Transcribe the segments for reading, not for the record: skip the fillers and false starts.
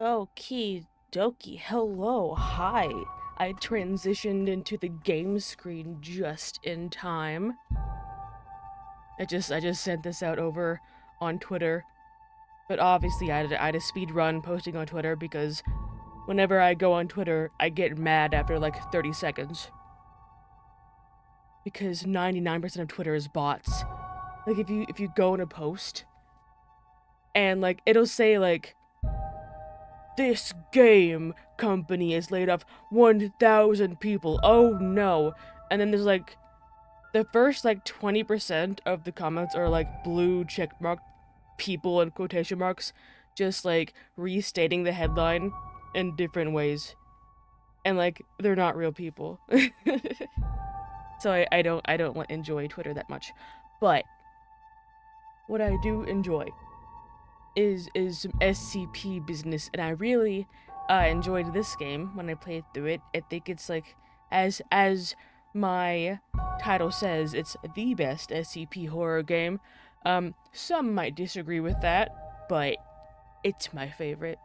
Okie dokie. Hello, hi. I transitioned into the game screen just in time. I just sent this out over on Twitter, but obviously I had a speed run posting on Twitter because whenever I go on Twitter, I get mad after like 30 seconds. Because 99% of Twitter is bots. Like if you go in a post and like it'll say like this game company has laid off 1,000 people. Oh no. And then there's like the first like 20% of the comments are like blue checkmark people in quotation marks, just like restating the headline in different ways. And like they're not real people. So I don't enjoy Twitter that much. But what I do enjoy is some SCP business, and I really enjoyed this game when I played through it. I think it's like as my title says, it's the best SCP horror game. Some might disagree with that, but it's my favorite.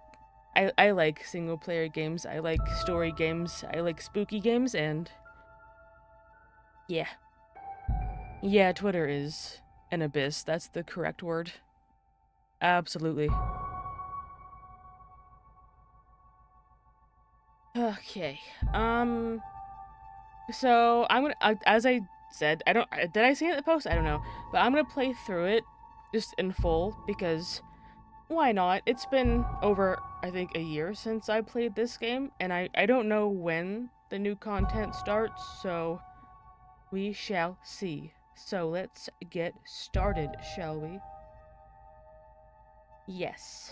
I like single player games, I like story games, I like spooky games, and yeah. Yeah, Twitter is an abyss. That's the correct word. Absolutely. Okay. So I'm gonna, as I said, I don't, did I say it in the post? I don't know, but I'm gonna play through it just in full because why not? It's been over, I think, a year since I played this game, and I don't know when the new content starts, so we shall see. So let's get started, shall we? Yes.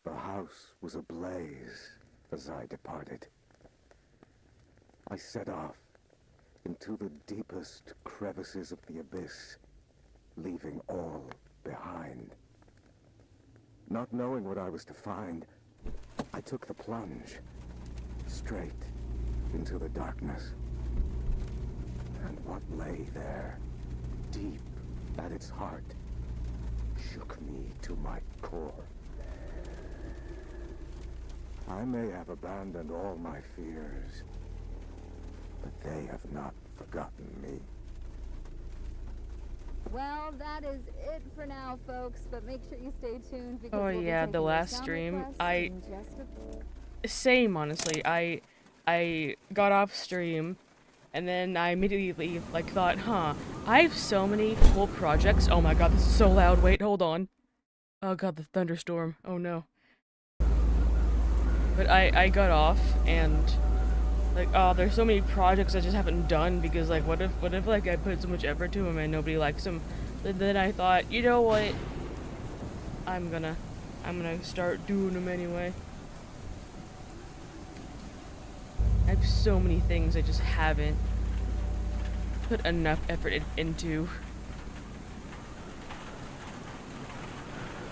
The house was ablaze as I departed. I set off into the deepest crevices of the abyss, leaving all behind. Not knowing what I was to find, I took the plunge straight into the darkness. And what lay there, deep at its heart, shook me to my core. I may have abandoned all my fears, but they have not forgotten me. Well, that is it for now, folks, but make sure you stay tuned because Oh we'll be yeah, taking the your last sound stream, requests in just a... same honestly. I got off stream, and then I immediately like thought, huh, I have so many cool projects. Oh my god, this is so loud. Wait, hold on. Oh god, the thunderstorm. Oh no. But I got off and like, oh, there's so many projects I just haven't done because like, what if like I put so much effort to them and nobody likes them? But then I thought, you know what? I'm gonna start doing them anyway. I have so many things I just haven't put enough effort into.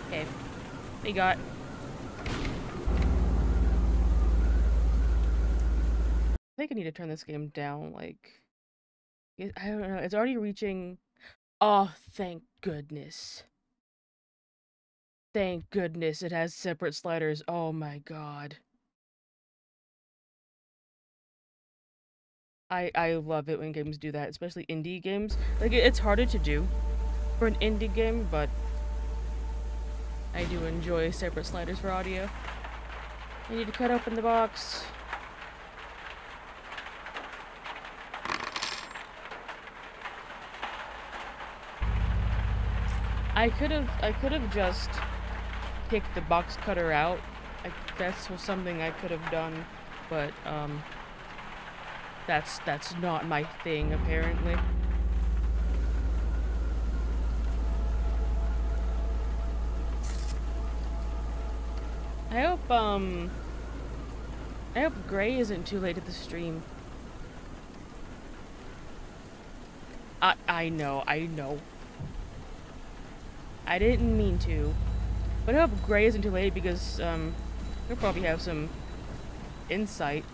Okay, we got. I think I need to turn this game down, like, I don't know, it's already reaching, oh, thank goodness. Thank goodness it has separate sliders, oh my god. I love it when games do that, especially indie games. Like, it's harder to do for an indie game, but I do enjoy separate sliders for audio. I need to cut open the box. I could have just picked the box cutter out. That's something I could have done, but that's not my thing apparently. I hope Gray isn't too late at the stream. I know. I didn't mean to. But I hope Gray isn't too late because he'll probably have some insight.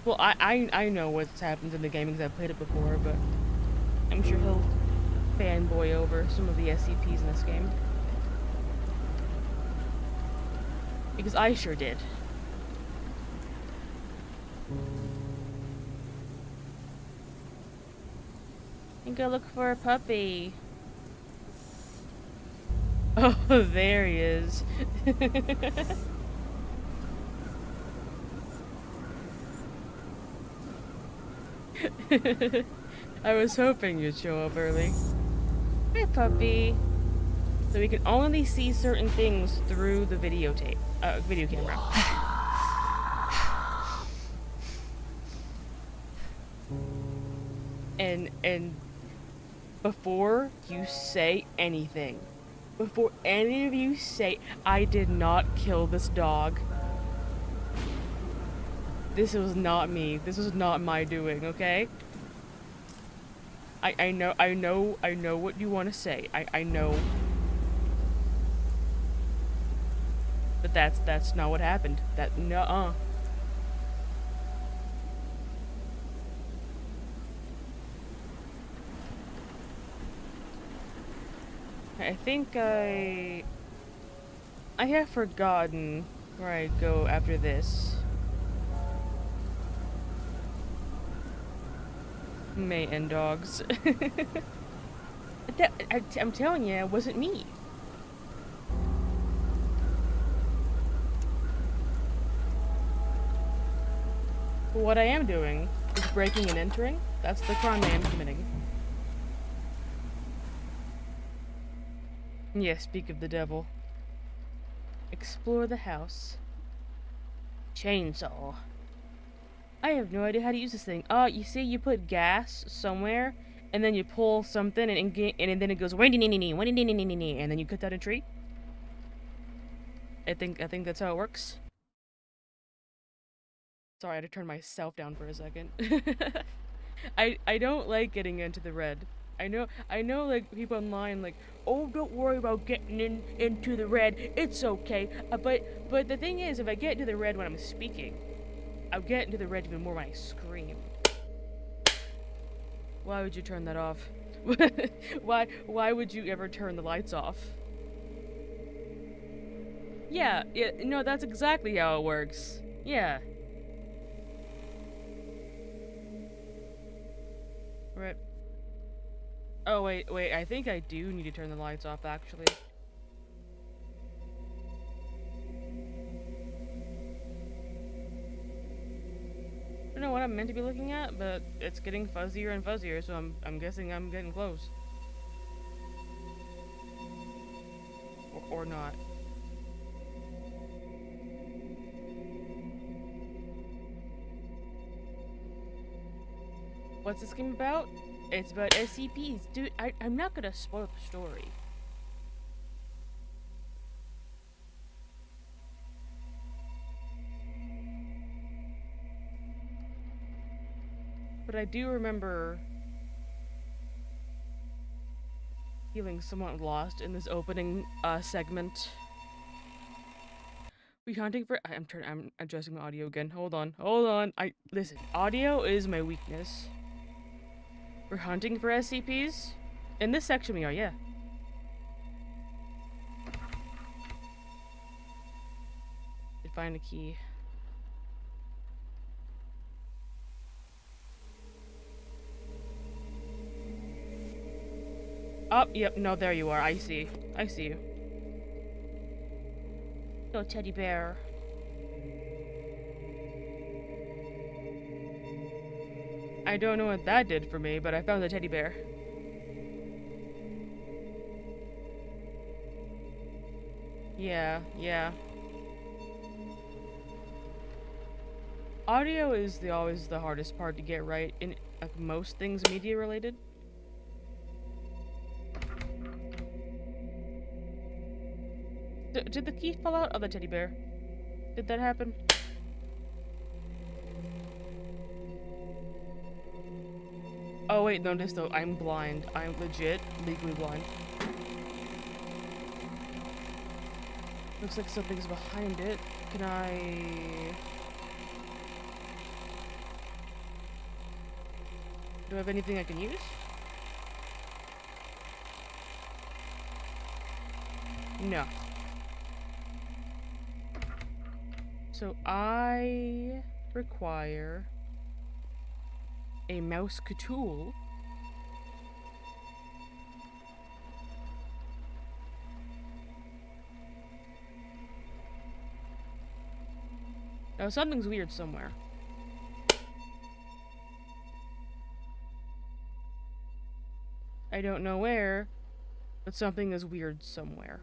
Well, I know what's happened in the game because I've played it before, but I'm sure he'll fanboy over some of the SCPs in this game. Because I sure did. I think I'll look for a puppy. Oh, there he is. I was hoping you'd show up early. Hi, puppy. So we can only see certain things through the video camera. And before you say anything, before any of you say, I did not kill this dog. This was not me. This was not my doing, okay? I know what you want to say. I know. But that's not what happened. Nuh-uh. I think I have forgotten where I go after this. May and dogs. I'm telling you, it wasn't me. What I am doing is breaking and entering. That's the crime I am committing. Yes, speak of the devil. Explore the house. Chainsaw. I have no idea how to use this thing. You see, you put gas somewhere, and then you pull something, and then it goes and then you cut down a tree. I think that's how it works. Sorry, I had to turn myself down for a second. I don't like getting into the red. I know like people online like, oh, don't worry about getting into the red. It's okay. But the thing is, if I get into the red when I'm speaking, I'll get into the red even more when I scream. Why would you turn that off? Why would you ever turn the lights off? Yeah, no, that's exactly how it works. Yeah. Right. Oh, wait, I think I do need to turn the lights off, actually. I don't know what I'm meant to be looking at, but it's getting fuzzier and fuzzier, so I'm guessing I'm getting close. Or not. What's this game about? It's about SCPs. Dude, I'm not gonna spoil the story. But I do remember feeling somewhat lost in this opening segment. We hunting for I'm adjusting my audio again. Hold on. Listen, audio is my weakness. We're hunting for SCPs? In this section we are, yeah. Did find a key. Oh, yep, no, there you are. I see you. Little teddy bear. I don't know what that did for me, but I found the teddy bear. Yeah. Audio is always the hardest part to get right in like most things media related. Did the key fall out? Oh, the teddy bear. Did that happen? Oh wait, notice though, I'm blind. I'm legit, legally blind. Looks like something's behind it. Can I... Do I have anything I can use? No. So I require a mouse tool. Now something's weird somewhere. I don't know where, but something is weird somewhere.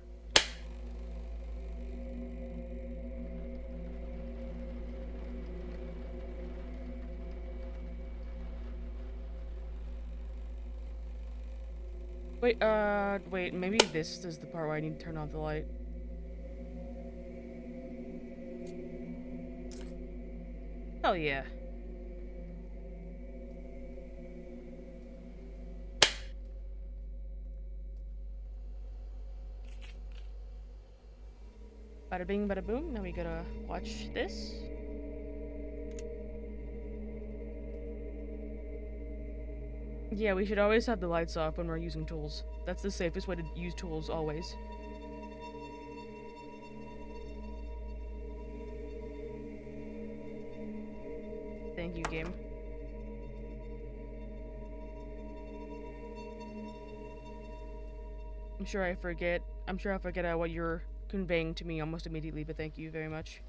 Wait, maybe this is the part where I need to turn off the light. Hell yeah. Bada bing, bada boom. Now we gotta watch this. Yeah, we should always have the lights off when we're using tools. That's the safest way to use tools, always. Thank you, game. I'm sure I forget what you're conveying to me almost immediately, but thank you very much.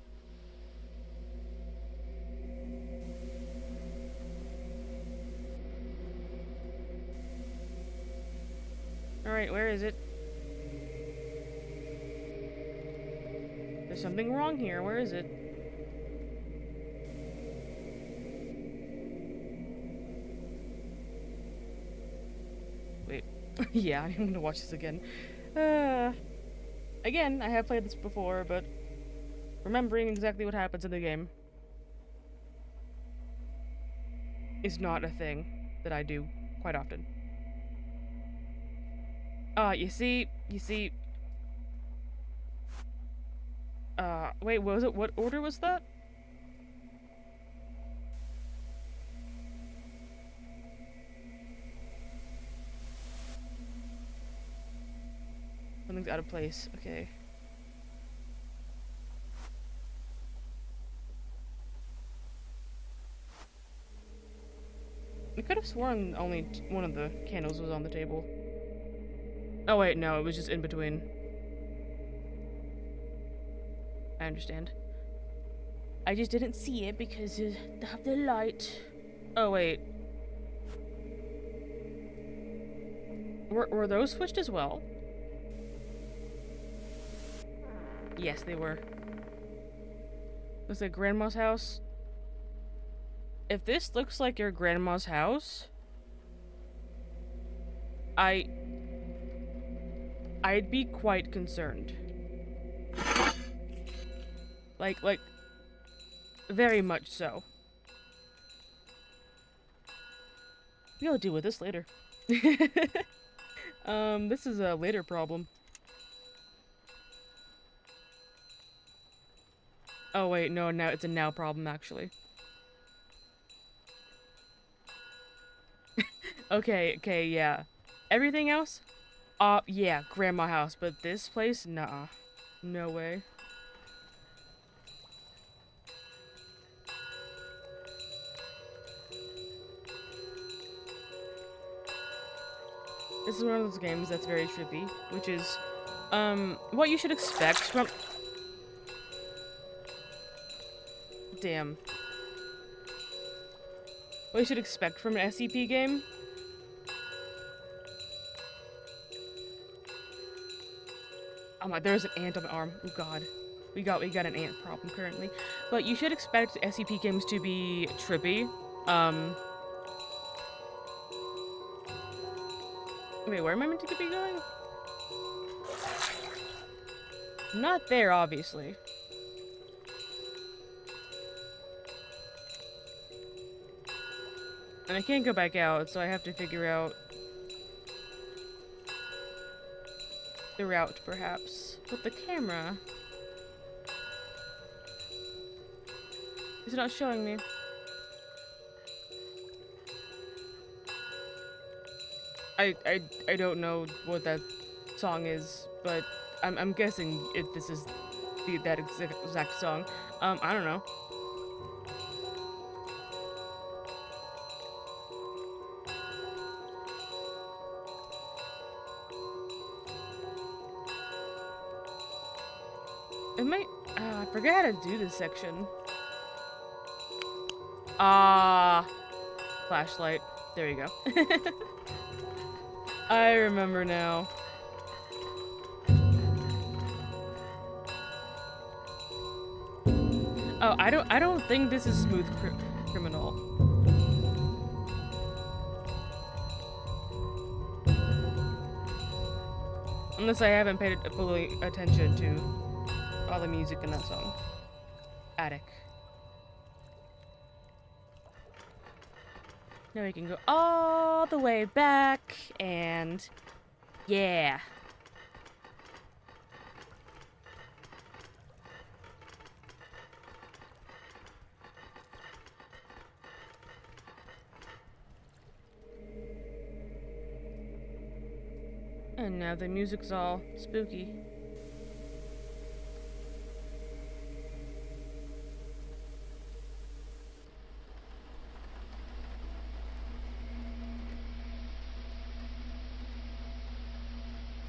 Alright, where is it? There's something wrong here. Where is it? Wait. Yeah, I'm gonna watch this again. Again, I have played this before, but remembering exactly what happens in the game is not a thing that I do quite often. You see, wait, what was it? What order was that? Something's out of place. Okay. I could have sworn only one of the candles was on the table. Oh wait, no, it was just in between. I understand. I just didn't see it because of the light. Oh wait. Were those switched as well? Yes, they were. Looks like Grandma's house. If this looks like your grandma's house, I'd be quite concerned. Like, very much so. We'll deal with this later. This is a later problem. Oh wait, no, now it's a now problem, actually. Okay, yeah. Everything else? Yeah, grandma house, but this place? Nah. No way. This is one of those games that's very trippy, which is, what you should expect from— Damn. What you should expect from an SCP game? Oh my, there's an ant on my arm. Oh god. We got an ant problem currently. But you should expect SCP games to be trippy. Wait, where am I meant to be going? Not there, obviously. And I can't go back out, so I have to figure out the route, perhaps. But the camera is not showing me. I don't know what that song is, but I'm guessing if this is that exact song. I don't know. It might. I forgot how to do this section. Flashlight. There you go. I remember now. Oh, I don't think this is Smooth Criminal. Unless I haven't paid fully attention to all the music in that song. Attic. Now we can go all the way back, and yeah. And now the music's all spooky.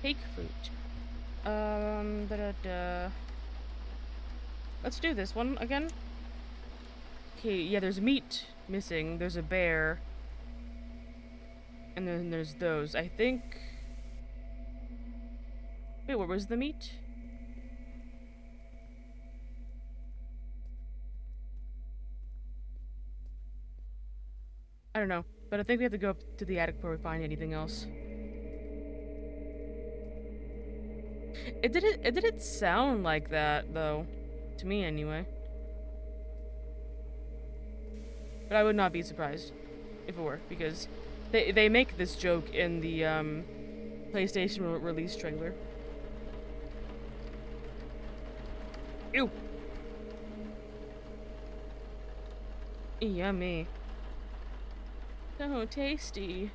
Cake fruit. Let's do this one again. Okay, yeah, there's meat missing. There's a bear. And then there's those. I think... Wait, where was the meat? I don't know. But I think we have to go up to the attic before we find anything else. It didn't sound like that, though. To me, anyway. But I would not be surprised if it were, because they make this joke in the PlayStation release trailer. Ew. Yummy. So tasty.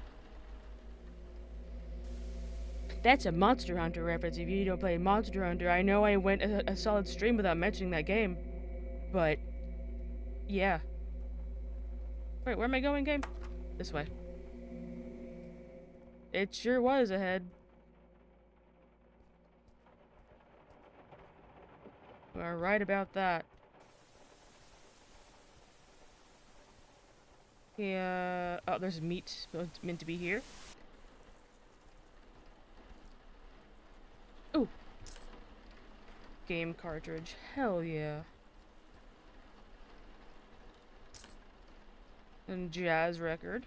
That's a Monster Hunter reference. If you don't play Monster Hunter, I know I went a solid stream without mentioning that game. But, yeah. Wait, where am I going, game? This way. It sure was ahead. We're right about that. Yeah. Oh, there's meat meant to be here. Ooh. Game cartridge. Hell yeah. And jazz record.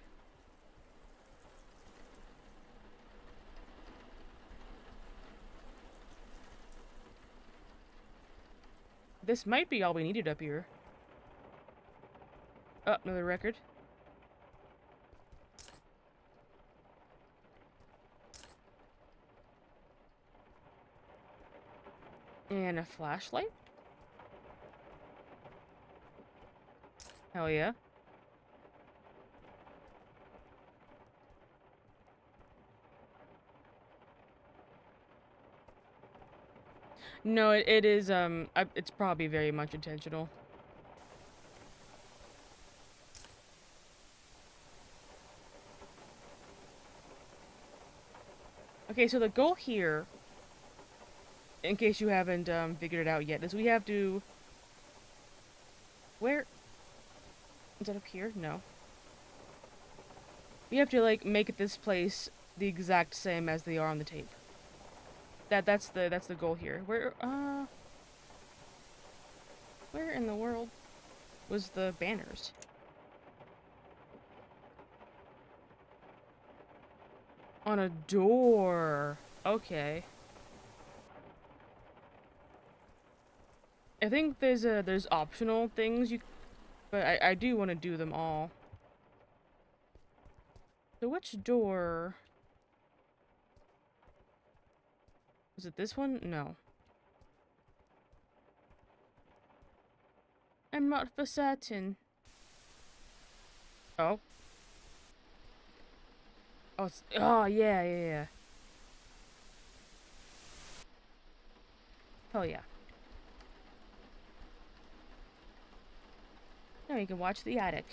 This might be all we needed up here. Oh, another record. And a flashlight? Hell yeah. No, it is, it's probably very much intentional. Okay, so the goal here, in case you haven't, figured it out yet, is we have to... Where? Is that up here? No. We have to, like, make this place the exact same as they are on the tape. That's the goal here. Where in the world was the banners? On a door. Okay. I think there's optional things but I do want to do them all. So which door? Was it this one? No. I'm not for certain. Oh. Oh, yeah. Hell yeah. Now you can watch the attic.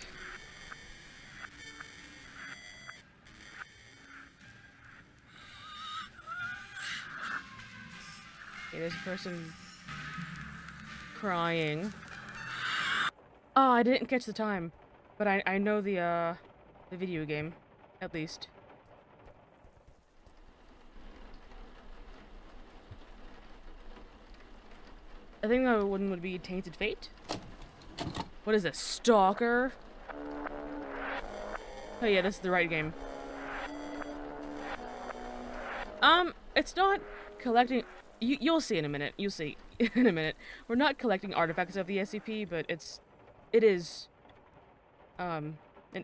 Okay, there's a person crying. Oh, I didn't catch the time, but I know the video game, at least. I think that one would be Tainted Fate. What is this? Stalker? Oh yeah, this is the right game. It's not collecting. You'll see in a minute. You'll see in a minute. We're not collecting artifacts of the SCP, but it is an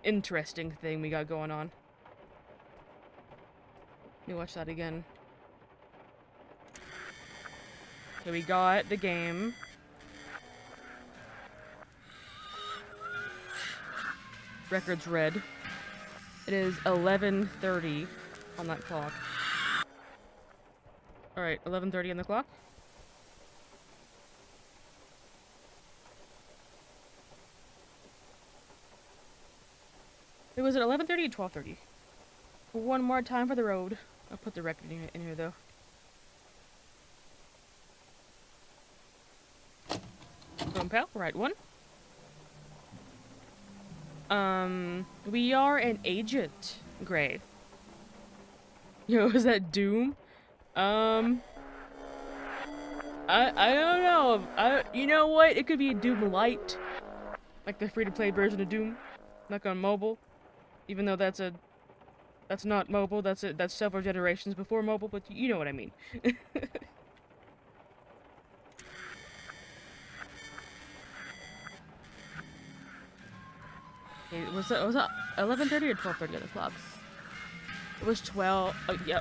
interesting thing we got going on. Let me watch that again. Okay, we got the game. Record's red. It is 11:30 on that clock. Alright, 11:30 on the clock. It was at 11:30 and 12:30. One more time for the road. I'll put the record in here though. Boom, pal. Right one. We are an agent, Gray. Yo, is that Doom? I don't know. You know what? It could be a Doom Lite, like the free-to-play version of Doom, like on mobile. Even though that's not mobile. That's several generations before mobile. But you know what I mean. Was that 11:30 or 12:30 on the clock? It was 12. Oh, yeah.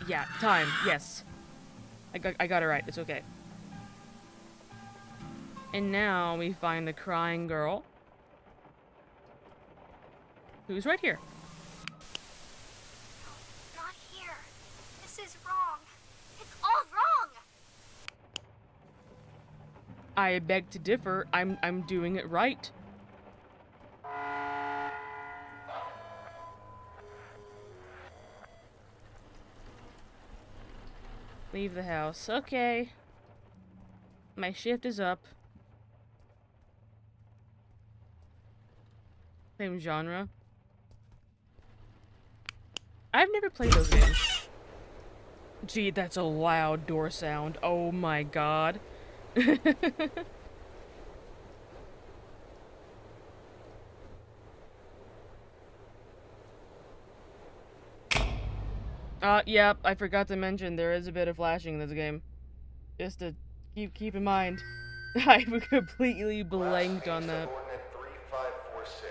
Yeah. Time. Yes. I got it right. It's okay. And now we find the crying girl, who's right here. Not here. This is wrong. It's all wrong. I beg to differ. I'm doing it right. Leave the house. Okay. My shift is up. Same genre. I've never played those games. Gee, that's a loud door sound. Oh my god. Yep, I forgot to mention there is a bit of flashing in this game. Just to keep in mind. I completely blanked on that. Subordinate 3546.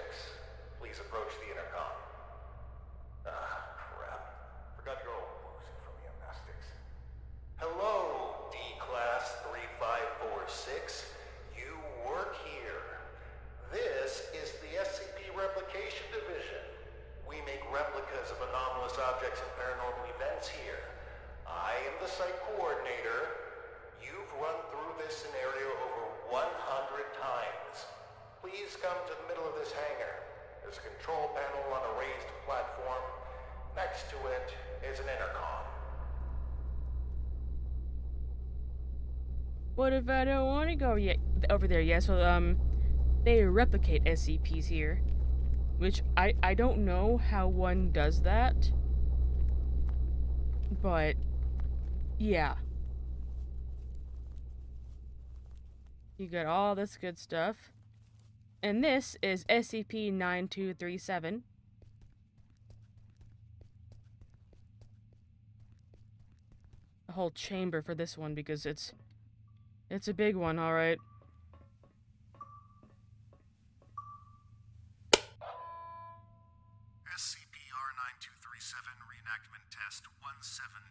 Please approach the intercom. Crap. Forgot your old woozy from the amnestics. Hello, D-Class 3546. You work here. This is the SCP Replication Division. We make replicas of anomalous objects and paranormal events here. I am the site coordinator. You've run through this scenario over 100 times. Please come to the middle of this hangar. There's a control panel on a raised platform. Next to it is an intercom. What if I don't want to go yet over there? Yes, well, they replicate SCPs here. Which, I don't know how one does that. But, yeah. You got all this good stuff. And this is SCP-9237. A whole chamber for this one because it's a big one, alright. SCP-R9237 Reenactment Test 179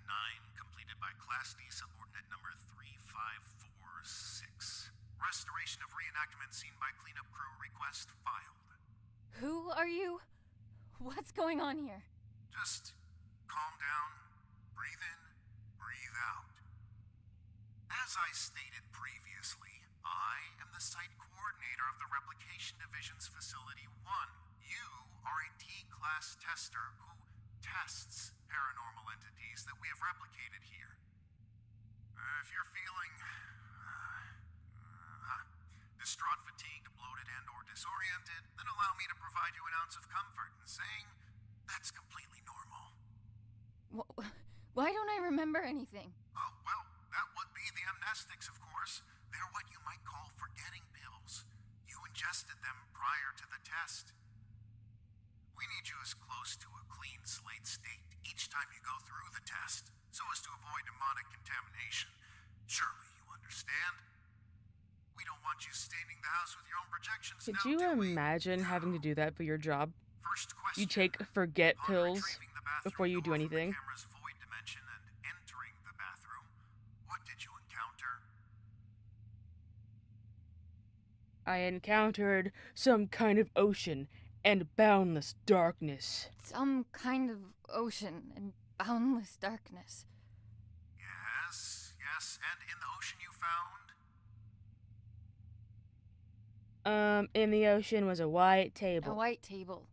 completed by Class D Subordinate Number 3546. Restoration of reenactment seen by cleanup crew request filed. Who are you? What's going on here? Just calm down, breathe in, breathe out. As I stated previously, I am the site coordinator of the Replication Division's Facility 1. You are a D-Class tester who tests paranormal entities that we have replicated here. If you're feeling distraught, fatigued, bloated, and/or disoriented, then allow me to provide you an ounce of comfort in saying that's completely normal. Why don't I remember anything? Oh, well, that would be the amnestics, of course. They're what you might call forgetting pills. You ingested them prior to the test. We need you as close to a clean slate state each time you go through the test, so as to avoid demonic contamination. Surely you understand? We don't want you staining the house with your own projections. Could now, you do we? imagine having to do that for your job? First question. You take forget Upon pills retrieving the bathroom before you do door from anything. The camera's void dimension and entering the bathroom, what did you encounter? I encountered some kind of ocean and boundless darkness. Some kind of ocean and boundless darkness. Yes, and in the ocean you found? In the ocean was a white table. A white table.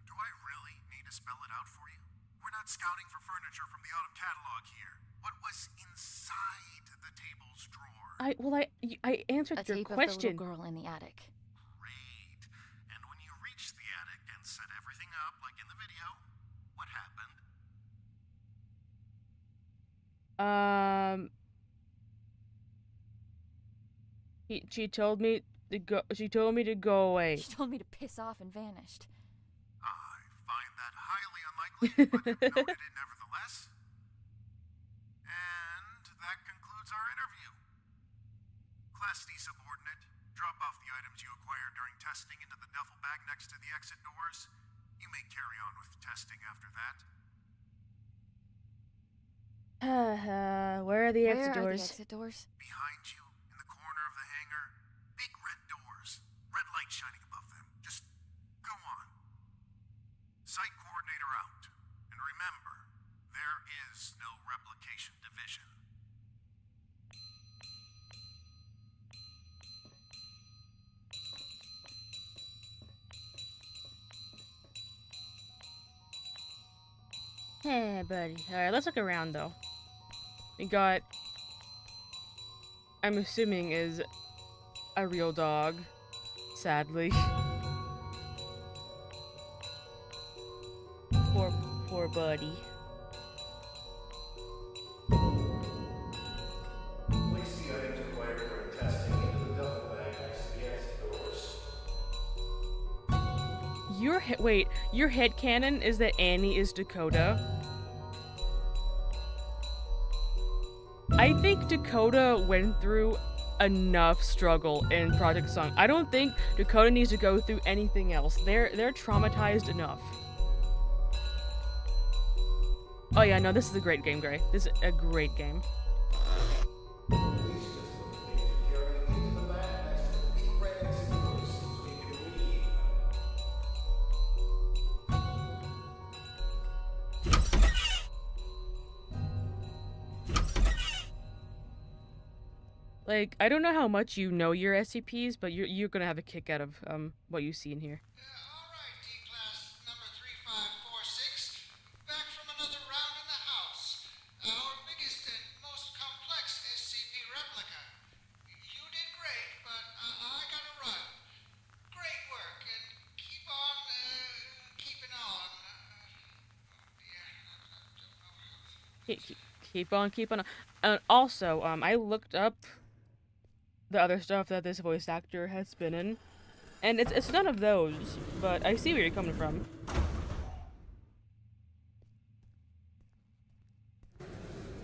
Do I really need to spell it out for you? We're not scouting for furniture from the autumn catalog here. What was inside the table's drawer? I answered A your tape question. of the little girl in the attic. Great. And when you reached the attic and set everything up like in the video, what happened? She told me to go. She told me to go away. She told me to piss off and vanished. I find that highly unlikely, but have noted it nevertheless. And that concludes our interview. Class D subordinate, drop off the items you acquired during testing into the duffel bag next to the exit doors. You may carry on with testing after that. Where are the Where exit are doors? the exit doors? Behind you, in the corner of the hangar, big red doors, red light shining above them. Just go on. Site coordinator out. And remember, there is no replication division. Hey, buddy. Alright, let's look around, though. We got... I'm assuming is a real dog. Sadly. Poor buddy. Place the items acquired during testing into the duffel bag next to the exit doors. Wait, your headcanon is that Annie is Dakota? I think Dakota went through enough struggle in Project Song. I don't think Dakota needs to go through anything else. They're traumatized enough. Oh yeah, no, this is a great game, Gray. This is a great game. Like, I don't know how much you know your SCPs, but you're gonna have a kick out of what you see in here. All right, D-Class number 3546, back from another round in the house. Our biggest and most complex SCP replica. You did great, but I gotta run. Great work, and keep on keeping on. Keep on keeping on. Also, I looked up the other stuff that this voice actor has been in, and it's none of those, but I see where you're coming from.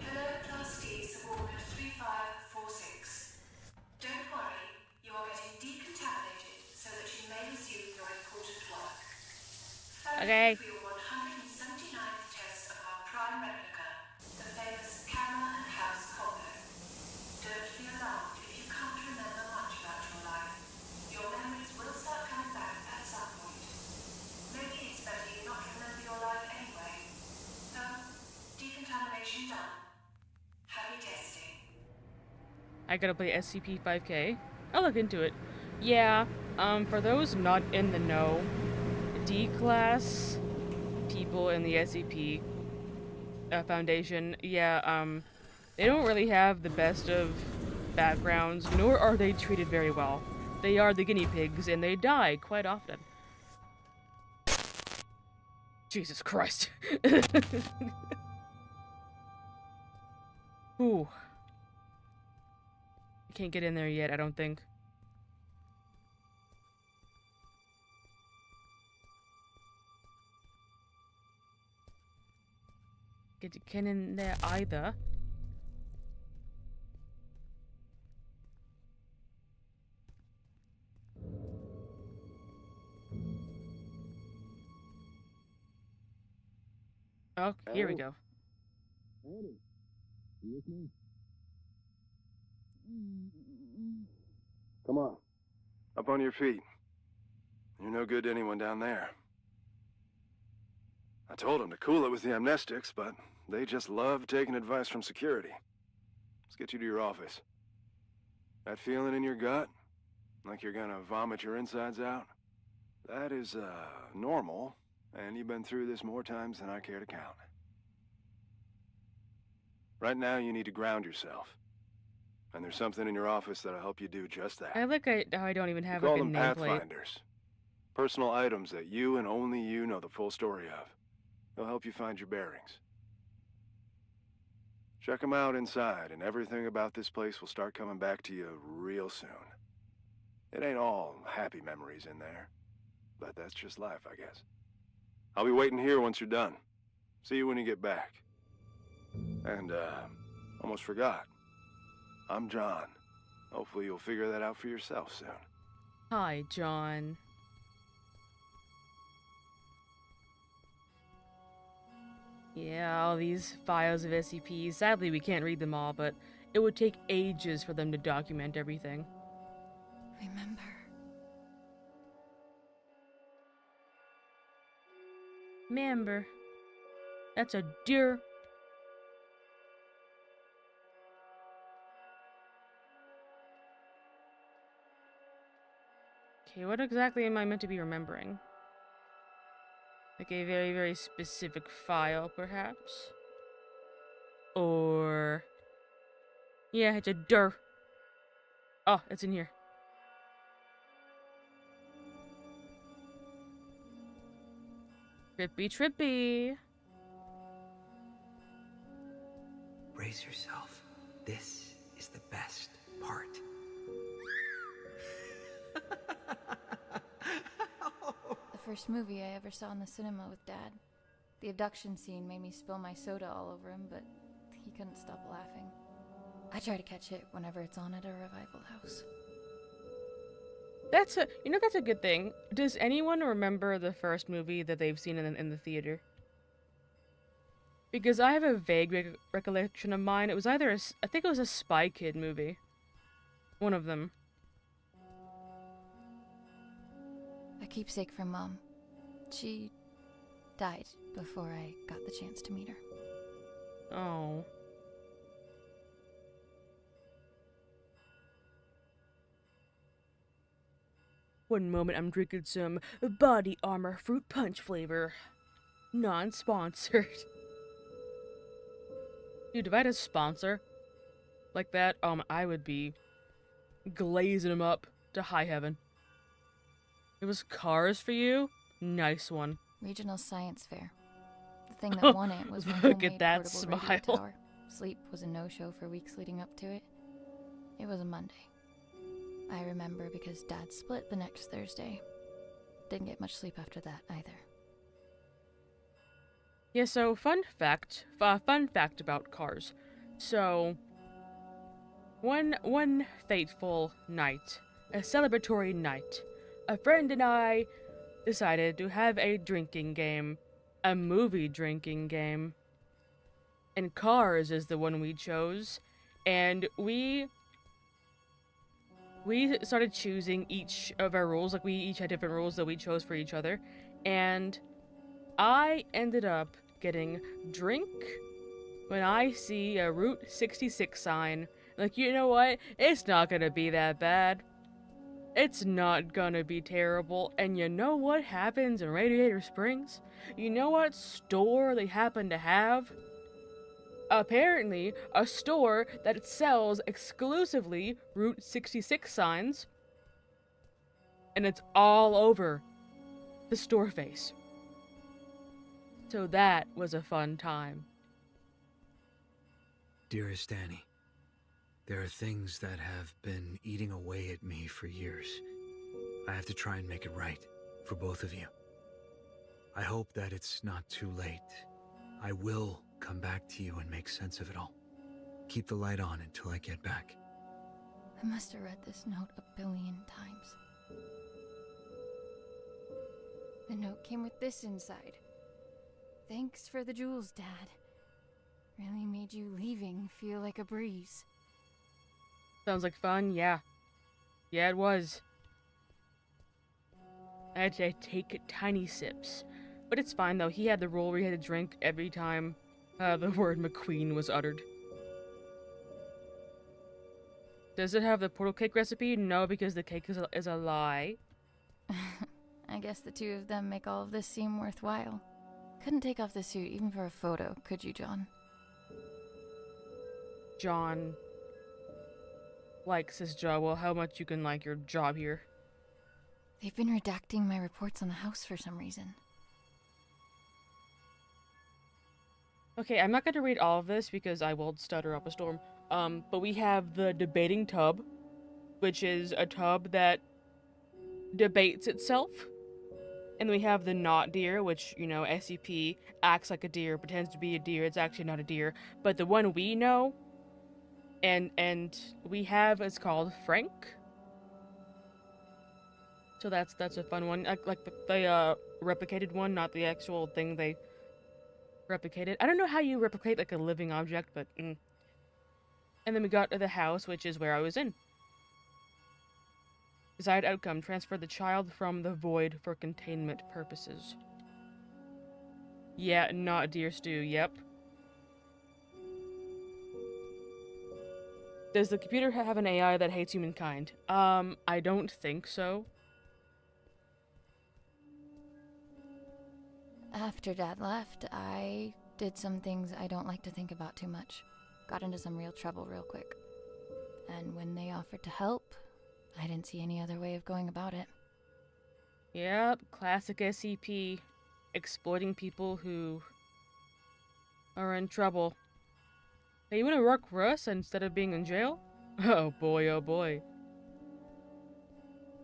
Hello, Class D, subordinate 3546. Don't worry, you are getting decontaminated so that you may resume your important work. Thank Okay. you for your 179th test of our prime replica, the famous camera and house combo. Don't be alarmed if you can't remember much about your life. Your memories will start coming back at some point. Maybe it's better you not remember your life anyway. So, decontamination done. Happy testing. I gotta play SCP 5K. I'll look into it. Yeah, for those not in the know, D-class people in the SCP Foundation, yeah, they don't really have the best of backgrounds, nor are they treated very well. They are the guinea pigs, and they die quite often. Jesus Christ. Ooh. Can't get in there yet, I don't think. Get in there either. Oh, here we go. Annie, you with me? Come on. Up on your feet. You're no good to anyone down there. I told them to cool it with the amnestics, but they just love taking advice from security. Let's get you to your office. That feeling in your gut? Like you're gonna vomit your insides out? That is, normal, and you've been through this more times than I care to count. Right now, you need to ground yourself. And there's something in your office that'll help you do just that. I like how I don't even have We like call a them nameplate. pathfinders. Personal items that you and only you know the full story of. They'll help you find your bearings. Check them out inside, and everything about this place will start coming back to you real soon. It ain't all happy memories in there, but that's just life, I guess. I'll be waiting here once you're done. See you when you get back. And, almost forgot. I'm John. Hopefully you'll figure that out for yourself soon. Hi, John. Yeah, all these files of SCPs. Sadly, we can't read them all, but it would take ages for them to document everything. Remember. Member. That's a deer. Okay, what exactly am I meant to be remembering? Like a very, very specific file, perhaps? Or... yeah, it's a dir. Oh, it's in here. Trippy, trippy. Brace yourself. This is the best part. The first movie I ever saw in the cinema with Dad. The abduction scene made me spill my soda all over him, but he couldn't stop laughing. I try to catch it whenever it's on at a revival house. That's a good thing. Does anyone remember the first movie that they've seen in the theater? Because I have a vague recollection of mine. It was either I think it was a Spy Kid movie. One of them. A keepsake from Mom. She died before I got the chance to meet her. Oh. One moment I'm drinking some body armor fruit punch flavor. Non-sponsored. Dude, if I had a sponsor like that, I would be glazing them up to high heaven. It was cars for you? Nice one. Regional Science Fair. The thing that won it was my Look homemade at that portable radio smile. tower. Sleep was a no-show for weeks leading up to it. It was a Monday. I remember because Dad split the next Thursday. Didn't get much sleep after that either. Yeah, so fun fact about cars. So, one fateful night, a celebratory night, a friend and I decided to have a drinking game, a movie drinking game. And Cars is the one we chose, and we started choosing each of our rules, like we each had different rules that we chose for each other, and I ended up getting drink when I see a Route 66 sign Like, you know what? It's not gonna be that bad. It's not gonna be terrible. And you know what happens in Radiator Springs? You know what store they happen to have? Apparently, a store that sells exclusively Route 66 signs. And it's all over the store face. So that was a fun time. Dearest Annie, there are things that have been eating away at me for years. I have to try and make it right for both of you. I hope that it's not too late. I will come back to you and make sense of it all. Keep the light on until I get back. I must have read this note a billion times. The note came with this inside. Thanks for the jewels, Dad. Really made you leaving feel like a breeze. Sounds like fun, yeah. Yeah, it was. I had to take tiny sips. But it's fine, though. He had the rule where he had to drink every time the word McQueen was uttered. Does it have the portal cake recipe? No, because the cake is a lie. I guess the two of them make all of this seem worthwhile. Couldn't take off the suit even for a photo, could you, John? John likes his job. Well, how much you can like your job here? They've been redacting my reports on the house for some reason. Okay, I'm not going to read all of this because I will stutter up a storm. But we have the debating tub, which is a tub that debates itself. And we have the not deer, which, you know, SCP acts like a deer, pretends to be a deer. It's actually not a deer. But the one we know and we have is called Frank. So that's a fun one. Like the replicated one, not the actual thing they replicated. I don't know how you replicate like a living object, but And then we got to the house, which is where I was in. Desired outcome, transfer the child from the void for containment purposes. Yeah, not deer stew, yep. Does the computer have an AI that hates humankind? I don't think so. After Dad left, I did some things I don't like to think about too much. Got into some real trouble real quick. And when they offered to help, I didn't see any other way of going about it. Yep, classic SCP. Exploiting people who are in trouble. Hey, you wanna work for us instead of being in jail? Oh boy, oh boy.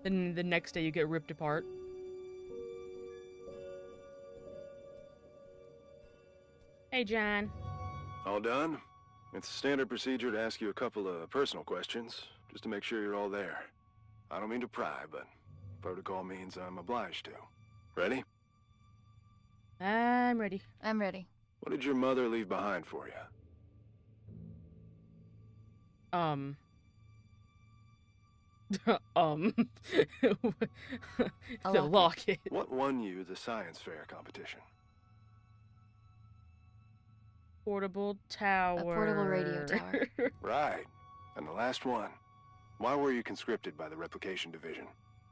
Then the next day you get ripped apart. Hey, John. All done? It's standard procedure to ask you a couple of personal questions, just to make sure you're all there. I don't mean to pry, but protocol means I'm obliged to. Ready? I'm ready. I'm ready. What did your mother leave behind for you? The locket. What won you the science fair competition? Portable tower. A portable radio tower. Right. And the last one. Why were you conscripted by the Replication Division?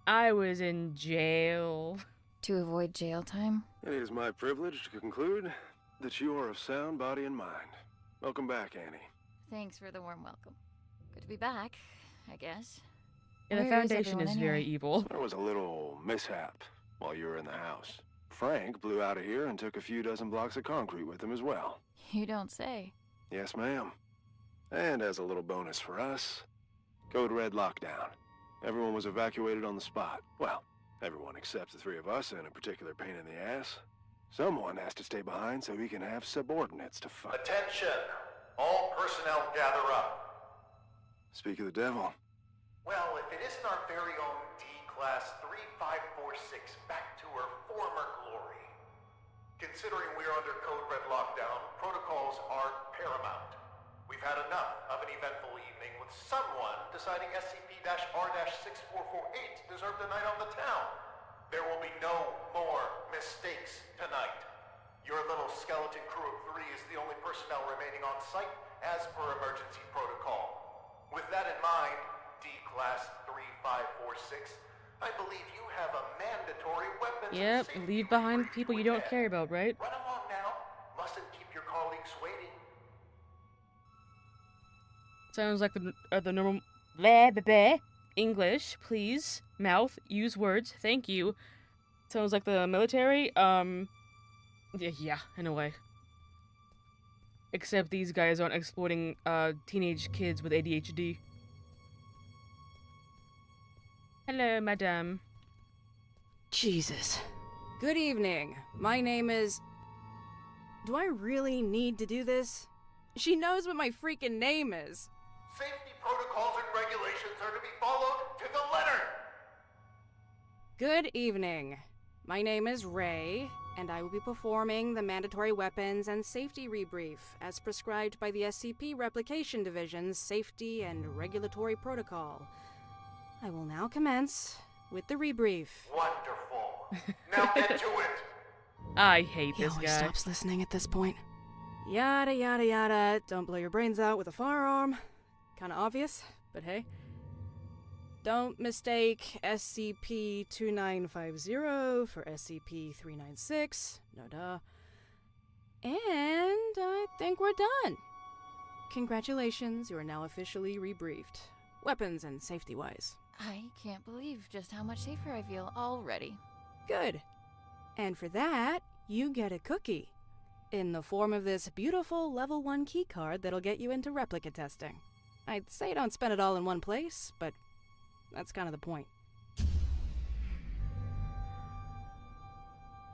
I was in jail. To avoid jail time? It is my privilege to conclude that you are of sound body and mind. Welcome back, Annie. Thanks for the warm welcome. Good to be back, I guess. Yeah, the Foundation is very evil. There was a little mishap while you were in the house. Frank blew out of here and took a few dozen blocks of concrete with him as well. You don't say. Yes, ma'am. And as a little bonus for us, Code Red lockdown. Everyone was evacuated on the spot. Well, everyone except the three of us and a particular pain in the ass. Someone has to stay behind so he can have subordinates to fight. Attention! All personnel gather up. Speak of the devil. Well, if it isn't our very own D-Class 3546 back to her former glory. Considering we're under Code Red lockdown, protocols are paramount. We've had enough of an eventful evening with someone deciding SCP-R-6448 deserved a night on the town. There will be no more mistakes tonight. Your little skeleton crew of 3 is the only personnel remaining on site as per emergency protocol. mind, D-Class 3546. I believe you have a mandatory weapons Yep, and safety leave behind rebrief people to you don't attend. care about, right? Run along now. Mustn't keep your colleagues waiting. Sounds like the normal blah, blah, blah. English, please. Mouth, use words, thank you. Sounds like the military, yeah, in a way. Except these guys aren't exploiting, teenage kids with ADHD. Hello, madame. Jesus. Good evening. My name is... Do I really need to do this? She knows what my freaking name is. Safety protocols and regulations are to be followed to the letter. Good evening. My name is Ray, and I will be performing the mandatory weapons and safety rebrief as prescribed by the SCP Replication Division's Safety and Regulatory Protocol. I will now commence with the rebrief. Wonderful. Now get to it. I hate He this always guy. stops listening at this point. Yada yada yada, don't blow your brains out with a firearm. Kinda obvious, but hey. Don't mistake SCP-2950 for SCP-396. No duh. And I think we're done. Congratulations, you are now officially rebriefed. Weapons and safety-wise. I can't believe just how much safer I feel already. Good. And for that, you get a cookie. In the form of this beautiful level 1 keycard that'll get you into replica testing. I'd say don't spend it all in one place, but that's kind of the point.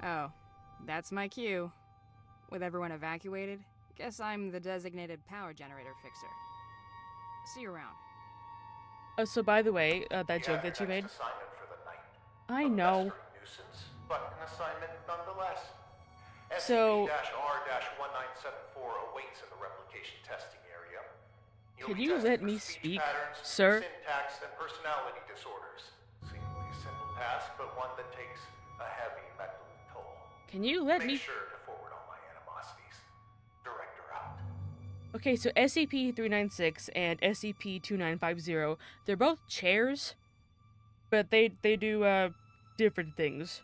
Oh, that's my cue. With everyone evacuated, guess I'm the designated power generator fixer. See you around. Oh, so by the way, that joke that you made. Assignment for the night. I A know. pestering nuisance, but an assignment nonetheless. So- SCP-R-1974 awaits in the replication testing area. You'll Could be you tested let for me speech speak, patterns, sir? syntax, and personality disorders. Seemingly a simple task, but one that takes a heavy mental toll. Can you let Make me... sure to forward all my animosities. Director out. Okay, so SCP-396 and SCP-2950, they're both chairs, but they do, different things.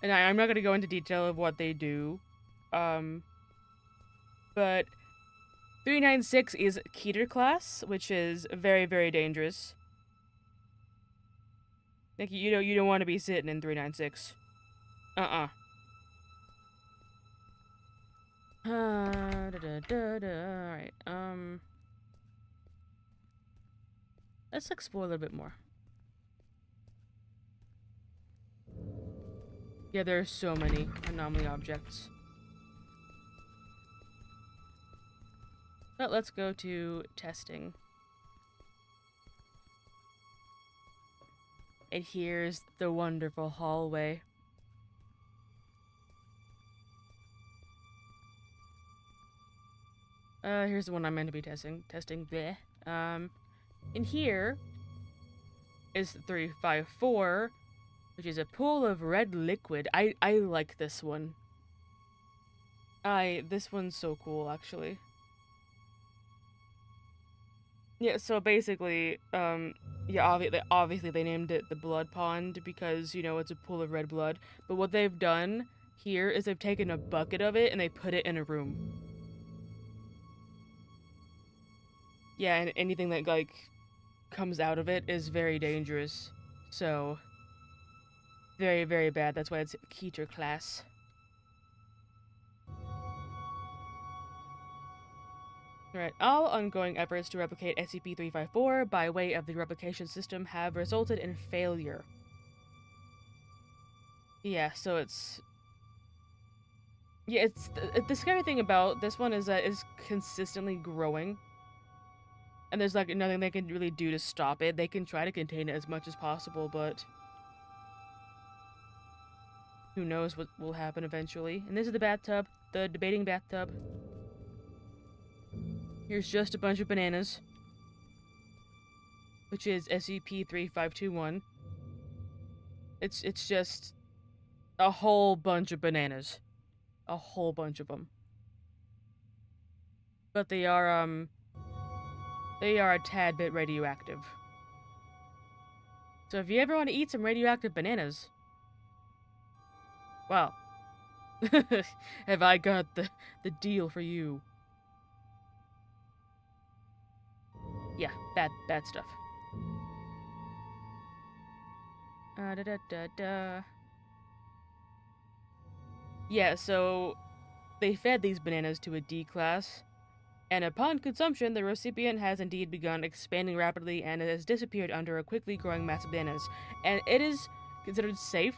And I'm not gonna go into detail of what they do, but 396 is Keter class, which is very, very dangerous. Like, you don't want to be sitting in 396. Alright, let's explore a little bit more. Yeah, there are so many anomaly objects. But let's go to testing. And here's the wonderful hallway. Here's the one I'm meant to be testing. Bleh. In here is 354, which is a pool of red liquid. I like this one. This one's so cool, actually. Yeah, so basically, yeah, obviously they named it the Blood Pond because, you know, it's a pool of red blood. But what they've done here is they've taken a bucket of it and they put it in a room. Yeah, and anything that, like, comes out of it is very dangerous. So, very, very bad. That's why it's Keter class. Alright, all ongoing efforts to replicate SCP-354 by way of the replication system have resulted in failure. Yeah, so it's... Yeah, it's... The scary thing about this one is that it's consistently growing. And there's, like, nothing they can really do to stop it. They can try to contain it as much as possible, but... who knows what will happen eventually. And this is the bathtub. The debating bathtub. Here's just a bunch of bananas. Which is SCP-3521. It's just... a whole bunch of bananas. A whole bunch of them. But they are, They are a tad bit radioactive. So if you ever want to eat some radioactive bananas, well, have I got the deal for you. Yeah, bad stuff. Yeah, so they fed these bananas to a D class, and upon consumption, the recipient has indeed begun expanding rapidly and has disappeared under a quickly growing mass of bananas. And it is considered safe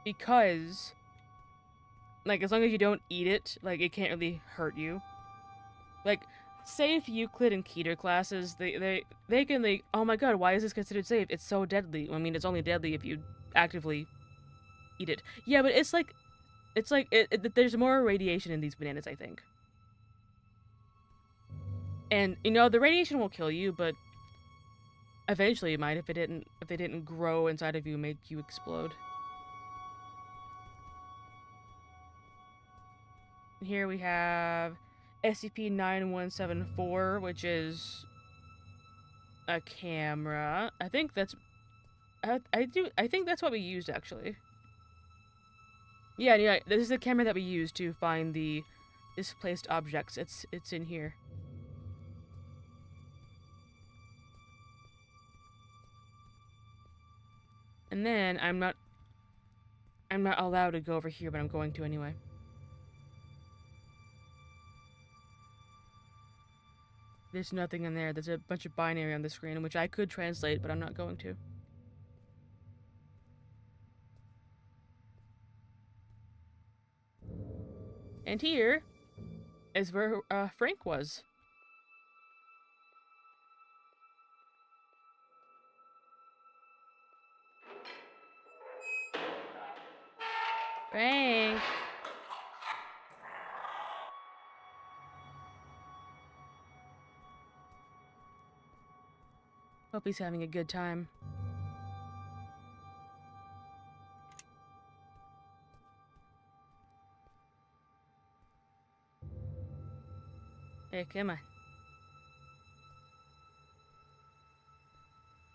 because, like, as long as you don't eat it, like, it can't really hurt you. Like, safe Euclid and Keter classes, they can, like, oh my god, why is this considered safe? It's so deadly. I mean, it's only deadly if you actively eat it. Yeah, but it's like there's more radiation in these bananas, I think. And, you know, the radiation will kill you, but eventually it might if they didn't grow inside of you and make you explode. Here we have SCP-9174, which is a camera. I think that's I think that's what we used, actually. Yeah, this is the camera that we used to find the displaced objects. It's in here. And then I'm not allowed to go over here, but I'm going to anyway. There's nothing in there. There's a bunch of binary on the screen, which I could translate, but I'm not going to. And here is where Frank was. Frank. Hope he's having a good time. Hey, come on.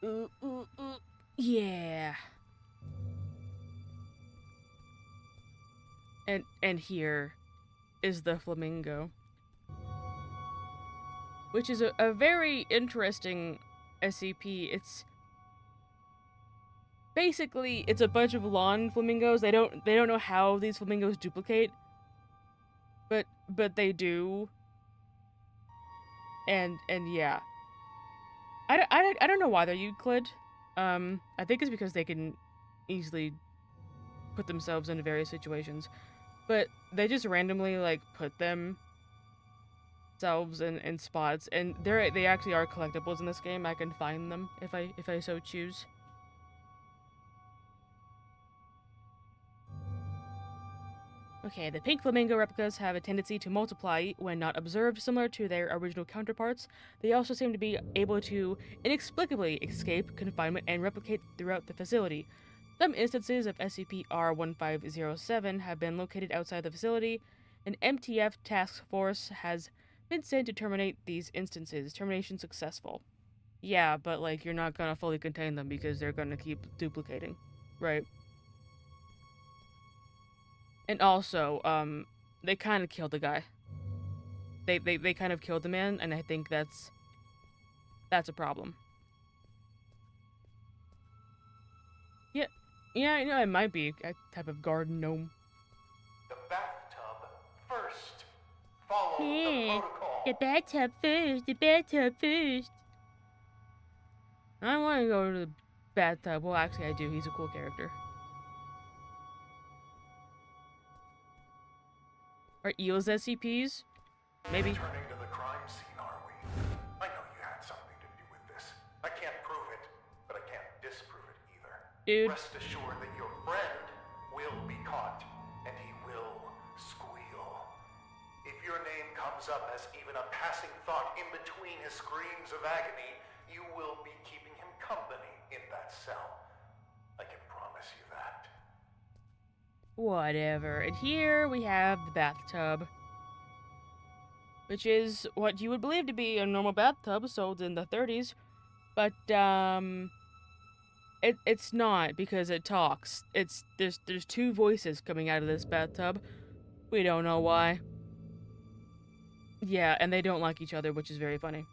Ooh, ooh, ooh. Yeah. And here is the flamingo. Which is a very interesting SCP. It's basically it's a bunch of lawn flamingos. They don't know how these flamingos duplicate. But they do. And yeah. I don't know why they're Euclid. I think it's because they can easily put themselves into various situations. But they just randomly like put themselves in spots, and they actually are collectibles in this game. I can find them if I so choose. Okay, the pink flamingo replicas have a tendency to multiply when not observed, similar to their original counterparts. They also seem to be able to inexplicably escape confinement and replicate throughout the facility. Some instances of SCP-R1507 have been located outside the facility. An MTF task force has been sent to terminate these instances. Termination successful. Yeah, but like you're not gonna fully contain them because they're gonna keep duplicating, right? And also, they kind of killed the guy. They kind of killed the man, and I think that's a problem. Yeah, you know, it might be a type of garden gnome. The bathtub first. Follow the protocol. The bathtub first. The bathtub first. I want to go to the bathtub. Well, actually, I do. He's a cool character. Are eels SCPs? Maybe. Returning to the crime scene, are we? I know you had something to do with this. I can't prove it, but I can't disprove it either. Dude. Rest assured that your friend will be caught, and he will squeal. If your name comes up as even a passing thought in between his screams of agony, you will be keeping him company in that cell. I can promise you that. Whatever. And here we have the bathtub. which is what you would believe to be a normal bathtub sold in the 30s, but it's not because it talks. There's two voices coming out of this bathtub. We don't know why. Yeah, and they don't like each other, which is very funny.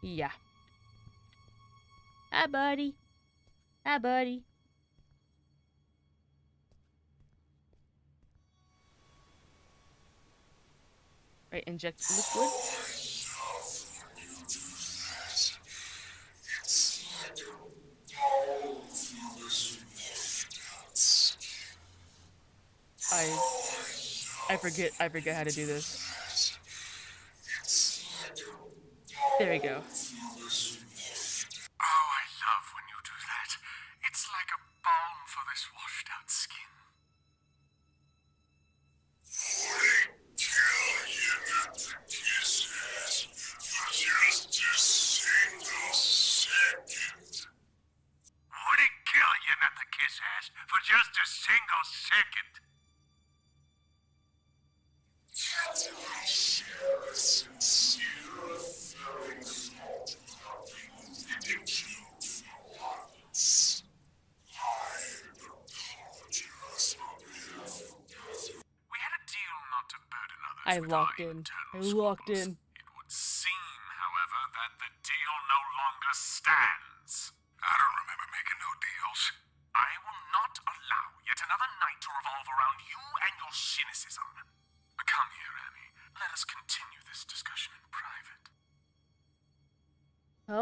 Yeah. Hi, buddy. Hi, buddy. Right, inject liquid. I forget how to do this. There we go. Oh, I love when you do that. It's like a balm for this washed out skin. Would it kill you not to kiss ass for just a single second? We had a deal not to burden others I with locked our in. I internal locked squabbles. in. It would seem, however, that the deal no longer stands. I don't remember making no deals. I will not allow yet another night to revolve around you and your cynicism. Come here, Annie. Let us continue this discussion in private.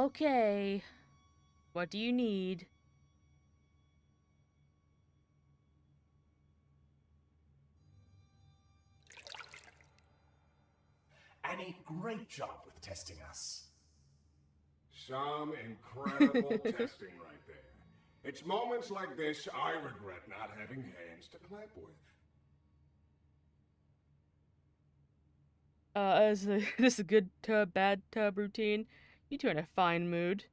Okay. What do you need? Annie, great job with testing us. Some incredible testing right there. It's moments like this I regret not having hands to clap with. This is a good tub, bad tub routine. You two are in a fine mood.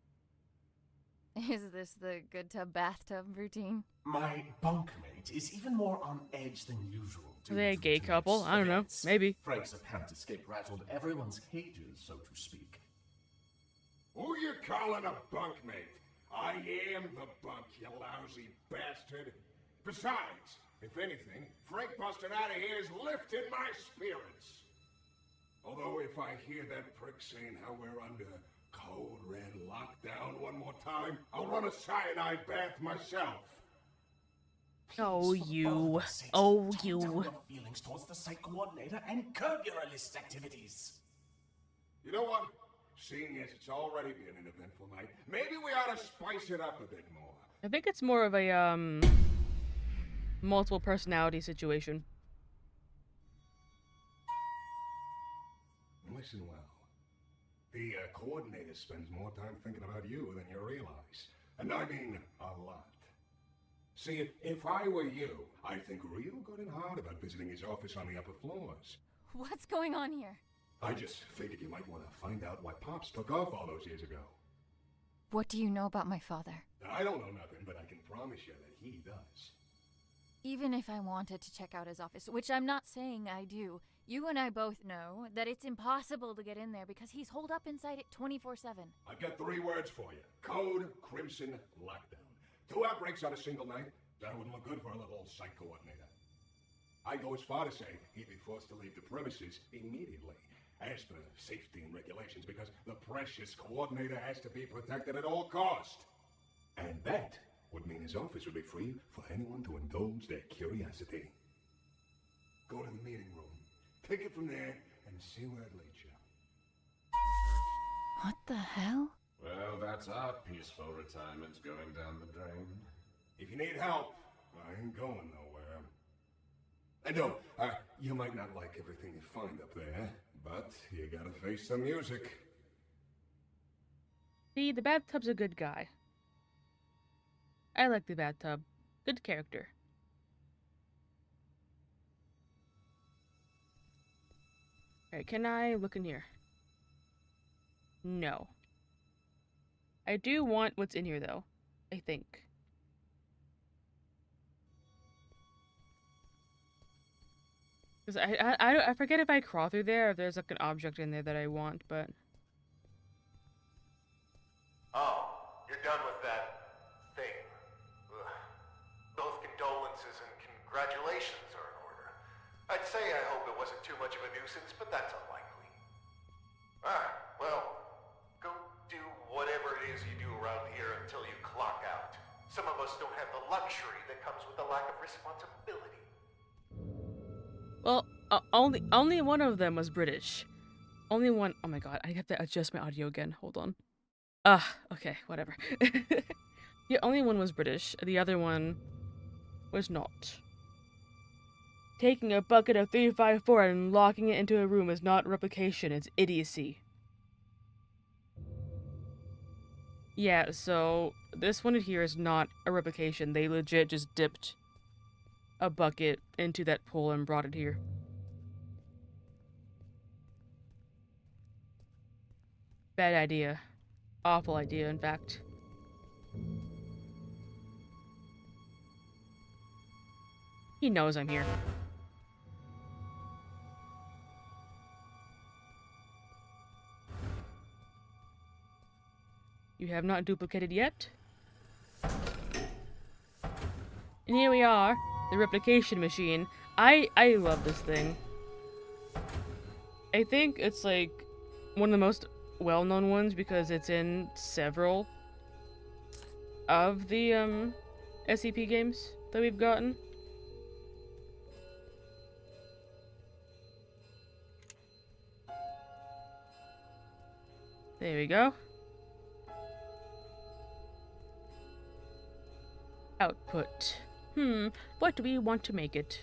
Is this the good tub bathtub routine? My bunkmate is even more on edge than usual. Are they a gay couple? I don't know. Maybe. Frank's apparent escape rattled everyone's cages, so to speak. Who you calling a bunkmate? I am the bunk, you lousy bastard. Besides, if anything, Frank busted out of here has lifted my spirits. Although if I hear that prick saying how we're under code red lockdown one more time, I'll run a cyanide bath myself. Oh, you. Oh, you. Tone down your feelings towards the site coordinator and curb your illicit activities. You know what? Seeing as it's already been an eventful night, maybe we ought to spice it up a bit more. I think it's more of a, multiple personality situation. Listen well. The coordinator spends more time thinking about you than you realize. And I mean a lot. See, if I were you, I'd think real good and hard about visiting his office on the upper floors. What's going on here? I just figured you might want to find out why Pops took off all those years ago. What do you know about my father? I don't know nothing, but I can promise you that he does. Even if I wanted to check out his office, which I'm not saying I do, you and I both know that it's impossible to get in there because he's holed up inside it 24/7. I've got 3 words for you. Code Crimson Lockdown. 2 outbreaks on a single night? That wouldn't look good for a little site coordinator. I'd go as far to say he'd be forced to leave the premises immediately, as per safety and regulations, because the precious coordinator has to be protected at all cost. And that would mean his office would be free for anyone to indulge their curiosity. Go to the meeting room, take it from there, and see where it leads you. What the hell? Well, that's our peaceful retirement going down the drain. If you need help, I ain't going nowhere. And no, you might not like everything you find up there, but you gotta face the music. See, the bathtub's a good guy. I like the bathtub. Good character. Alright, can I look in here? No. I do want what's in here, though. I think. Because I forget if I crawl through there or if there's like an object in there that I want, but... Oh, you're done with that thing. Ugh. Both condolences and congratulations are in order. I'd say I hope it wasn't too much of a nuisance, but that's unlikely. Well, go do whatever it is you do around here until you clock out. Some of us don't have the luxury that comes with the lack of responsibility. Well, only one of them was British. Only one. Oh my god, I have to adjust my audio again. Hold on. Okay, whatever. Yeah, only one was British. The other one was not. Taking a bucket of 354 and locking it into a room is not replication, it's idiocy. Yeah, so this one here is not a replication. They legit just dipped a bucket into that pool and brought it here. Bad idea. Awful idea, in fact. He knows I'm here. You have not duplicated yet? And here we are, the replication machine. I love this thing. I think it's like one of the most well-known ones because it's in several of the SCP games that we've gotten. There we go. Output. What do we want to make it?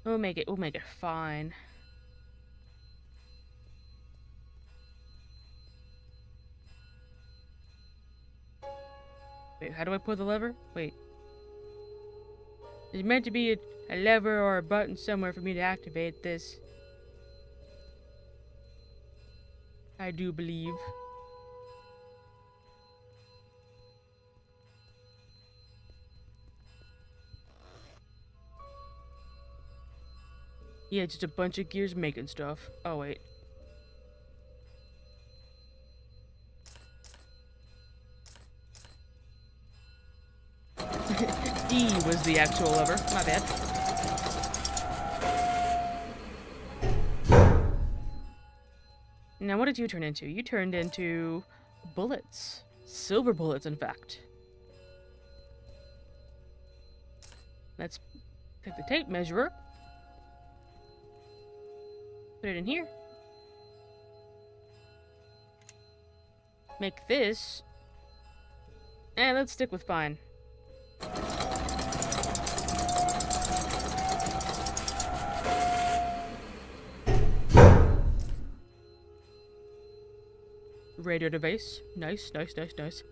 We'll make it fine. Wait, how do I pull the lever? Wait. There's meant to be a lever or a button somewhere for me to activate this. I do believe. Yeah, just a bunch of gears making stuff. Oh, wait. E was the actual lever. My bad. Now, what did you turn into? You turned into bullets. Silver bullets, in fact. Let's take the tape measurer. Put it in here. Make this. And let's stick with fine. Radio device. Nice, nice, nice, nice.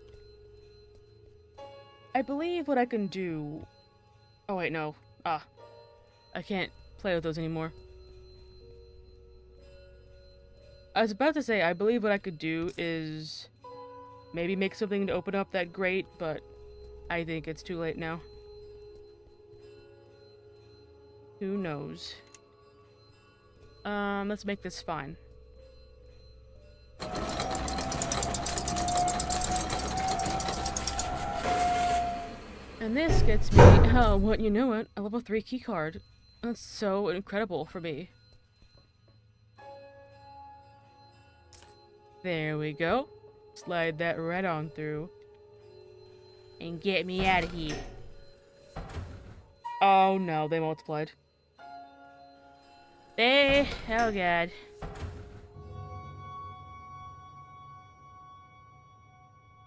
I believe what I can do... Oh, wait, no. I can't play with those anymore. I was about to say, I believe what I could do is maybe make something to open up that grate, but I think it's too late now. Who knows? Let's make this fine. And this gets me, oh, what, you know what? A level 3 keycard. That's so incredible for me. There we go. Slide that right on through. And get me out of here. Oh no, they multiplied. Oh god.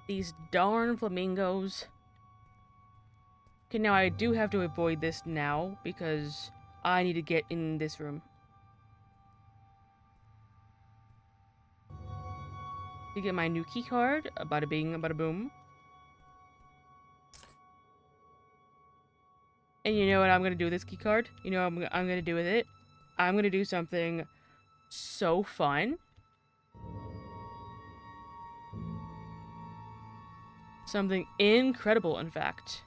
These darn flamingos. Okay, now I do have to avoid this now because I need to get in this room. To get my new key card, bada bing, bada boom. And you know what I'm gonna do with this key card? You know what I'm gonna do with it? I'm gonna do something so fun. Something incredible, in fact.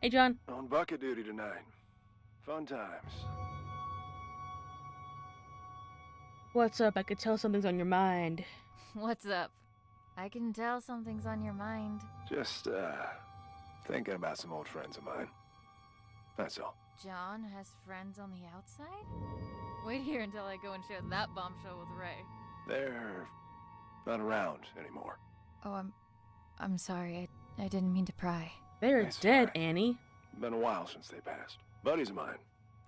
Hey, John. On bucket duty tonight. Fun times. What's up? I could tell something's on your mind. What's up? I can tell something's on your mind. Just, thinking about some old friends of mine. That's all. John has friends on the outside? Wait here until I go and share that bombshell with Ray. They're not around anymore. Oh, I'm sorry. I didn't mean to pry. They're That's dead, fine. Annie. Been a while since they passed. Buddies of mine,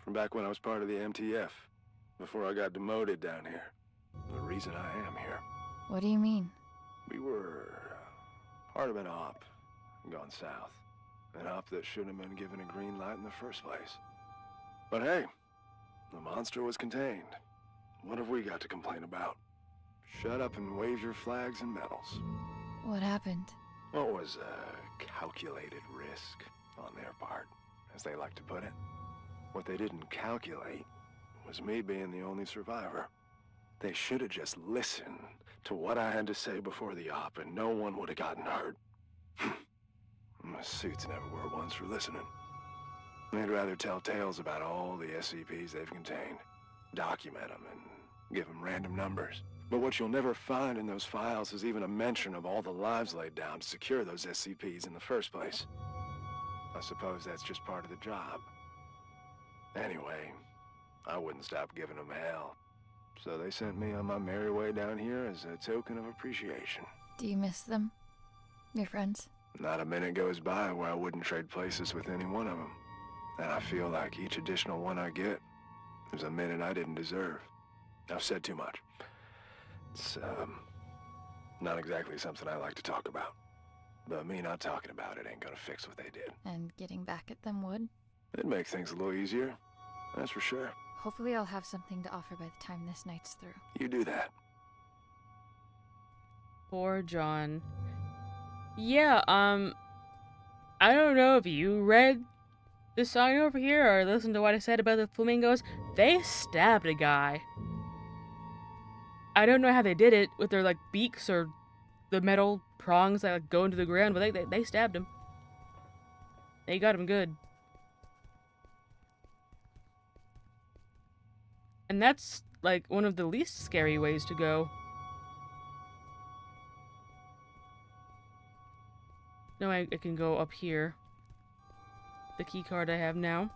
from back when I was part of the MTF, before I got demoted down here. The reason I am here. What do you mean? We were part of an op gone south. An op that shouldn't have been given a green light in the first place. But hey, the monster was contained. What have we got to complain about? Shut up and wave your flags and medals. What happened? What was a calculated risk on their part, as they like to put it. What they didn't calculate was me being the only survivor. They should have just listened to what I had to say before the op, and no one would have gotten hurt. My suits never were ones for listening. They'd rather tell tales about all the SCPs they've contained, document them, and give them random numbers. But what you'll never find in those files is even a mention of all the lives laid down to secure those SCPs in the first place. I suppose that's just part of the job. Anyway, I wouldn't stop giving them hell. So they sent me on my merry way down here as a token of appreciation. Do you miss them? Your friends? Not a minute goes by where I wouldn't trade places with any one of them. And I feel like each additional one I get is a minute I didn't deserve. I've said too much. It's, not exactly something I like to talk about. But me not talking about it ain't gonna fix what they did. And getting back at them would? It'd make things a little easier, that's for sure. Hopefully I'll have something to offer by the time this night's through. You do that. Poor John. Yeah, I don't know if you read the sign over here or listened to what I said about the flamingos. They stabbed a guy. I don't know how they did it with their, like, beaks or the metal prongs that like, go into the ground, but they stabbed him. They got him good. And that's, like, one of the least scary ways to go. No, I can go up here. The key card I have now.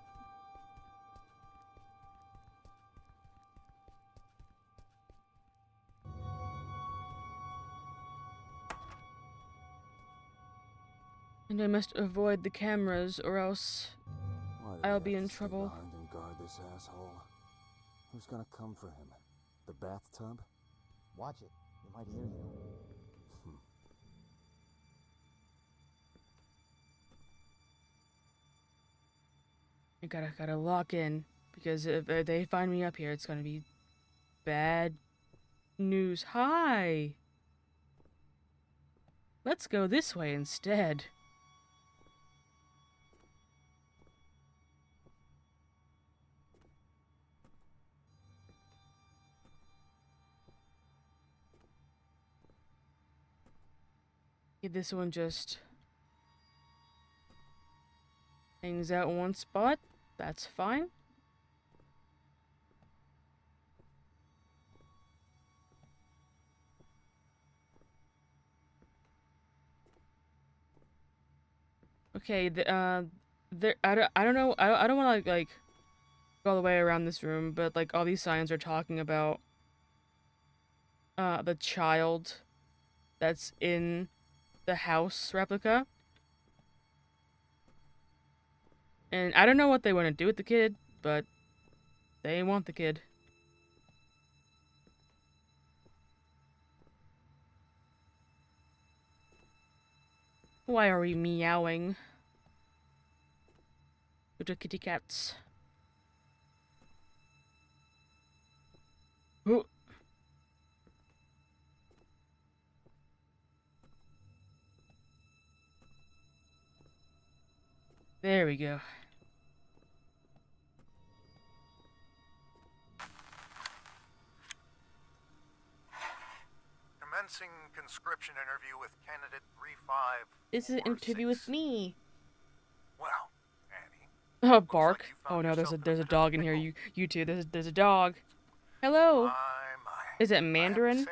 And I must avoid the cameras or else I'll be in trouble. Behind and guard this asshole. Who's gonna come for him? The bathtub? Watch it. They might hear you. I gotta lock in, because if they find me up here, it's gonna be bad news. Hi! Let's go this way instead. This one just hangs out in one spot. That's fine. Okay, I don't know. I don't want to like go all the way around this room, but like all these signs are talking about the child that's in the house replica. And I don't know what they want to do with the kid, but they want the kid. Why are we meowing? Little kitty cats. Oh. There we go. Commencing conscription interview with candidate 35. This is an interview with me. Well, Annie. Oh, bark. Oh no, there's a dog in here. You two. There's a dog. Hello. Is it Mandarin?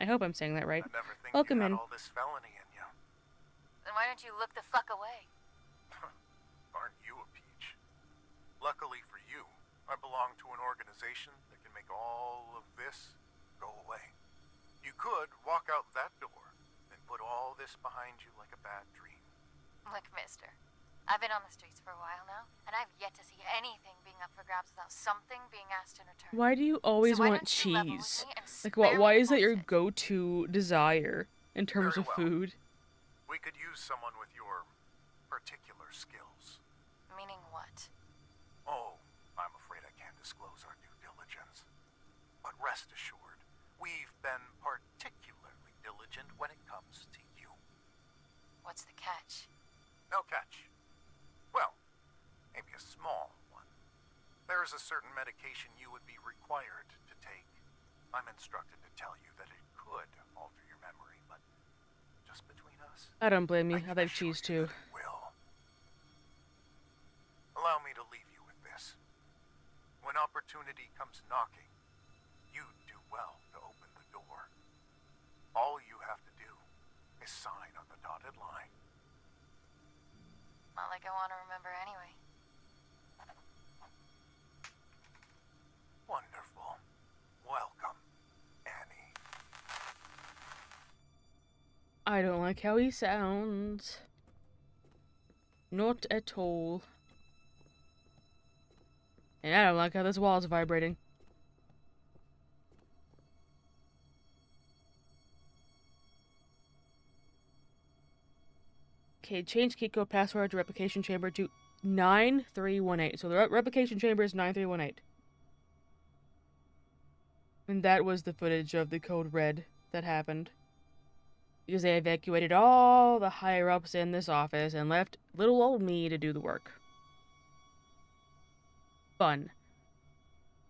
I hope I'm saying that right. Welcome in. All this felony in you. Then why don't you look the fuck away? Aren't you a peach? Luckily for you, I belong to an organization that can make all of this go away. You could walk out that door and put all this behind you like a bad dream. Look, mister. I've been on the streets for a while now, and I've yet to see anything being up for grabs without something being asked in return. Why do you always want cheese? Like, why is that your go-to desire in terms of food? We could use someone with your particular skills. Meaning what? Oh, I'm afraid I can't disclose our due diligence. But rest assured, we've been particularly diligent when it comes to you. What's the catch? No catch. Well, maybe a small one. There is a certain medication you would be required to take. I'm instructed to tell you that it could alter your memory, but just between us. I don't blame you. I like cheese too. Will. Allow me to leave you with this. When opportunity comes knocking, you do well to open the door. All you have to do is sign on the dotted line. Not like I want to remember anyway. Wonderful. Welcome, Annie. I don't like how he sounds. Not at all. And I don't like how this wall is vibrating. Okay, change key code password to replication chamber to 9318. So the replication chamber is 9318. And that was the footage of the code red that happened. Because they evacuated all the higher-ups in this office and left little old me to do the work. Fun.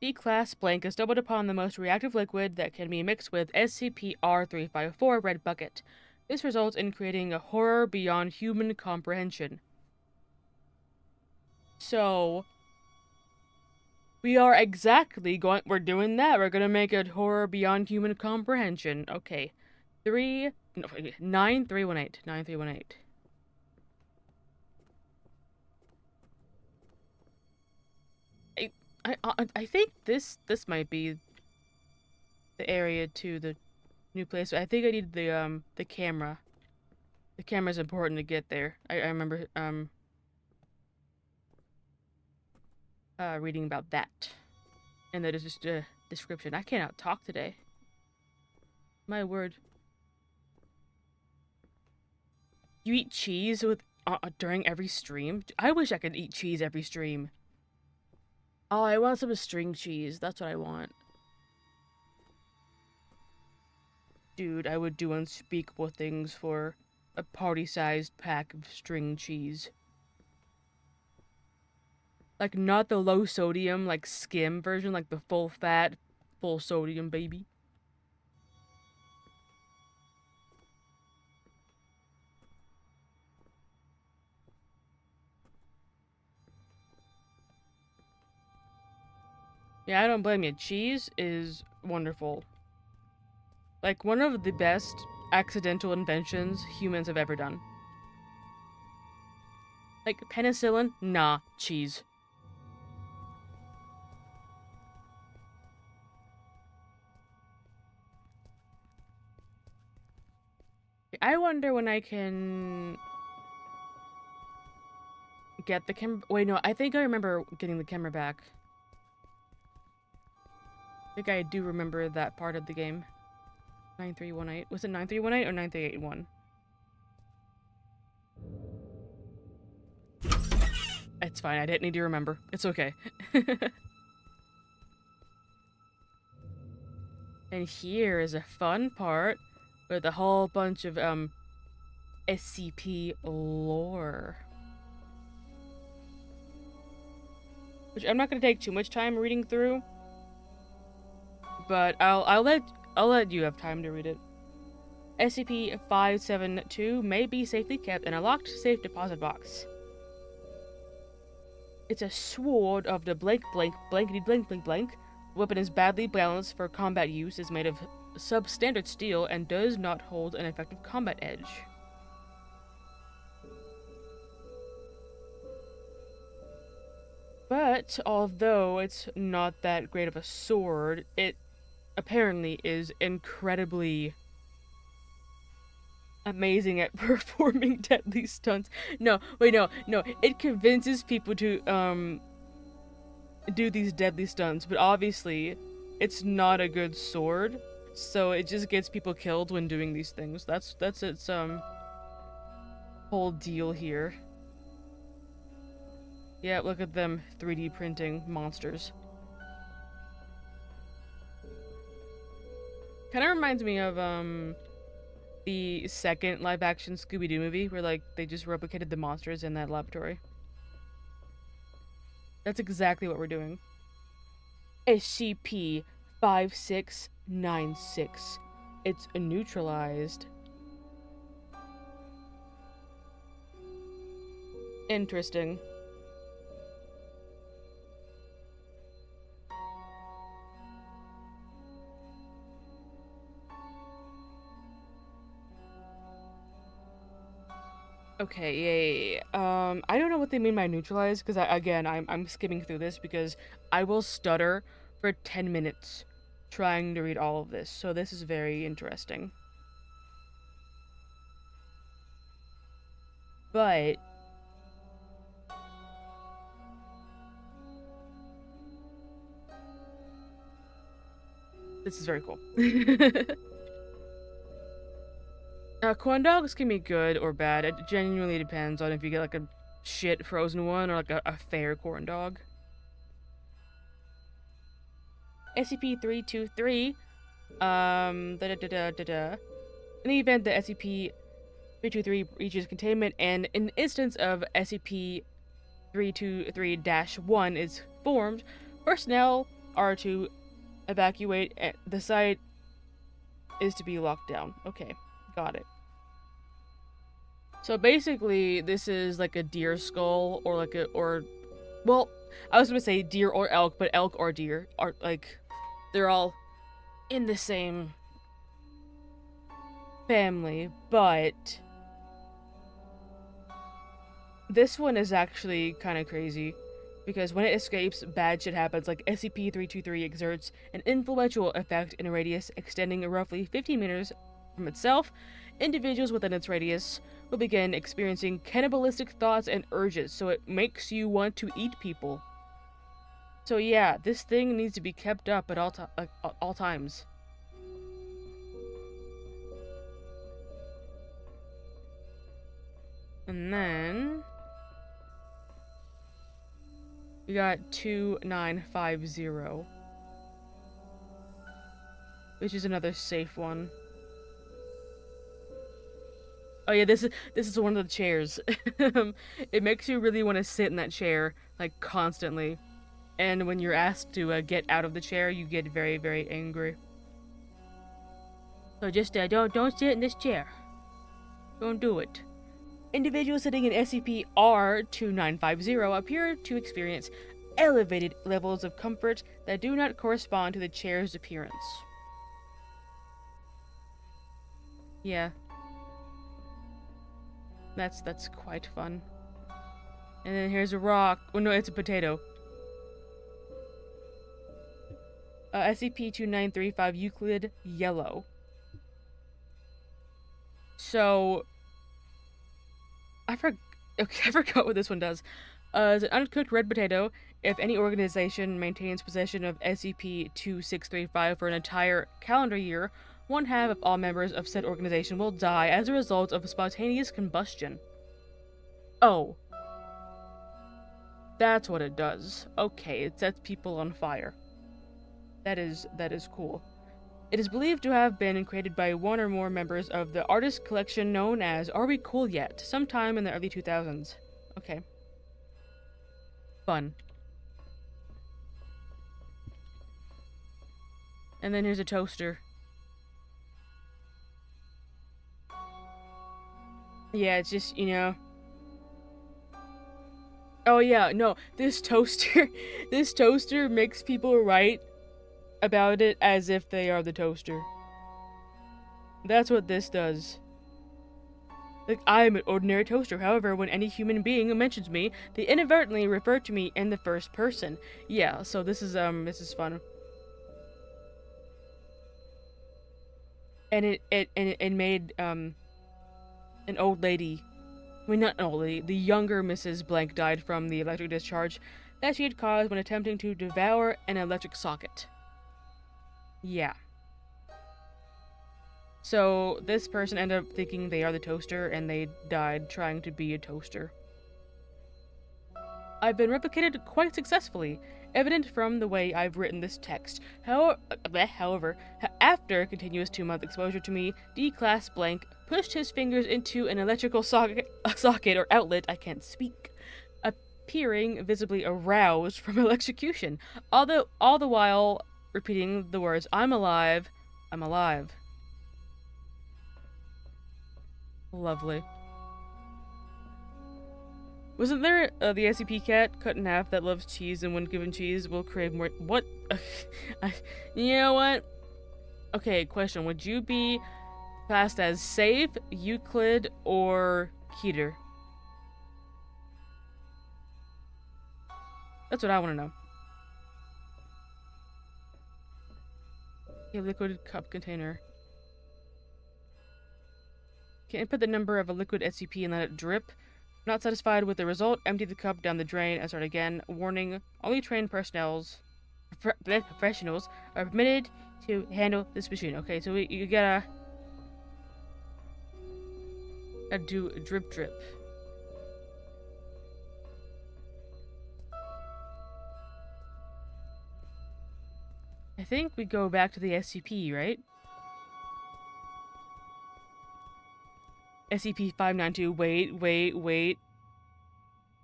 D-Class blank is stumbled upon the most reactive liquid that can be mixed with SCP-R354 red bucket. This results in creating a horror beyond human comprehension. So, we are exactly we're doing that. We're gonna make a horror beyond human comprehension. Okay. 9318. 9318. I think this might be the area to the new place. I think I need the camera. The camera's important to get there. I remember reading about that. And that is just a description. I cannot talk today. My word. You eat cheese with during every stream? I wish I could eat cheese every stream. Oh, I want some string cheese. That's what I want. Dude, I would do unspeakable things for a party-sized pack of string cheese. Like, not the low-sodium, like, skim version, like the full-fat, full-sodium baby. Yeah, I don't blame you. Cheese is wonderful. Like, one of the best accidental inventions humans have ever done. Like, penicillin? Nah, cheese. I wonder when I can get the camera. Wait, no, I think I remember getting the camera back. I think I do remember that part of the game. 9318. Was it 9318 or 9381? It's fine, I didn't need to remember. It's okay. And here is a fun part with a whole bunch of SCP lore. Which I'm not gonna take too much time reading through. But I'll let I'll let you have time to read it. SCP-572 may be safely kept in a locked safe deposit box. It's a sword of the blank blank blankety blank blank blank. The weapon is badly balanced for combat use, is made of substandard steel, and does not hold an effective combat edge. But, although it's not that great of a sword, it apparently is incredibly amazing at performing deadly stunts. No, wait, no. It convinces people to, do these deadly stunts, but obviously, it's not a good sword, so it just gets people killed when doing these things. That's its, whole deal here. Yeah, look at them 3D printing monsters. Kind of reminds me of, the second live-action Scooby-Doo movie, where, like, they just replicated the monsters in that laboratory. That's exactly what we're doing. SCP-5696. It's neutralized. Interesting. Okay, yeah. I don't know what they mean by neutralize, because I'm skimming through this because I will stutter for 10 minutes trying to read all of this, so this is very interesting. But this is very cool. Corn dogs can be good or bad. It genuinely depends on if you get like a shit frozen one or like a fair corn dog. SCP-323. In the event that SCP-323 reaches containment and an instance of SCP-323-1 is formed, personnel are to evacuate. The site is to be locked down. Okay, got it. So basically, this is like a deer skull, or like well, I was gonna say deer or elk, but elk or deer are like, they're all in the same family, but this one is actually kind of crazy, because when it escapes, bad shit happens. Like, SCP-323 exerts an influential effect in a radius extending roughly 15 meters from itself. Individuals within its radius will begin experiencing cannibalistic thoughts and urges, so it makes you want to eat people. So yeah, this thing needs to be kept up at all times. And then we got 2950, which is another safe one. Oh yeah, this is one of the chairs. It makes you really want to sit in that chair, like, constantly. And when you're asked to get out of the chair, you get very, very angry. So just don't sit in this chair. Don't do it. Individuals sitting in SCP-R2950 appear to experience elevated levels of comfort that do not correspond to the chair's appearance. Yeah. That's quite fun. And then here's a rock. Oh no, it's a potato. SCP-2935 Euclid Yellow. So I forgot what this one does. It's an uncooked red potato. If any organization maintains possession of SCP-2635 for an entire calendar year, 1/2 of all members of said organization will die as a result of spontaneous combustion. Oh. That's what it does. Okay, it sets people on fire. That is cool. It is believed to have been created by one or more members of the artist collection known as Are We Cool Yet? Sometime in the early 2000s. Okay. Fun. And then here's a toaster. Yeah, it's just, you know. Oh yeah, no, this toaster, this toaster makes people write about it as if they are the toaster. That's what this does. Like, I'm an ordinary toaster. However, when any human being mentions me, they inadvertently refer to me in the first person. Yeah, so this is fun. And it made, an old lady, I mean, not an old lady, the younger Mrs. Blank died from the electric discharge that she had caused when attempting to devour an electric socket. Yeah. So, this person ended up thinking they are the toaster, and they died trying to be a toaster. I've been replicated quite successfully, evident from the way I've written this text. However, after continuous 2-month exposure to me, D-Class Blank pushed his fingers into an electrical socket or outlet, I can't speak, appearing visibly aroused from electrocution, all the while repeating the words, "I'm alive, I'm alive." Lovely. Wasn't there the SCP cat cut in half that loves cheese and when given cheese will crave more? What? You know what? Okay, question. Would you be classed as safe, Euclid, or Keter? That's what I want to know. A liquid cup container. Can input the number of a liquid SCP and let it drip. Not satisfied with the result, empty the cup down the drain and start again. Warning, only trained professionals are permitted to handle this machine. Okay, so you gotta do a drip. I think we go back to the SCP, right? SCP-592, wait.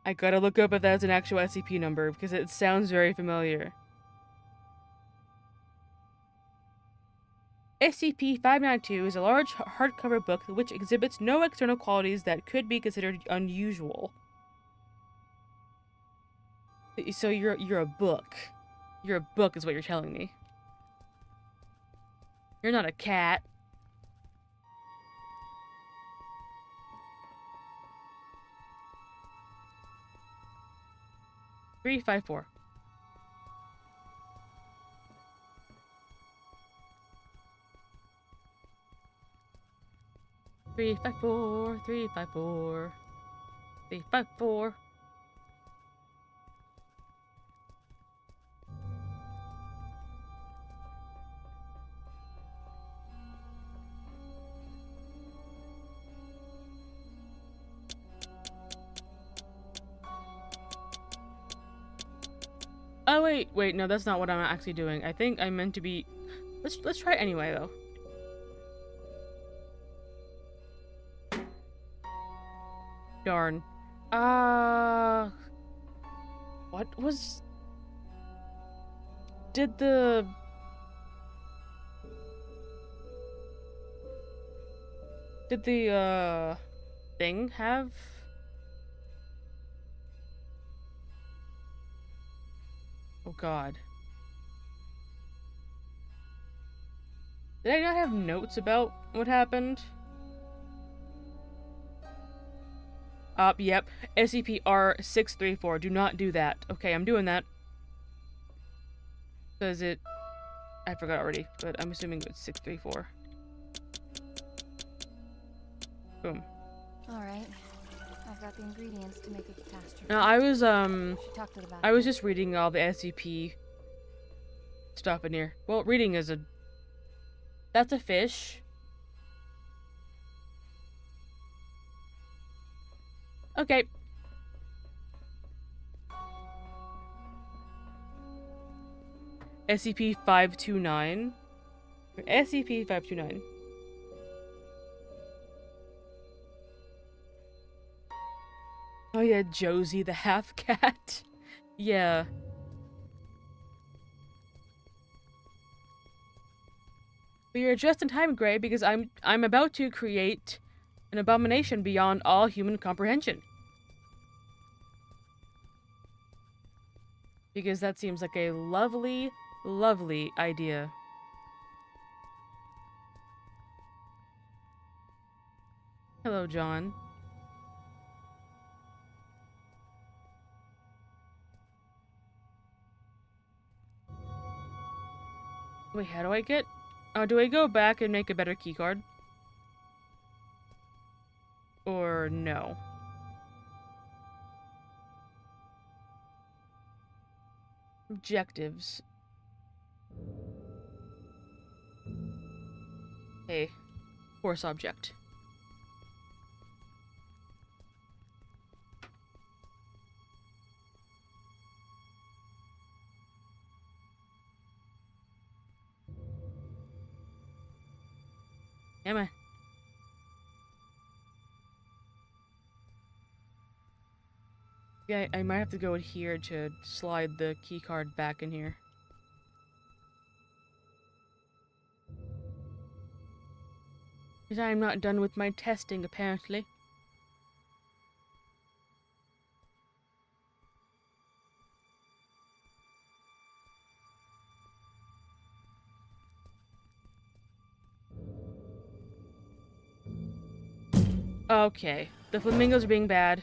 I gotta look up if that's an actual SCP number, because it sounds very familiar. SCP-592 is a large hardcover book which exhibits no external qualities that could be considered unusual. So you're a book. You're a book is what you're telling me. You're not a cat. Three, 5, 4. Three, 5, 4. 3, 5, 4. 3, 5, 4. Oh wait, no, that's not what I'm actually doing. I think I'm meant to be. Let's try it anyway though. Darn. What was? Did the thing have? Oh god. Did I not have notes about what happened? Yep. SCP-R634. Do not do that. Okay, I'm doing that. Because I forgot already, but I'm assuming it's 634. Boom. Alright. I've got the ingredients to make a catastrophe. No, I was just reading all the SCP stuff in here. Well, reading is that's a fish. Okay. SCP-529. SCP-529. Oh yeah, Josie the half-cat. Yeah. But you're just in time, Gray, because I'm about to create An abomination beyond all human comprehension. Because that seems like a lovely, lovely idea. Hello, John. Wait, how do I get... do I go back and make a better keycard? Or no? Objectives. A course object. Am I? Yeah, I might have to go in here to slide the keycard back in here. Because I'm not done with my testing, apparently. Okay, the flamingos are being bad.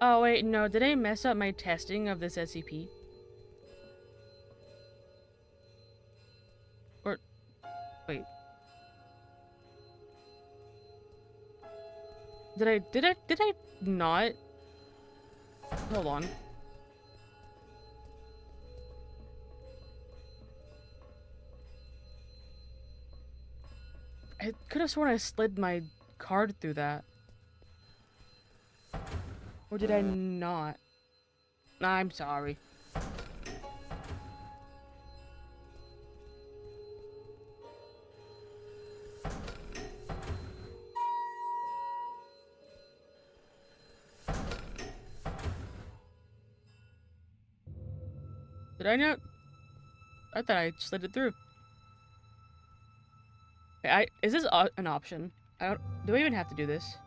Oh wait, no, did I mess up my testing of this SCP? Or... wait. Did I not? Hold on. I could have sworn I slid my card through that. Or did I not? I'm sorry. Did I not? I thought I slid it through. Is this an option? Do I even have to do this?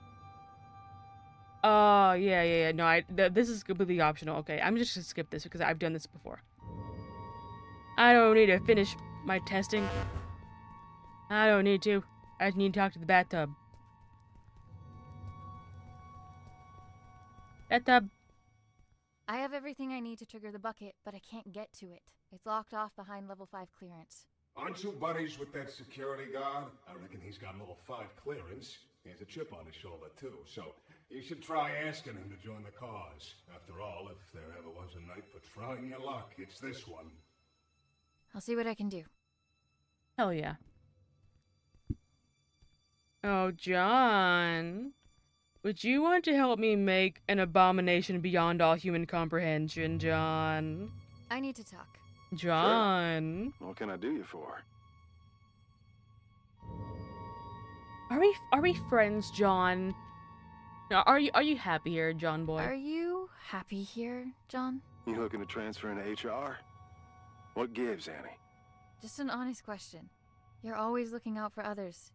Oh, yeah. No, this is completely optional. Okay, I'm just gonna skip this because I've done this before. I don't need to finish my testing. I don't need to. I just need to talk to the bathtub. Bathtub. I have everything I need to trigger the bucket, but I can't get to it. It's locked off behind level 5 clearance. Aren't you buddies with that security guard? I reckon he's got level 5 clearance. He has a chip on his shoulder, too, so you should try asking him to join the cause. After all, if there ever was a night for trying your luck, it's this one. I'll see what I can do. Hell yeah. Oh, John. Would you want to help me make an abomination beyond all human comprehension, John? I need to talk. John. Sure. What can I do you for? Are we friends, John? No, are you happy here, John boy? Are you happy here, John? You looking to transfer into HR? What gives, Annie? Just an honest question. You're always looking out for others.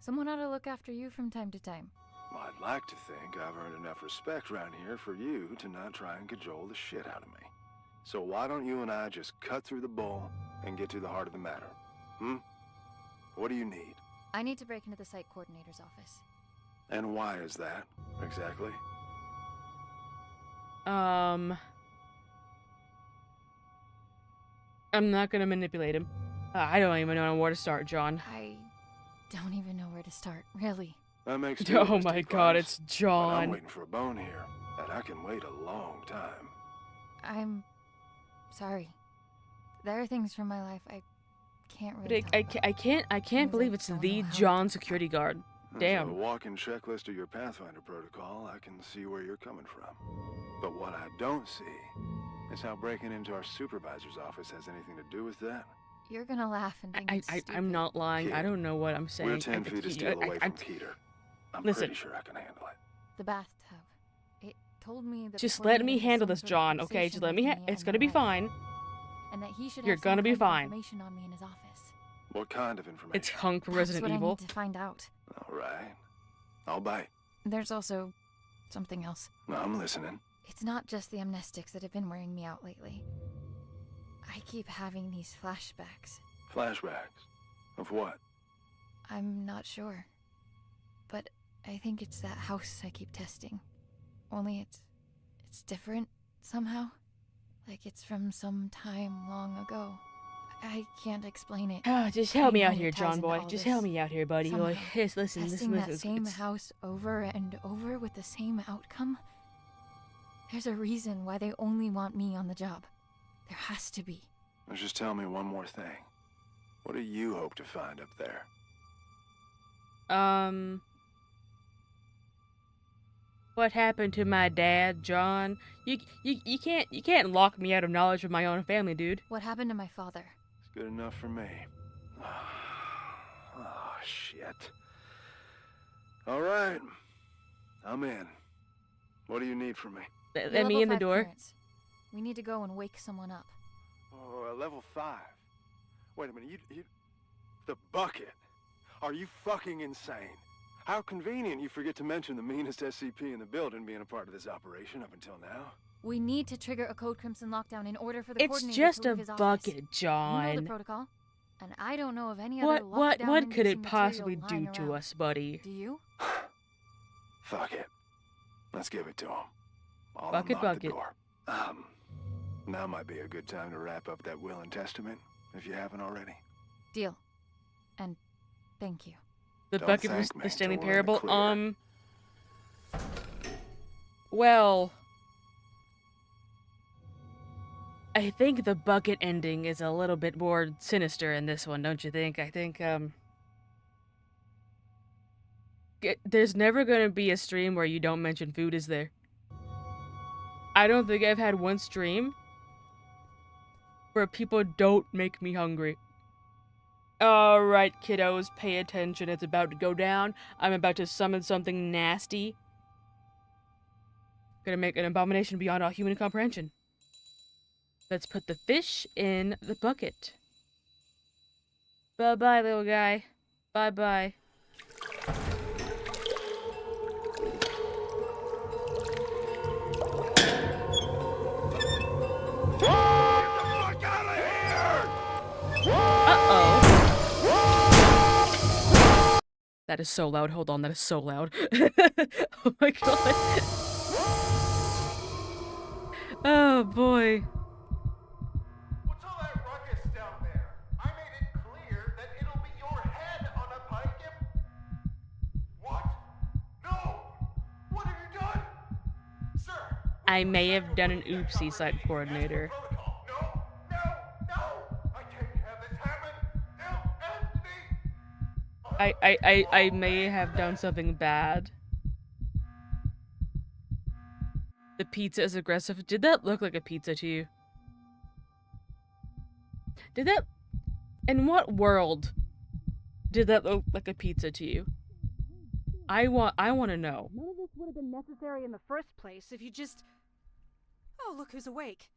Someone ought to look after you from time to time. Well, I'd like to think I've earned enough respect around here for you to not try and cajole the shit out of me. So why don't you and I just cut through the bull and get to the heart of the matter? What do you need? I need to break into the site coordinator's office. And why is that, exactly? I'm not gonna manipulate him. I don't even know where to start, John. I don't even know where to start, really. That makes oh my god, it's John. But I'm waiting for a bone here, and I can wait a long time. I'm sorry. There are things from my life I can't really I can't believe it's the John security guard. Damn. As a walking checklist of your Pathfinder protocol, I can see where you're coming from. But what I don't see is how breaking into our supervisor's office has anything to do with that. You're gonna laugh and think it's stupid. I'm not lying. I don't know what I'm saying. We're 10 feet of steel away from Keter. I'm listen. pretty sure I can handle it. The bathtub. It told me that Just the let tornado me has handle some this, sort of John. Okay, fixation just let me. with It's and gonna my be life. fine. And that he should You're have some gonna be kind of fine. information on me in his office. What kind of information? It's Hunk from That's Resident what Evil. I need to find out. All right. I'll bite. There's also something else. I'm listening. It's not just the amnestics that have been wearing me out lately. I keep having these flashbacks. Flashbacks? Of what? I'm not sure. But I think it's that house I keep testing. Only it's different somehow. Like it's from some time long ago. I can't explain it. Just help me I out know here, it ties John into boy. all Just this help me out here, buddy. Like, somehow. yes, listen, Testing listen. that same It's- house over and over with the same outcome. There's a reason why they only want me on the job. There has to be. Just tell me one more thing. What do you hope to find up there? What happened to my dad, John? You can't lock me out of knowledge of my own family, dude. What happened to my father? It's good enough for me. Oh, shit. All right. I'm in. What do you need from me? Let me in the door. Clearance. We need to go and wake someone up. Oh, level 5. Wait a minute, you... The bucket? Are you fucking insane? How convenient you forget to mention the meanest SCP in the building being a part of this operation up until now. We need to trigger a Code Crimson lockdown in order for the It's coordinator just to a leave his office. bucket, John. You know the protocol, and I don't know of any other What lockdown could it inducing possibly material do lying to around. us, buddy? Do you? Fuck it. Let's give it to him. I'll Bucket, unlock bucket. the door. Now might be a good time to wrap up that will and testament, if you haven't already. Deal. And thank you. The Don't bucket thank from me the Stanley till we're in the Parable. clear. Well, I think the bucket ending is a little bit more sinister in this one, don't you think? I think, there's never gonna be a stream where you don't mention food, is there? I don't think I've had one stream where people don't make me hungry. Alright, kiddos, pay attention. It's about to go down. I'm about to summon something nasty. Gonna make an abomination beyond all human comprehension. Let's put the fish in the bucket. Bye-bye, little guy. Bye-bye. Uh-oh. That is so loud. Hold on, that is so loud. Oh my god. Oh boy. What's all that ruckus down there? I made it clear that it'll be your head on a pike and... What? No! What have you done? Sir! I may have done an oopsie, site coordinator. I may have done something bad. The pizza is aggressive. Did that look like a pizza to you? Did that... In what world did that look like a pizza to you? I want to know. None of this would have been necessary in the first place if you just... Oh, look who's awake.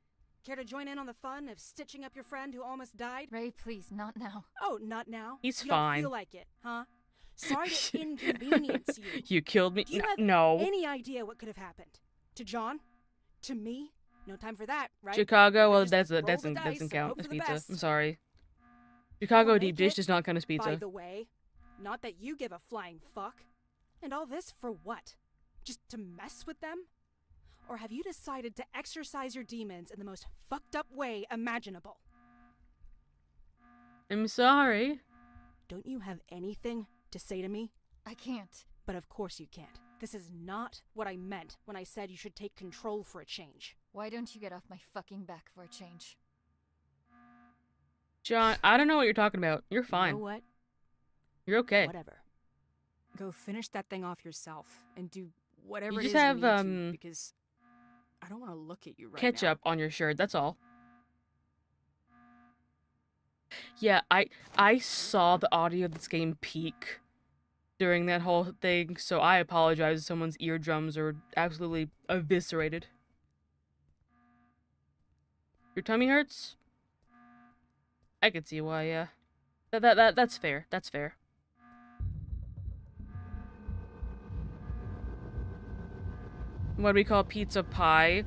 Care to join in on the fun of stitching up your friend who almost died? Ray, please, not now. Oh, not now? He's you fine. Don't feel like it, huh? Sorry to inconvenience you. You killed me? Do you have No. any idea what could have happened? To John? To me? No time for that, right? Chicago? Well, Just roll the doesn't dice and count hope as for the pizza. best. I'm sorry. Chicago You'll deep make dish it, does not count as pizza. By the way, not that you give a flying fuck. And all this for what? Just to mess with them? Or have you decided to exercise your demons in the most fucked up way imaginable? I'm sorry. Don't you have anything to say to me? I can't. But of course you can't. This is not what I meant when I said you should take control for a change. Why don't you get off my fucking back for a change? John, I don't know what you're talking about. You're fine. You know what? You're okay. Whatever. Go finish that thing off yourself and do whatever You it just is have, you need to, because I don't want to look at you right now. Ketchup on your shirt, that's all. Yeah, I saw the audio of this game peak during that whole thing, so I apologize if someone's eardrums are absolutely eviscerated. Your tummy hurts? I can see why, yeah. That's fair. That's fair. What do we call pizza? Pie?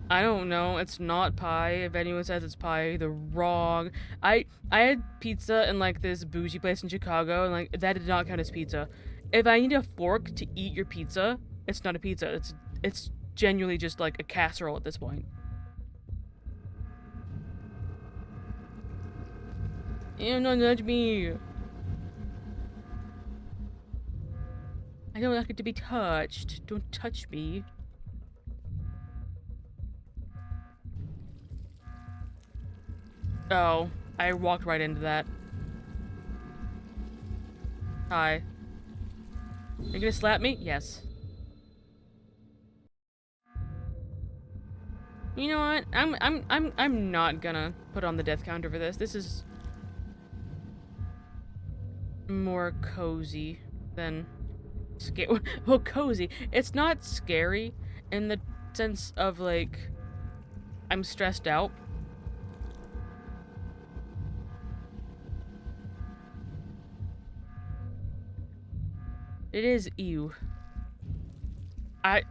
I don't know. It's not pie. If anyone says it's pie, they're wrong. I had pizza in like this bougie place in Chicago, and like that did not count as pizza. If I need a fork to eat your pizza, it's not a pizza. It's genuinely just like a casserole at this point. Ew, don't nudge me. I don't like it to be touched. Don't touch me. Oh, I walked right into that. Hi. You're gonna slap me? Yes. You know what? I'm not gonna put on the death counter for this. This is more cozy than scary. Well, cozy. It's not scary in the sense of like I'm stressed out. It is ew. I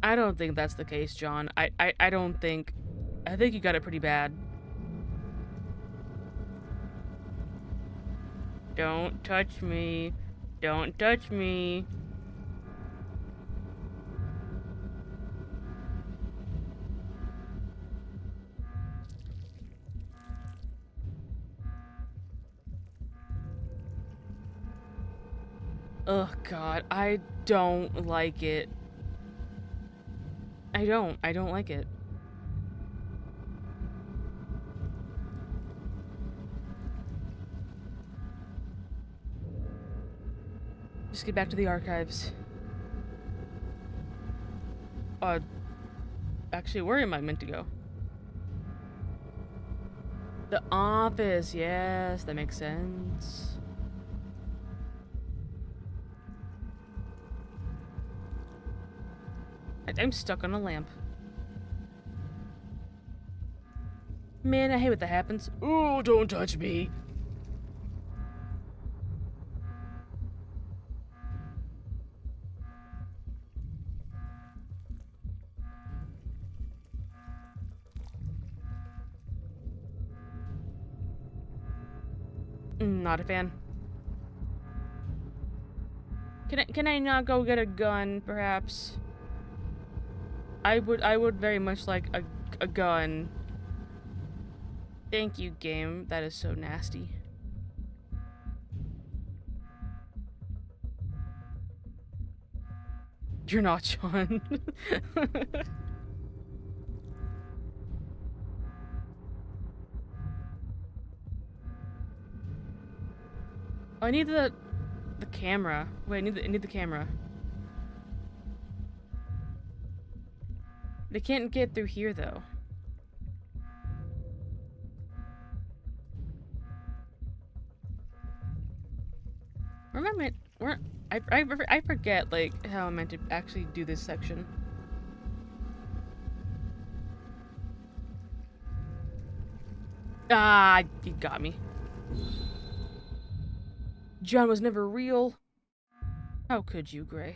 don't think that's the case, John. I don't think... I think you got it pretty bad. Don't touch me. Don't touch me. Oh god, I don't like it. I don't like it. Just get back to the archives. Actually, where am I meant to go? The office, yes, that makes sense. I'm stuck on a lamp. Man, I hate when that happens. Ooh, don't touch me. Not a fan. Can I not go get a gun, perhaps? I would very much like a gun. Thank you, game. That is so nasty. You're not, John. Oh, I need the camera. Wait, I need the camera. They can't get through here, though. Where am I meant? Where? I forget, like, how I'm meant to actually do this section. Ah, you got me. John was never real. How could you, Gray?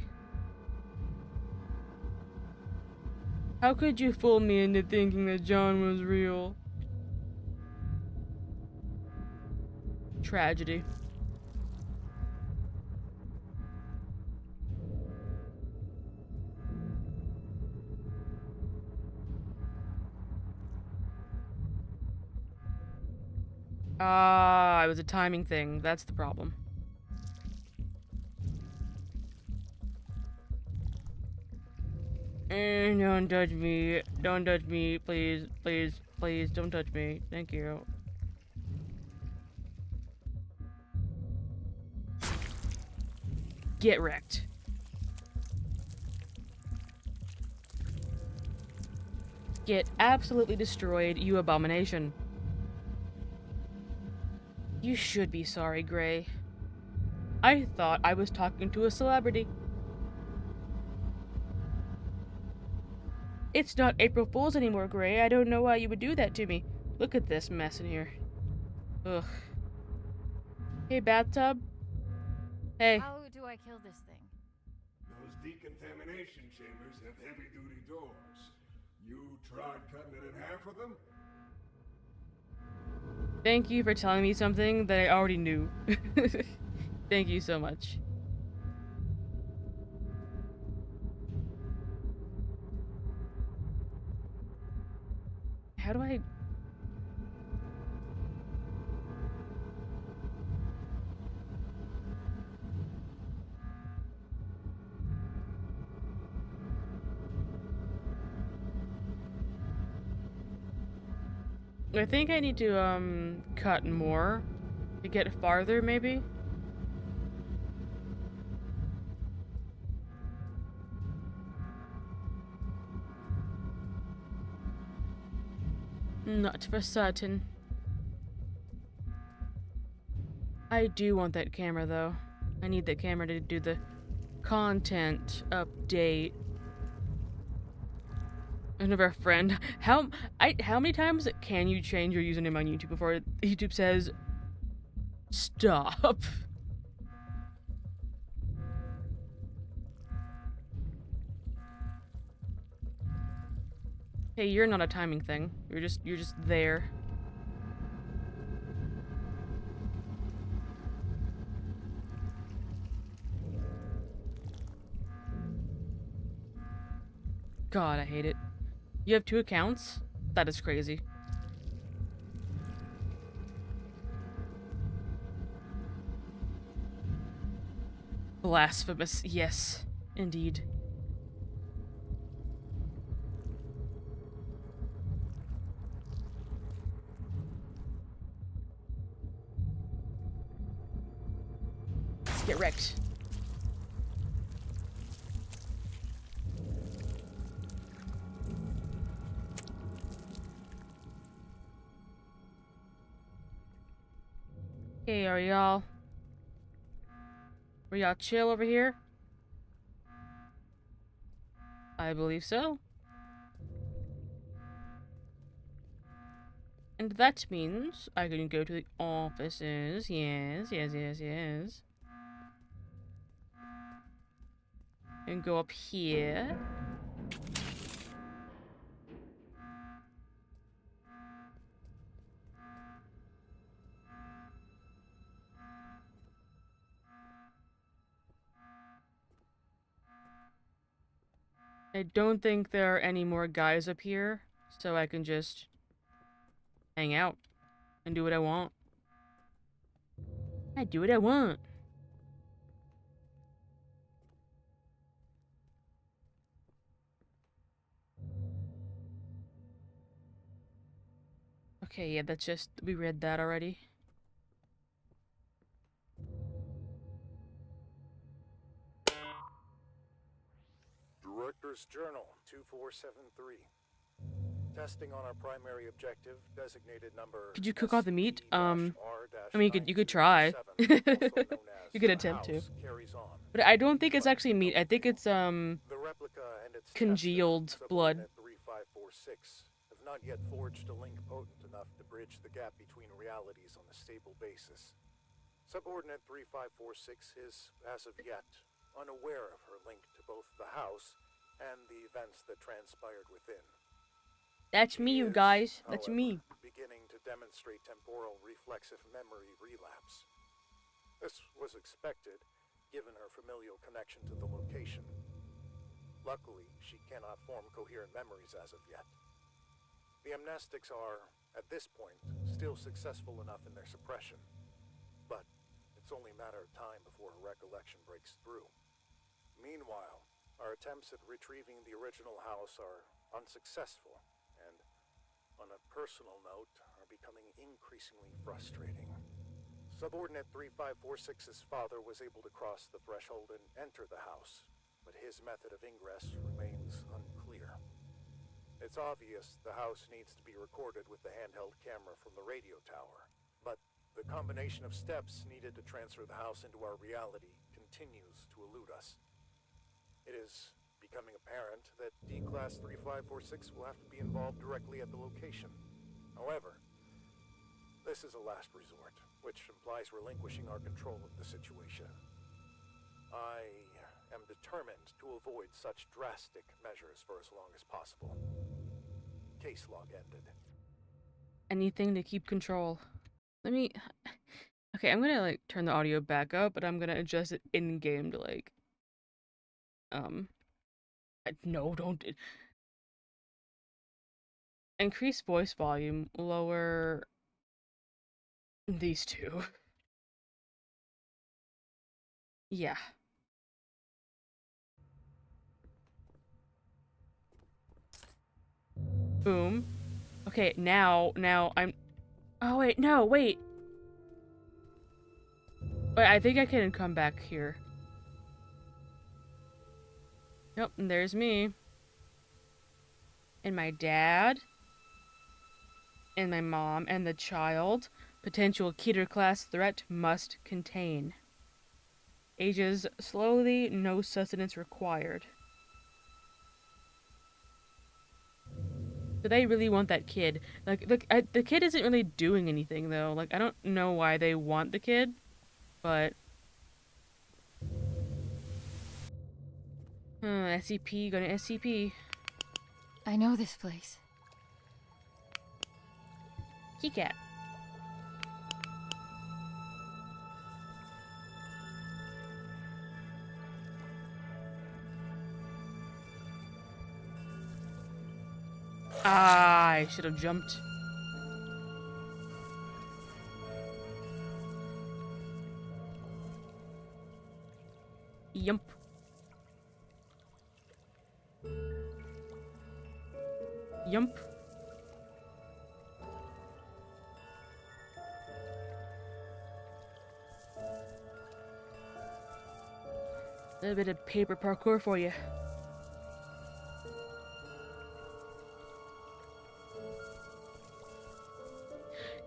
How could you fool me into thinking that John was real? Tragedy. Ah, it was a timing thing. That's the problem. Don't touch me. Don't touch me. Please, please, please don't touch me. Thank you. Get wrecked. Get absolutely destroyed, you abomination. You should be sorry, Gray. I thought I was talking to a celebrity. It's not April Fool's anymore, Gray. I don't know why you would do that to me. Look at this mess in here. Ugh. Hey, bathtub. Hey. How do I kill this thing? Those decontamination chambers have heavy-duty doors. You tried cutting it in half with them? Thank you for telling me something that I already knew. Thank you so much. How do I... I think I need to, cut more to get farther, maybe? Not for certain. I do want that camera, though. I need that camera to do the content update. Another friend. How many times can you change your username on YouTube before YouTube says stop? Hey, you're not a timing thing. You're just there. God, I hate it. You have 2 accounts? That is crazy. Blasphemous. Yes, indeed. Let's get wrecked. Hey, are y'all chill over here? I believe so. And that means I can go to the offices. Yes. And go up here. I don't think there are any more guys up here, so I can just hang out and do what I want. I do what I want. Okay, yeah, that's just, we read that already. Director's Journal 2473. Testing on our primary objective, designated number. Could you cook all the meat? I mean, you could try. You could attempt to. But I don't think it's actually meat. I think it's congealed blood. 3546 have not yet forged a link potent enough to bridge the gap between realities on a stable basis. Subordinate 3546 is, as of yet, unaware of her link to both the house and the events that transpired within. That's me, you guys. That's me. Beginning to demonstrate temporal reflexive memory relapse. This was expected, given her familial connection to the location. Luckily, she cannot form coherent memories as of yet. The amnestics are, at this point, still successful enough in their suppression. But it's only a matter of time before her recollection breaks through. Meanwhile, our attempts at retrieving the original house are unsuccessful, and, on a personal note, are becoming increasingly frustrating. Subordinate 3546's father was able to cross the threshold and enter the house, but his method of ingress remains unclear. It's obvious the house needs to be recorded with the handheld camera from the radio tower, but The combination of steps needed to transfer the house into our reality continues to elude us. It is becoming apparent that D-Class 3546 will have to be involved directly at the location. However, this is a last resort, which implies relinquishing our control of the situation. I am determined to avoid such drastic measures for as long as possible. Case log ended. Anything to keep control. Let me... Okay, I'm gonna, like, turn the audio back up, but I'm gonna adjust it in-game to, like... No, don't... Increase voice volume, lower... these two. Yeah. Boom. Okay, now I'm... Oh, wait, no, wait. Wait, I think I can come back here. Nope, and there's me. And my dad. And my mom and the child. Potential Keter class threat must contain. Ages slowly, no sustenance required. Do they really want that kid? Like, look, the kid isn't really doing anything, though. Like, I don't know why they want the kid, but... SCP, go to SCP. I know this place. Keycat. Ah, I should have jumped. Yump. Yump. A little bit of paper parkour for you.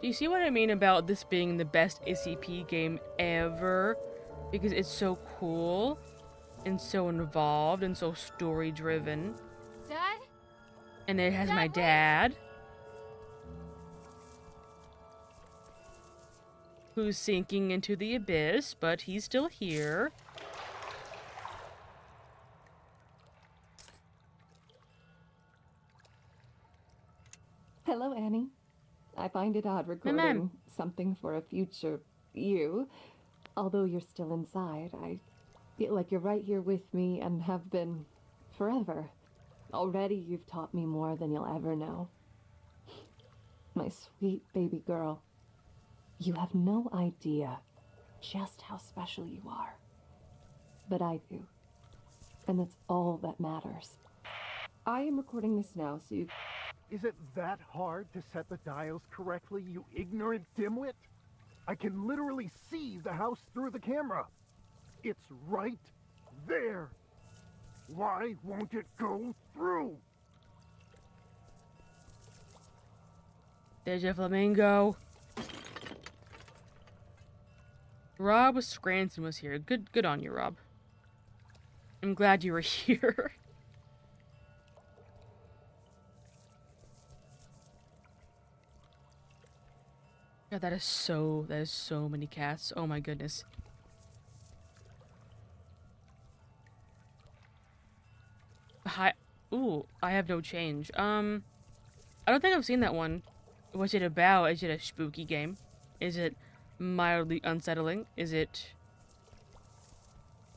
Do you see what I mean about this being the best SCP game ever? Because it's so cool, and so involved, and so story-driven. Dad? And it has Dad, my wait. dad. Who's sinking into the abyss, but he's still here. Hello, Annie. I find it odd recording something for a future you. Although you're still inside, I feel like you're right here with me and have been forever. Already you've taught me more than you'll ever know. My sweet baby girl, you have no idea just how special you are. But I do. And that's all that matters. I am recording this now, so you... Is it that hard to set the dials correctly, you ignorant dimwit? I can literally see the house through the camera. It's right there. Why won't it go through? There's a flamingo. Rob Scranton was here. Good on you, Rob. I'm glad you were here. God, that is so many cats. Oh my goodness. Hi. Ooh, I have no change. I don't think I've seen that one. What's it about? Is it a spooky game? Is it mildly unsettling? Is it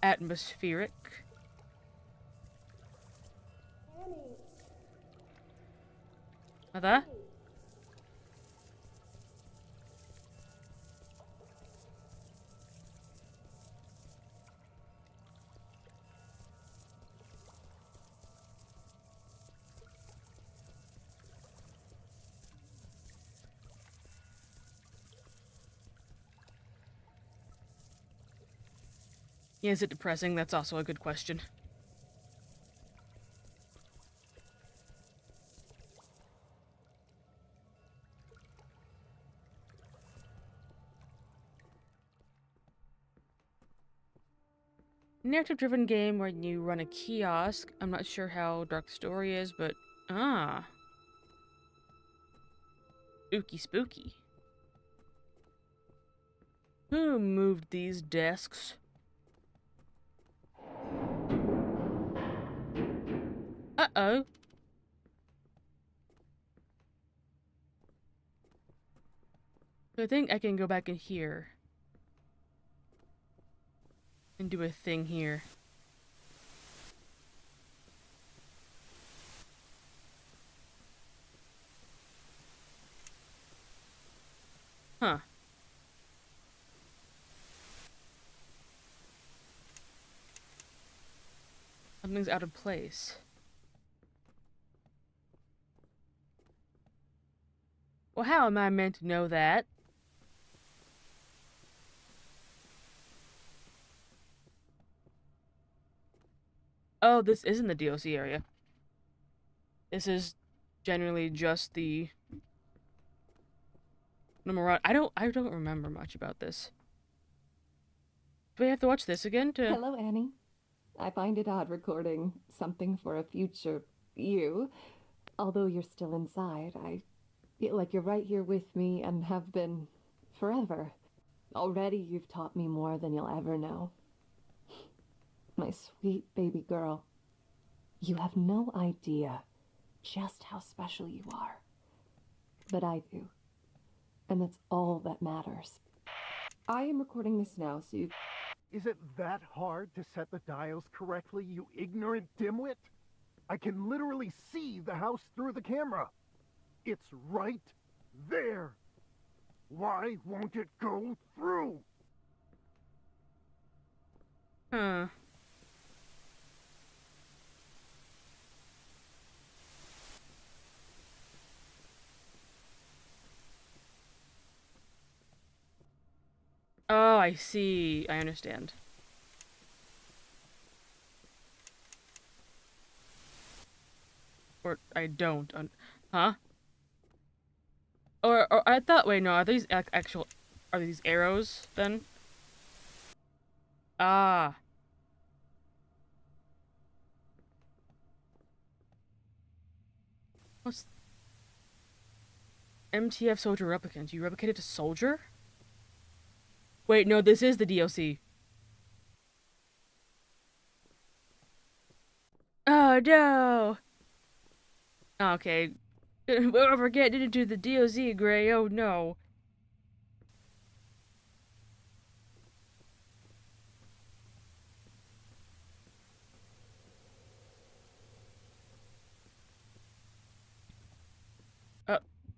atmospheric? Mother? Yeah, is it depressing? That's also a good question. Narrative-driven game where you run a kiosk. I'm not sure how dark the story is, but spooky, spooky. Who moved these desks? Uh-oh. I think I can go back in here. And do a thing here. Huh. Something's out of place. Well, how am I meant to know that? Oh, this isn't the DLC area. This is generally just the number. I don't remember much about this. Do we have to watch this again to... Hello, Annie. I find it odd recording something for a future you. Although you're still inside, I feel like you're right here with me and have been forever. Already you've taught me more than you'll ever know. My sweet baby girl, you have no idea just how special you are. But I do. And that's all that matters. I am recording this now, so you... Is it that hard to set the dials correctly, you ignorant dimwit? I can literally see the house through the camera. It's right there. Why won't it go through? Huh. Oh, I see. I understand. Or I don't. Huh? Or I thought. Wait, no. Are these actual? Are these arrows then? Ah. What's MTF soldier replicant? You replicated a soldier? Wait, no, this is the DLC. Oh no! Okay. We're getting into the DLC, Gray. Oh no.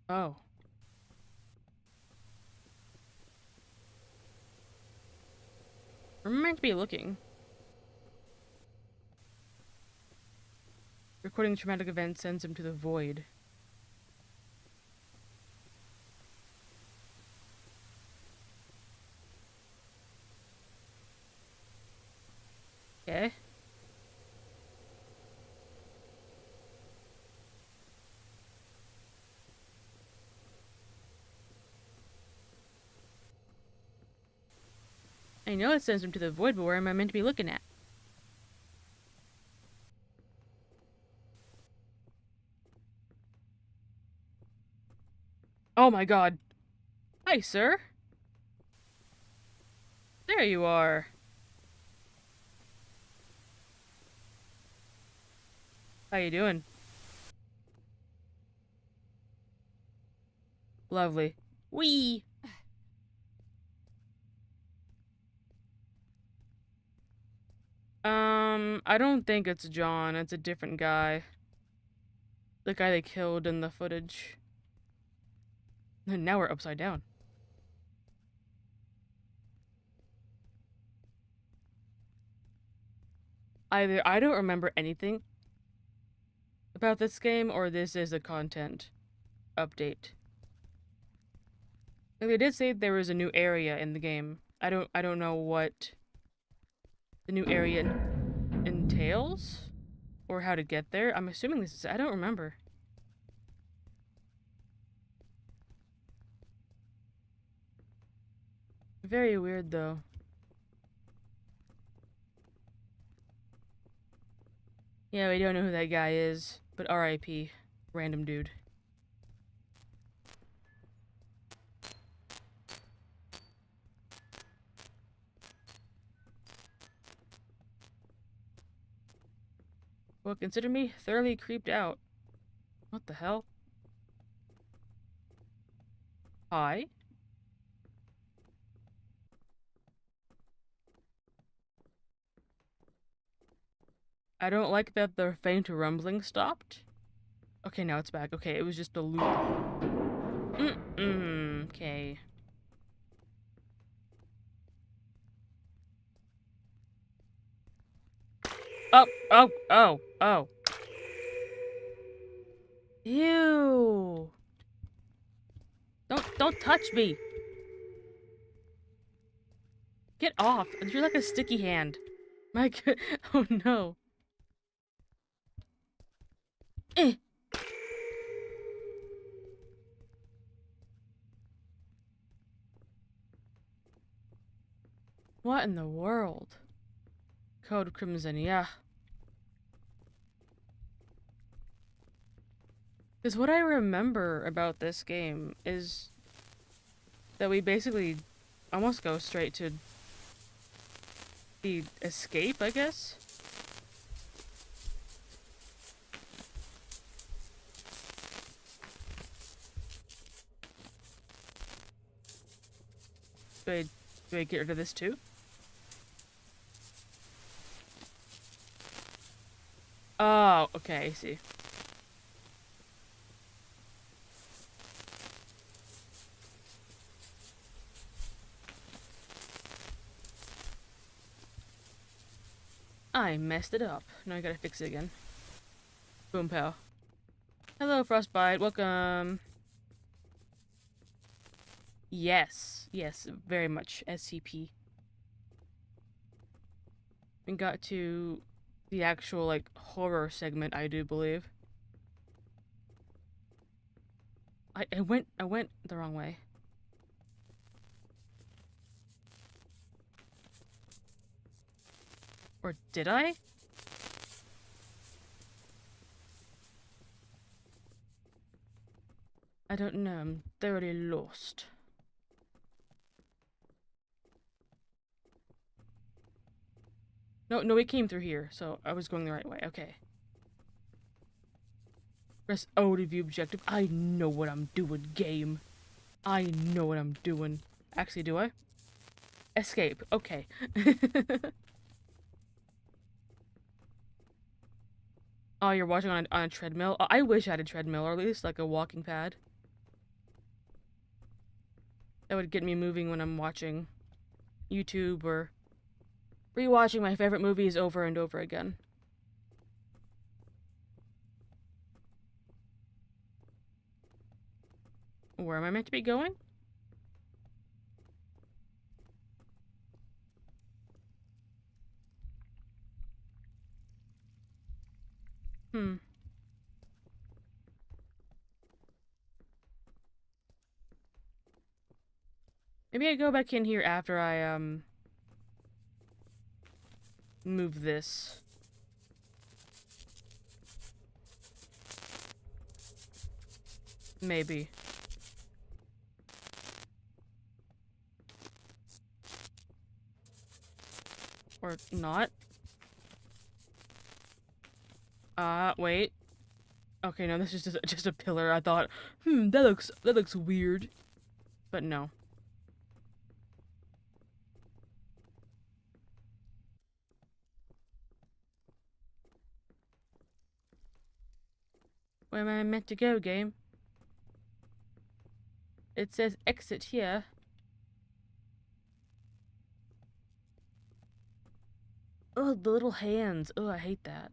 Oh. We're meant to be looking. Recording traumatic event sends him to the void. Okay. I know it sends him to the void, but where am I meant to be looking at? Oh my god. Hi, sir. There you are. How you doing? Lovely. Wee! I don't think it's John. It's a different guy. The guy they killed in the footage. And now we're upside down. Either I don't remember anything about this game, or this is a content update. Like, they did say there was a new area in the game. I don't know what the new area entails, or how to get there. I'm assuming this is... I don't remember. Very weird, though. Yeah, we don't know who that guy is, but R.I.P. Random dude. Well, consider me thoroughly creeped out. What the hell? Hi? I don't like that the faint rumbling stopped. Okay, now it's back. Okay, it was just a loop. Okay. Oh. Ew. Don't touch me. Get off. You're like a sticky hand. My god. Oh no. Eh. What in the world? Code Crimson, yeah. Because what I remember about this game is that we basically almost go straight to the escape, I guess? Do I get rid of this too? Oh, okay, I see. I messed it up. Now I gotta fix it again. Boom pow. Hello, Frostbite. Welcome. Yes. Yes, very much. SCP. We got to the actual, like, horror segment, I do believe. I went the wrong way. Or did I? I don't know. I'm thoroughly lost. No, we came through here, so I was going the right way. Okay. Press O to view objective. I know what I'm doing, game. I know what I'm doing. Actually, do I? Escape. Okay. Oh, you're watching on a treadmill? Oh, I wish I had a treadmill, or at least like a walking pad. That would get me moving when I'm watching YouTube or rewatching my favorite movies over and over again. Where am I meant to be going? Maybe I go back in here after I, move this. Maybe. Or not. Wait. Okay, no, this is just a pillar. I thought, that looks weird. But no. Where am I meant to go, game? It says exit here. Oh, the little hands. Oh, I hate that.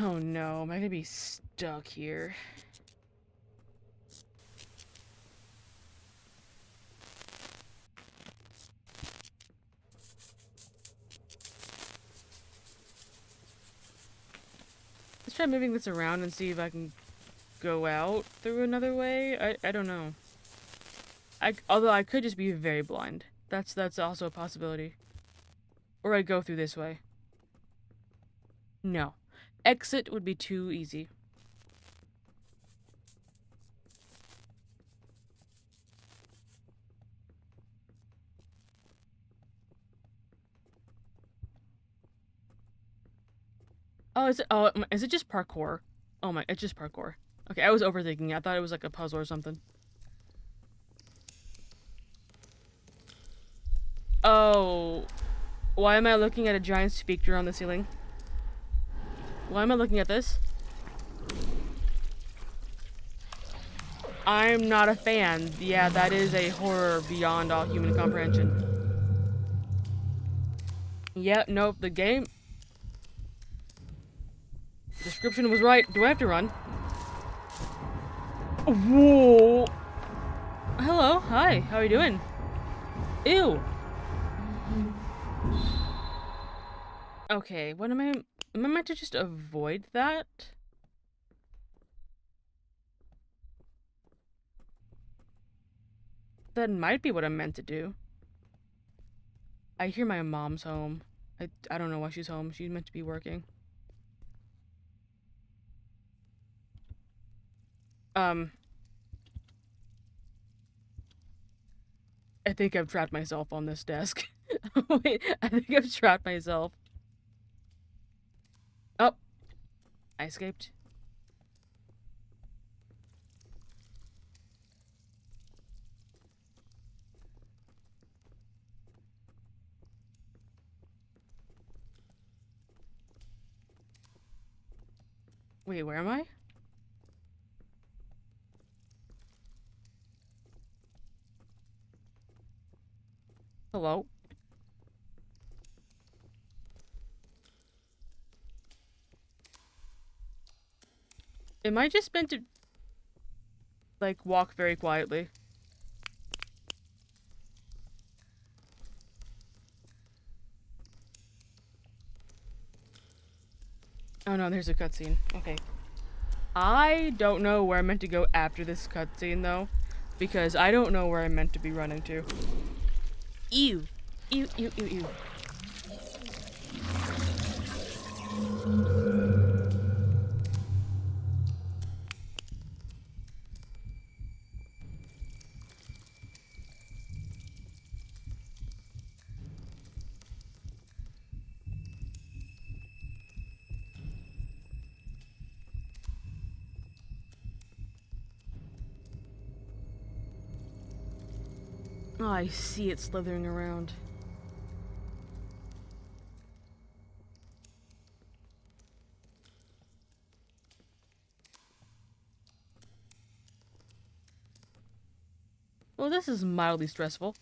Oh no, am I gonna be stuck here? Let's try moving this around and see if I can go out through another way. I don't know. Although I could just be very blind. That's also a possibility. Or I go through this way. No. Exit would be too easy. Oh, is it just parkour? Oh my, it's just parkour. Okay, I was overthinking it. I thought it was like a puzzle or something. Oh. Why am I looking at a giant speaker on the ceiling? Why am I looking at this? I'm not a fan. Yeah, that is a horror beyond all human comprehension. Yeah, nope, the game... description was right. Do I have to run? Whoa! Hello, hi, how are you doing? Ew! Okay, what am I meant to just avoid that? That might be what I'm meant to do. I hear my mom's home. I don't know why she's home. She's meant to be working. I think I've trapped myself on this desk. Wait, I think I've trapped myself. Oh! I escaped. Wait, where am I? Hello? Am I just meant to, like, walk very quietly? Oh no, there's a cutscene. Okay. I don't know where I'm meant to go after this cutscene, though. Because I don't know where I'm meant to be running to. Ew. Ew, ew, ew, ew. Oh, I see it slithering around. Well, this is mildly stressful.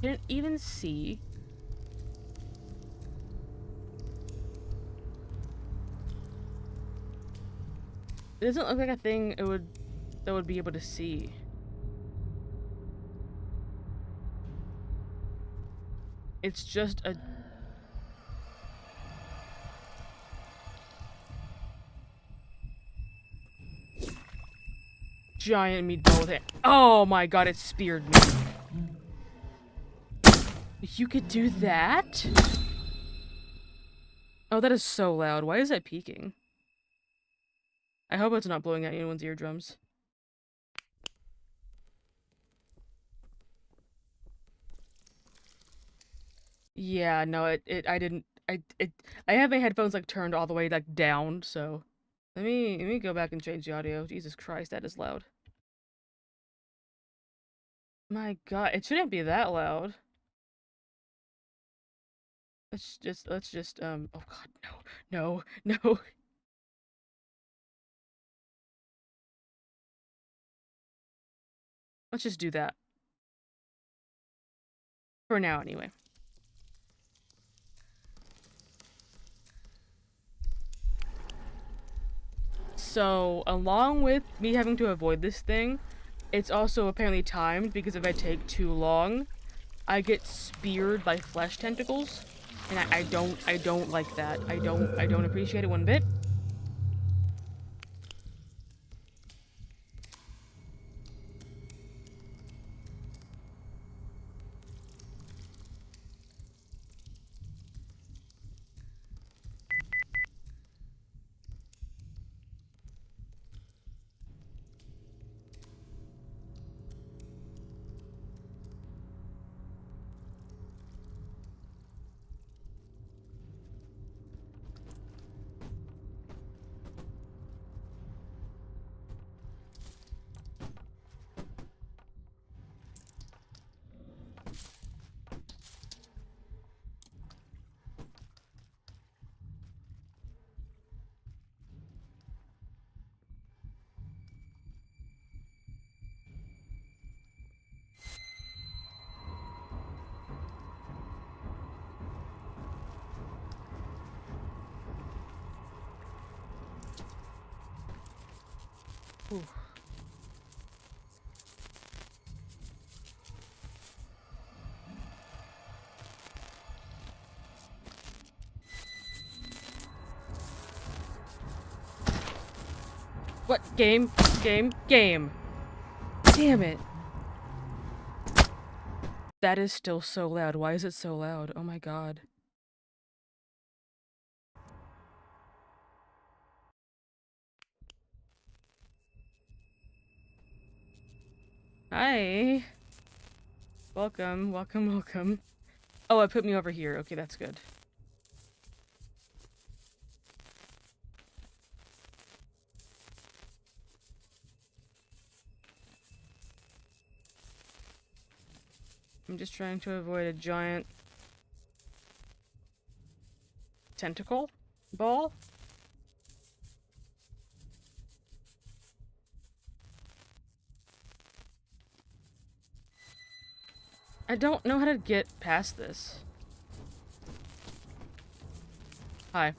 Didn't even see. It doesn't look like a thing that would be able to see. It's just a giant meatball with it. Oh my god, it speared me. You could do that? Oh, that is so loud. Why is that peaking? I hope it's not blowing out anyone's eardrums. Yeah, no, I have my headphones like turned all the way like down, so let me go back and change the audio. Jesus Christ, that is loud. My god, it shouldn't be that loud. Let's just oh god, no, no. Let's just do that. For now, anyway. So, along with me having to avoid this thing, it's also apparently timed because if I take too long, I get speared by flesh tentacles, and I don't like that. I don't appreciate it one bit. Ooh. What? Game? Game. Damn it. That is still so loud. Why is it so loud? Oh my god. Hi. Welcome, welcome, welcome. Oh, it put me over here. Okay, that's good. I'm just trying to avoid a giant tentacle ball. I don't know how to get past this. Hi.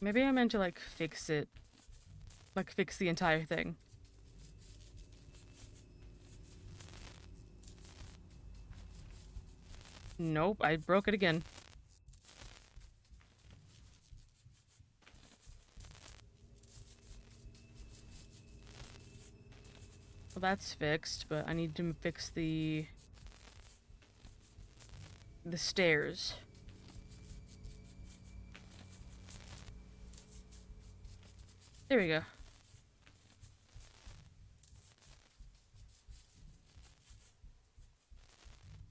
Maybe I meant to, like, fix it. Like, fix the entire thing. Nope, I broke it again. Well, that's fixed, but I need to fix the stairs. There we go.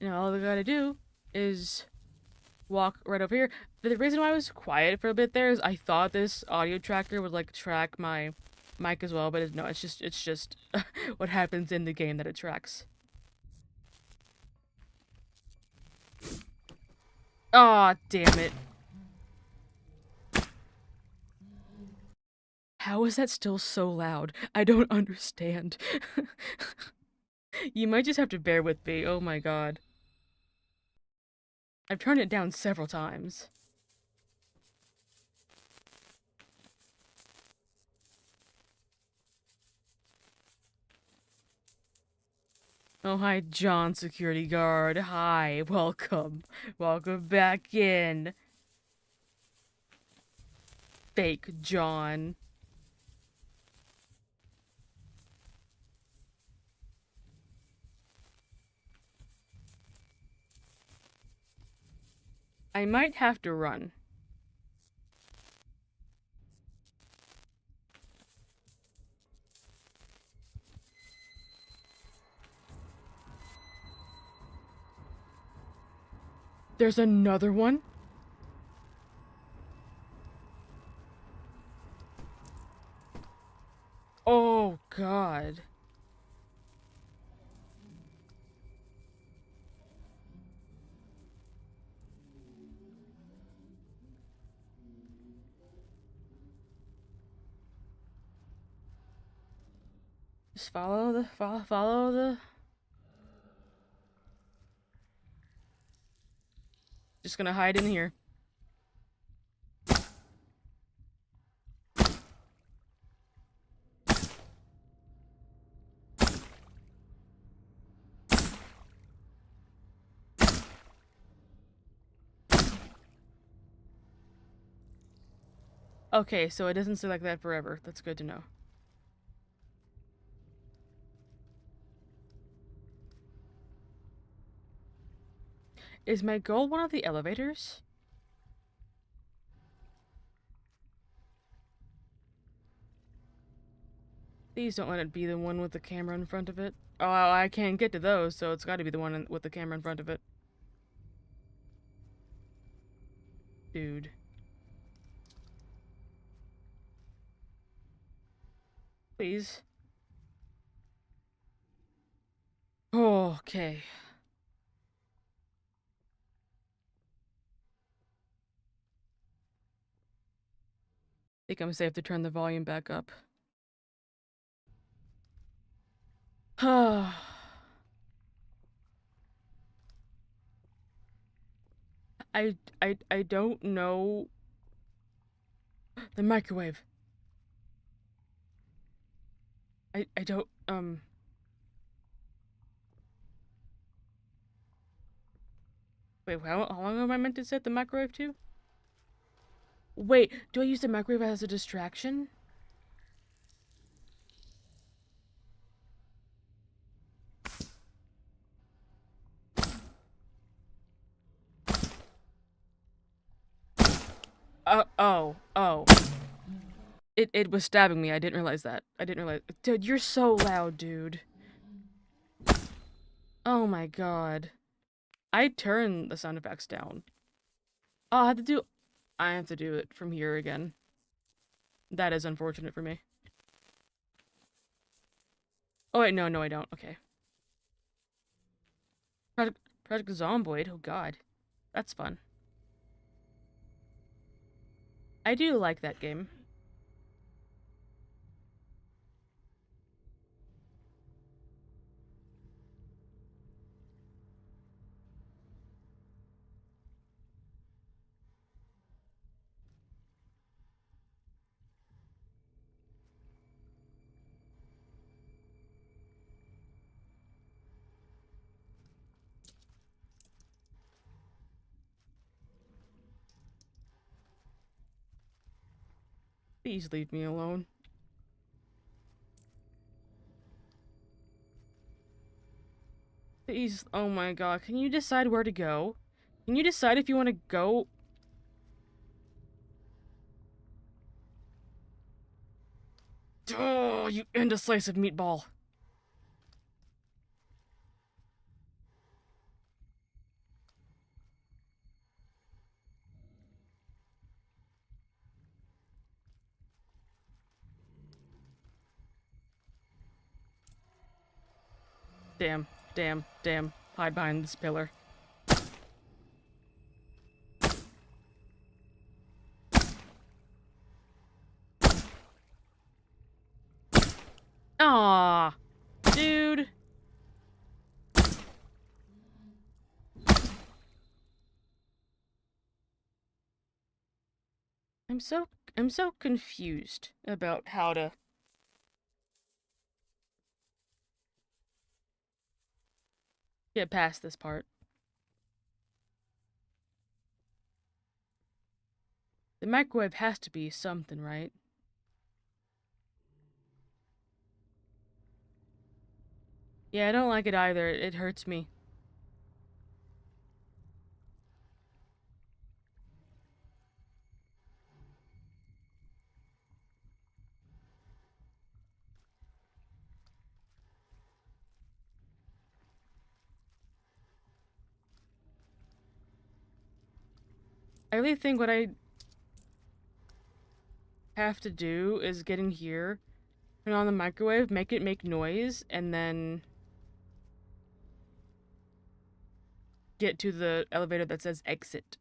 Now all we gotta do is walk right over here. But the reason why I was quiet for a bit there is I thought this audio tracker would like track my mic as well, but no, it's just what happens in the game that it tracks. Aw, damn it. How is that still so loud? I don't understand. You might just have to bear with me. Oh my god. I've turned it down several times. Oh, hi, John, security guard. Hi, welcome. Welcome back in. Fake John. I might have to run. There's another one? Oh Oh, God. Just follow the... Just gonna hide in here. Okay, so it doesn't stay like that forever. That's good to know. Is my goal one of the elevators? Please don't let it be the one with the camera in front of it. Oh, I can't get to those, so it's gotta be the one with the camera in front of it. Dude. Please. Oh, okay. I think I'm safe to turn the volume back up. I don't know. The microwave. I don't, Wait, how long am I meant to set the microwave to? Wait, do I use the microwave as a distraction? Oh. It was stabbing me. I didn't realize that. I didn't realize. Dude, you're so loud, dude. Oh my god. I turned the sound effects down. Oh, I have to do it from here again. That is unfortunate for me. Oh wait, no, I don't. Okay. Project Zomboid. Oh god. That's fun. I do like that game. Please leave me alone. Please, oh my god, can you decide where to go? Can you decide if you want to go? Oh, you indecisive meatball. Damn. Hide behind this pillar. Aw, dude. I'm so confused about how to get past this part. The microwave has to be something, right? Yeah, I don't like it either. It hurts me. I really think what I have to do is get in here Turn on the microwave, make it make noise, and then get to the elevator that says exit.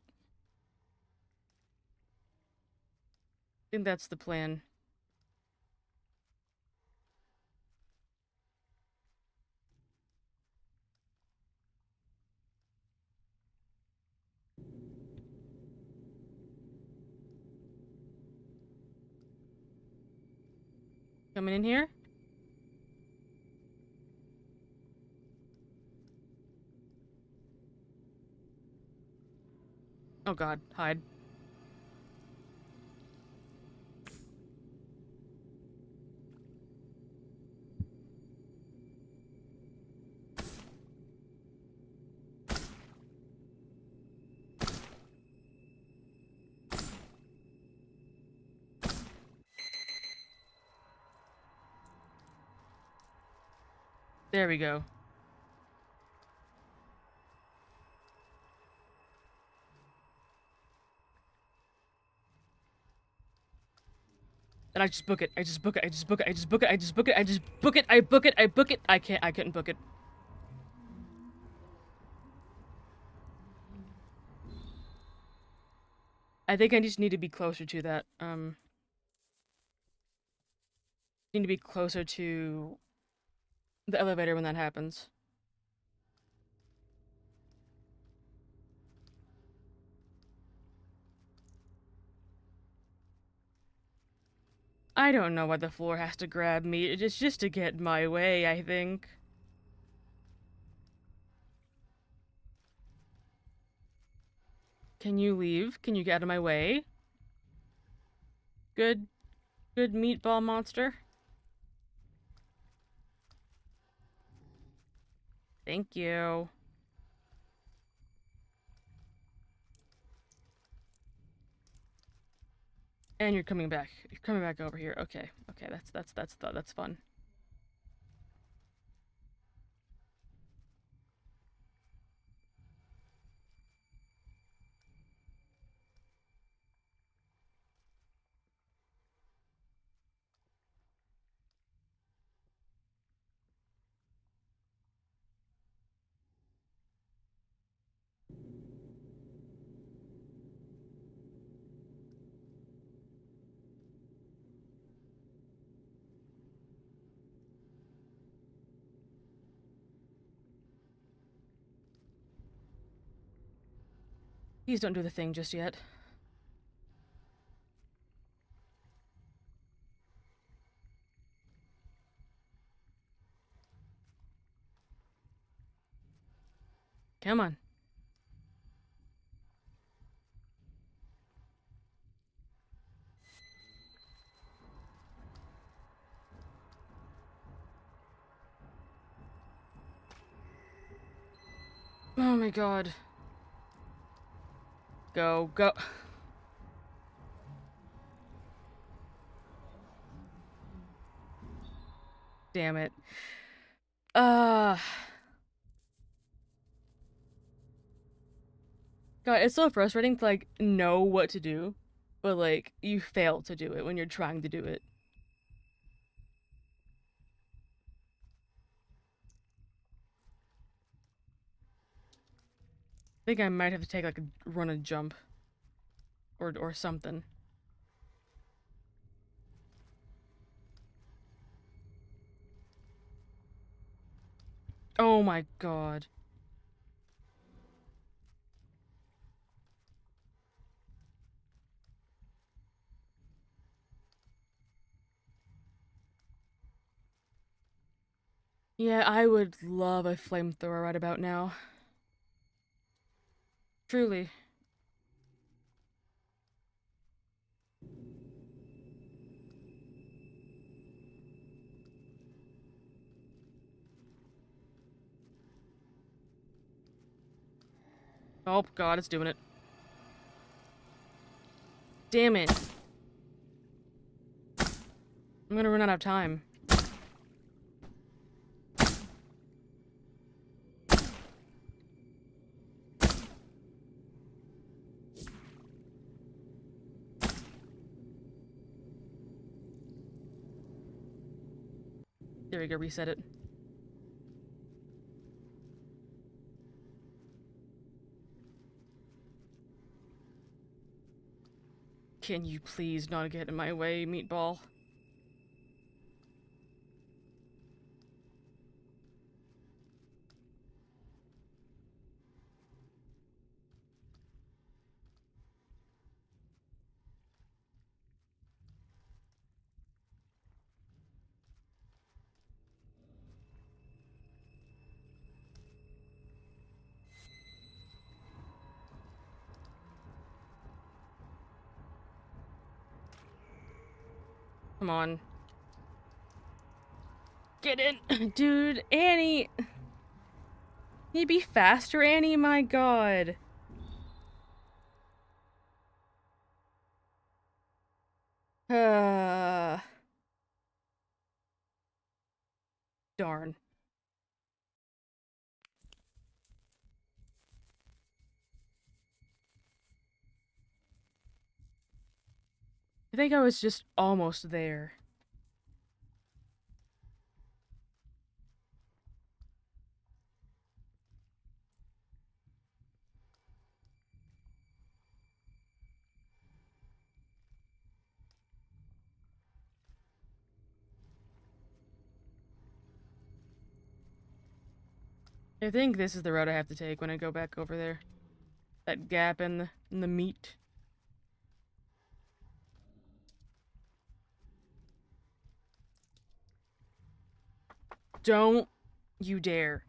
I think that's the plan. Coming in here? Oh god, hide. There we go. And I just book it. I just book it. I just book it. I just book it. I just book it. I just book it. I book it. I book it. I couldn't book it. I think I just need to be closer to that. Need to be closer to the elevator when that happens. I don't know why the floor has to grab me. It's just to get my way, I think. Can you leave? Can you get out of my way? Good meatball monster. Thank you. And you're coming back. You're coming back over here. Okay. Okay, that's fun. Please don't do the thing just yet. Come on. Oh my god. Go, go. Damn it. God, it's so frustrating to, like, know what to do, but, like, you fail to do it when you're trying to do it. I think I might have to take, like, a run and jump. Or something. Oh my god. Yeah, I would love a flamethrower right about now. Truly. Oh god, it's doing it. Damn it. I'm gonna run out of time. There we go, reset it. Can you please not get in my way, meatball? Come on. Get in! Dude, Annie! You be faster, Annie? My god. Darn. I think I was just almost there. I think this is the road I have to take when I go back over there. That gap in the meat. Don't you dare.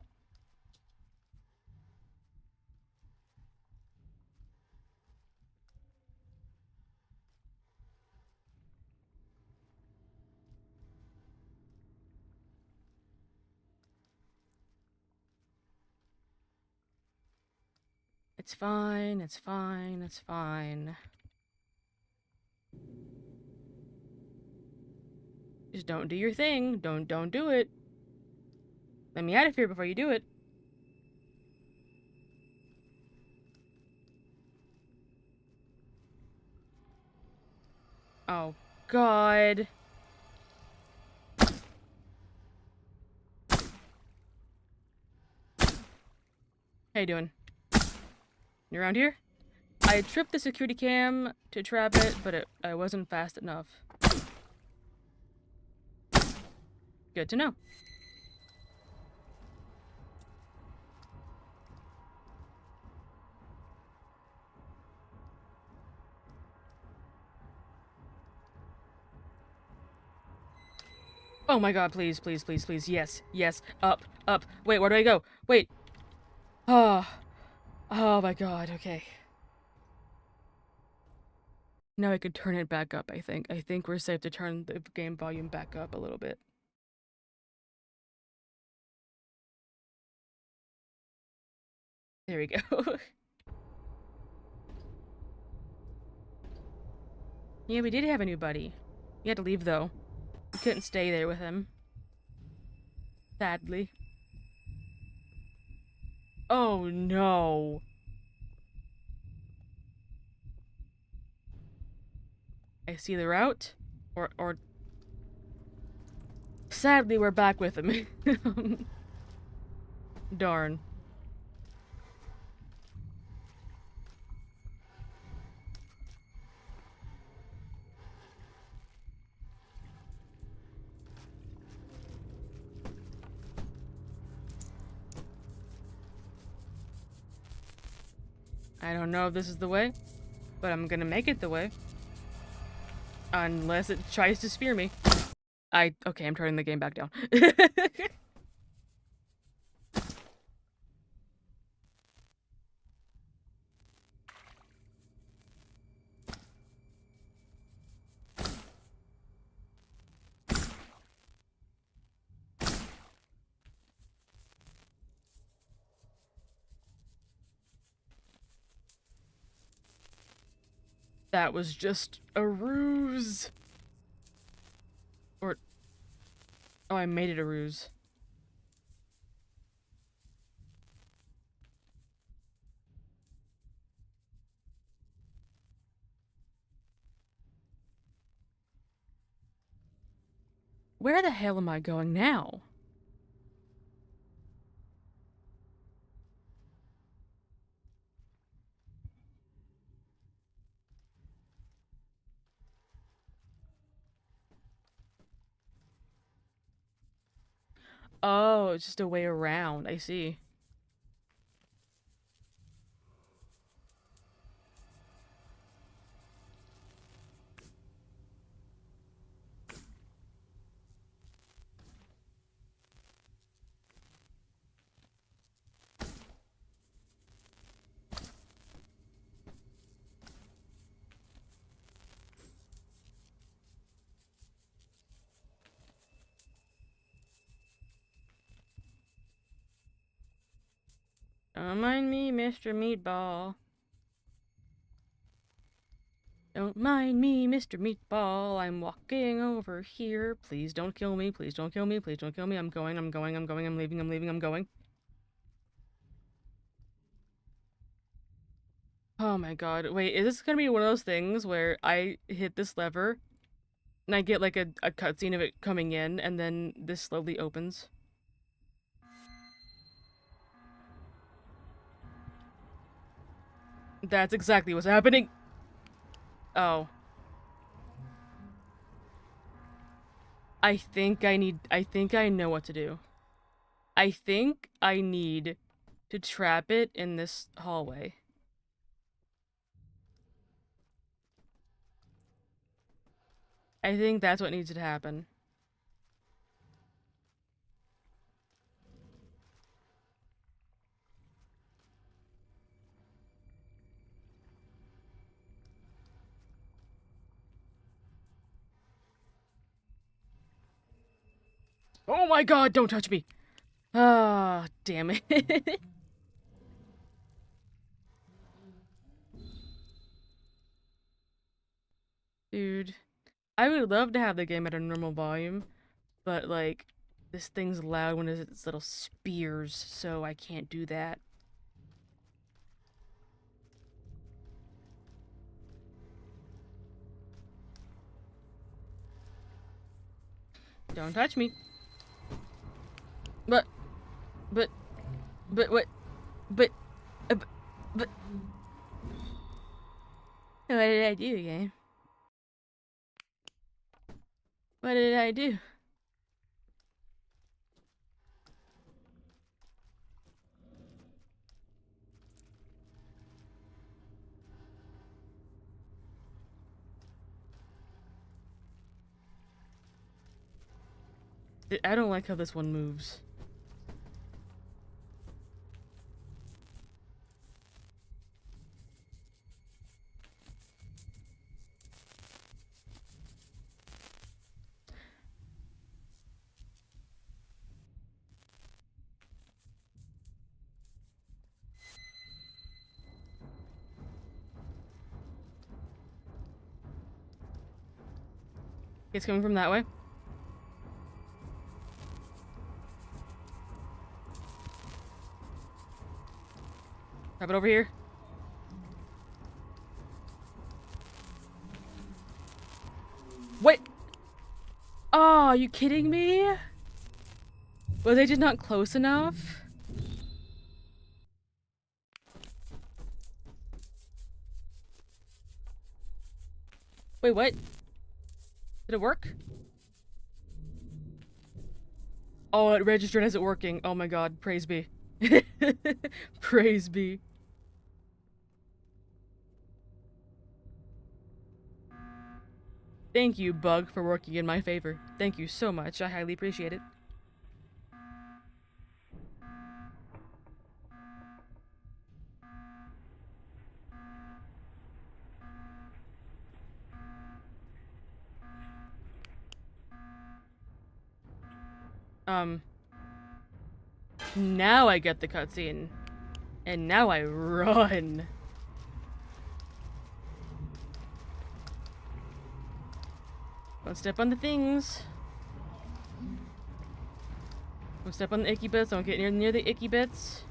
It's fine, it's fine, it's fine. Just don't do your thing. Don't do it. Let me out of here before you do it. Oh, God. How you doing? You around here? I tripped the security cam to trap it, but I wasn't fast enough. Good to know. Oh my god, please, please, please, please. Yes, yes. Up, up. Wait, where do I go? Wait. Oh. Oh my god, okay. Now I can turn it back up, I think. I think we're safe to turn the game volume back up a little bit. There we go. Yeah, we did have a new buddy. He had to leave, though. We couldn't stay there with him. Sadly. Oh, no. I see the route. Or... Sadly, we're back with him. Darn. I don't know if this is the way, but I'm gonna make it the way. Unless it tries to spear me. Okay, I'm turning the game back down. That was just a ruse. Or... Oh, I made it a ruse. Where the hell am I going now? Oh, it's just a way around. I see. Don't mind me, Mr. Meatball. Don't mind me, Mr. Meatball. I'm walking over here. Please don't kill me. Please don't kill me. Please don't kill me. I'm going. I'm leaving. I'm going. Oh my god. Wait, is this gonna be one of those things where I hit this lever and I get like a cutscene of it coming in and then this slowly opens? That's exactly what's happening. Oh. I think I know what to do. I think I need to trap it in this hallway. I think that's what needs to happen. Oh my god, don't touch me! Ah, damn it. Dude, I would love to have the game at a normal volume, but like, this thing's loud when it's little spears, so I can't do that. Don't touch me. But what? But. What did I do, game? What did I do? I don't like how this one moves. It's coming from that way. Have it over here. Wait! Oh, are you kidding me? Was I just not close enough? Wait, what? Did it work? Oh, it registered as it working. Oh my god, praise be. Praise be. Thank you, bug, for working in my favor. Thank you so much. I highly appreciate it. Now I get the cutscene. And now I run. Don't step on the things. Don't step on the icky bits. Don't get near the icky bits.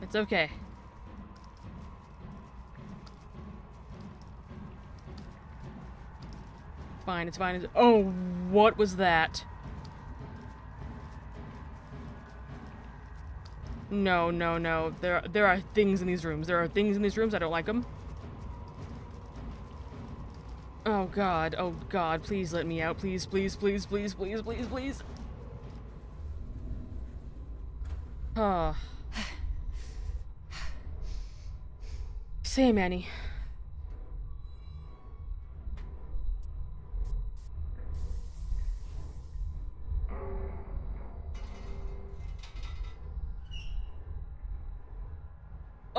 It's okay. fine, it's fine. Oh, what was that? No, no, no. There are things in these rooms. There are things in these rooms. I don't like them. Oh god, please let me out. Please, please, please, please, please, please, please. Oh. Same, Annie.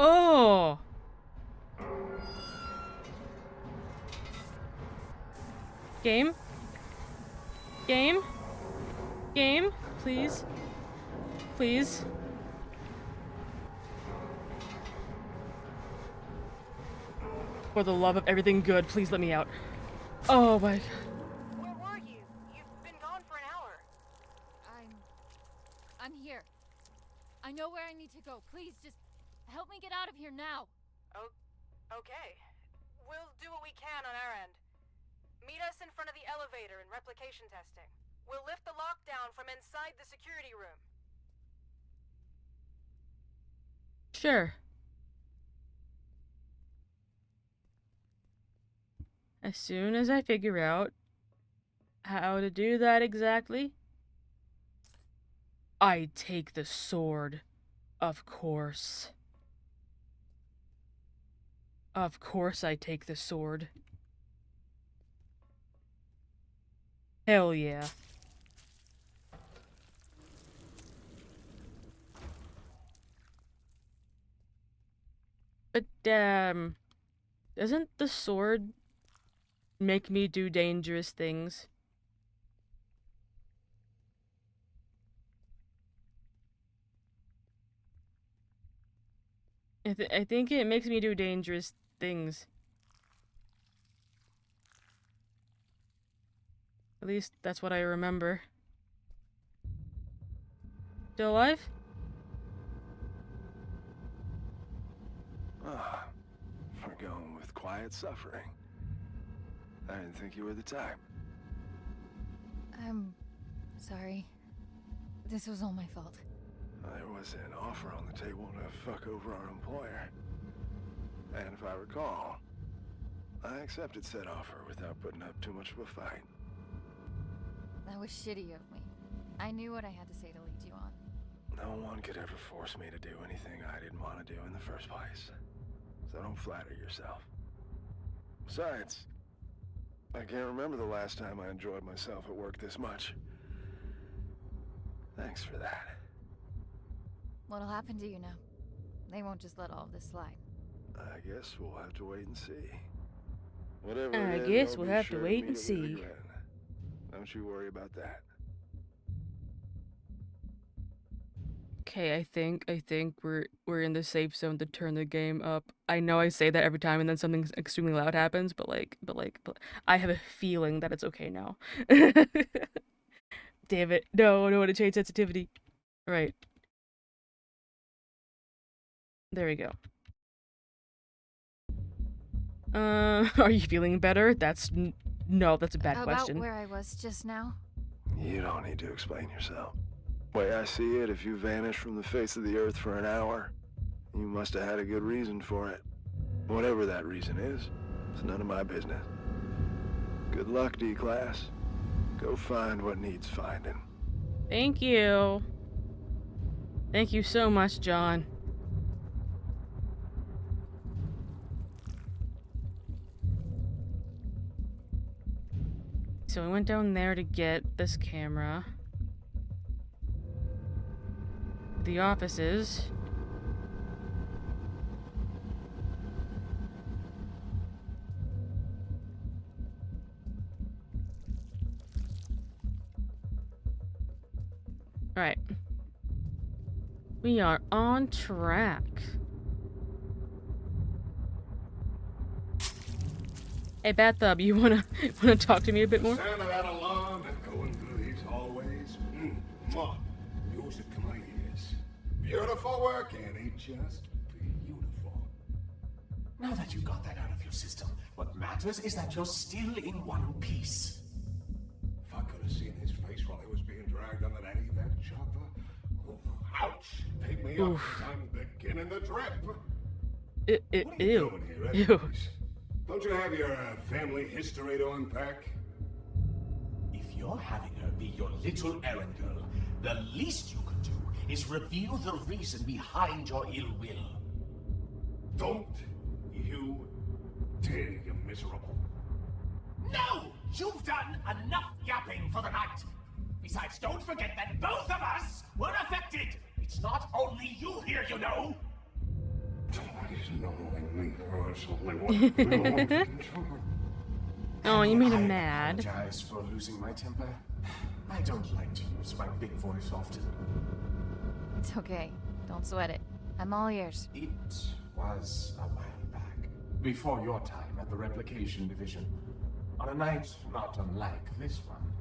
Oh! Game? Game? Game? Please? Please? For the love of everything good, please let me out. Oh my god. Where were you? You've been gone for an hour. I'm here. I know where I need to go. Please, just help me get out of here now. Oh, okay. We'll do what we can on our end. Meet us in front of the elevator in replication testing. We'll lift the lockdown from inside the security room. Sure. As soon as I figure out how to do that exactly, I take the sword. Of course. Of course I take the sword. Hell yeah. But, doesn't the sword make me do dangerous things? I think it makes me do dangerous things. At least that's what I remember. Still alive? Ah, we're going with quiet suffering. I didn't think you were the type. I'm sorry. This was all my fault. There was an offer on the table to fuck over our employer. And if I recall, I accepted said offer without putting up too much of a fight. That was shitty of me. I knew what I had to say to lead you on. No one could ever force me to do anything I didn't want to do in the first place. So don't flatter yourself. Besides, I can't remember the last time I enjoyed myself at work this much. Thanks for that. What'll happen to you now? They won't just let all of this slide. I guess we'll have to wait and see. Whatever I it is, guess I'll we'll be have sure to wait meet and it with a see. grin. Don't you worry about that. Okay, I think we're in the safe zone to turn the game up. I know I say that every time and then something extremely loud happens, but I have a feeling that it's okay now. Damn it. No, I don't want to change sensitivity. Right. There we go. Are you feeling better? No, that's a bad question. About where I was just now? You don't need to explain yourself. Way I see it, if you vanished from the face of the earth for an hour, you must have had a good reason for it. Whatever that reason is, it's none of my business. Good luck, D-Class. Go find what needs finding. Thank you. Thank you so much, John. So we went down there to get this camera. The offices. Alright. We are on track. Hey, Bathtub, you wanna talk to me a bit more? Sound of that alarm going through these hallways. Mwah. Music to my ears. Beautiful work, Annie. Just beautiful. Now that you got that out of your system, what matters is that you're still in one piece. If I could have seen his face while he was being dragged under that evac chopper. Oh, ouch! Pick me up as I'm beginning the trip. What are you doing here, anyways? Don't you have your family history to unpack? If you're having her be your little errand girl, the least you could do is reveal the reason behind your ill will. Don't you dare, you miserable. No! You've done enough yapping for the night! Besides, don't forget that both of us were affected! It's not only you here, you know! He's knowing me personally. Oh, you made him mad. I apologize for losing my temper. I don't like to use my big voice often. It's okay. Don't sweat it. I'm all ears. It was a while back, before your time at the Replication Division, on a night not unlike this one.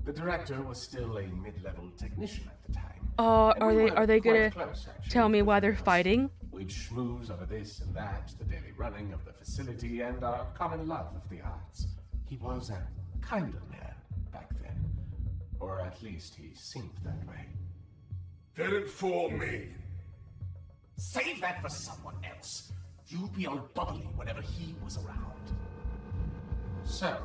The director was still a mid-level technician at the time. Are they gonna tell me why they're fighting? We'd schmooze over this and that, the daily running of the facility, and our common love of the arts. He was a kind of man back then. Or at least he seemed that way. Didn't fool me. Save that for someone else. You'd be all bubbly whenever he was around. So,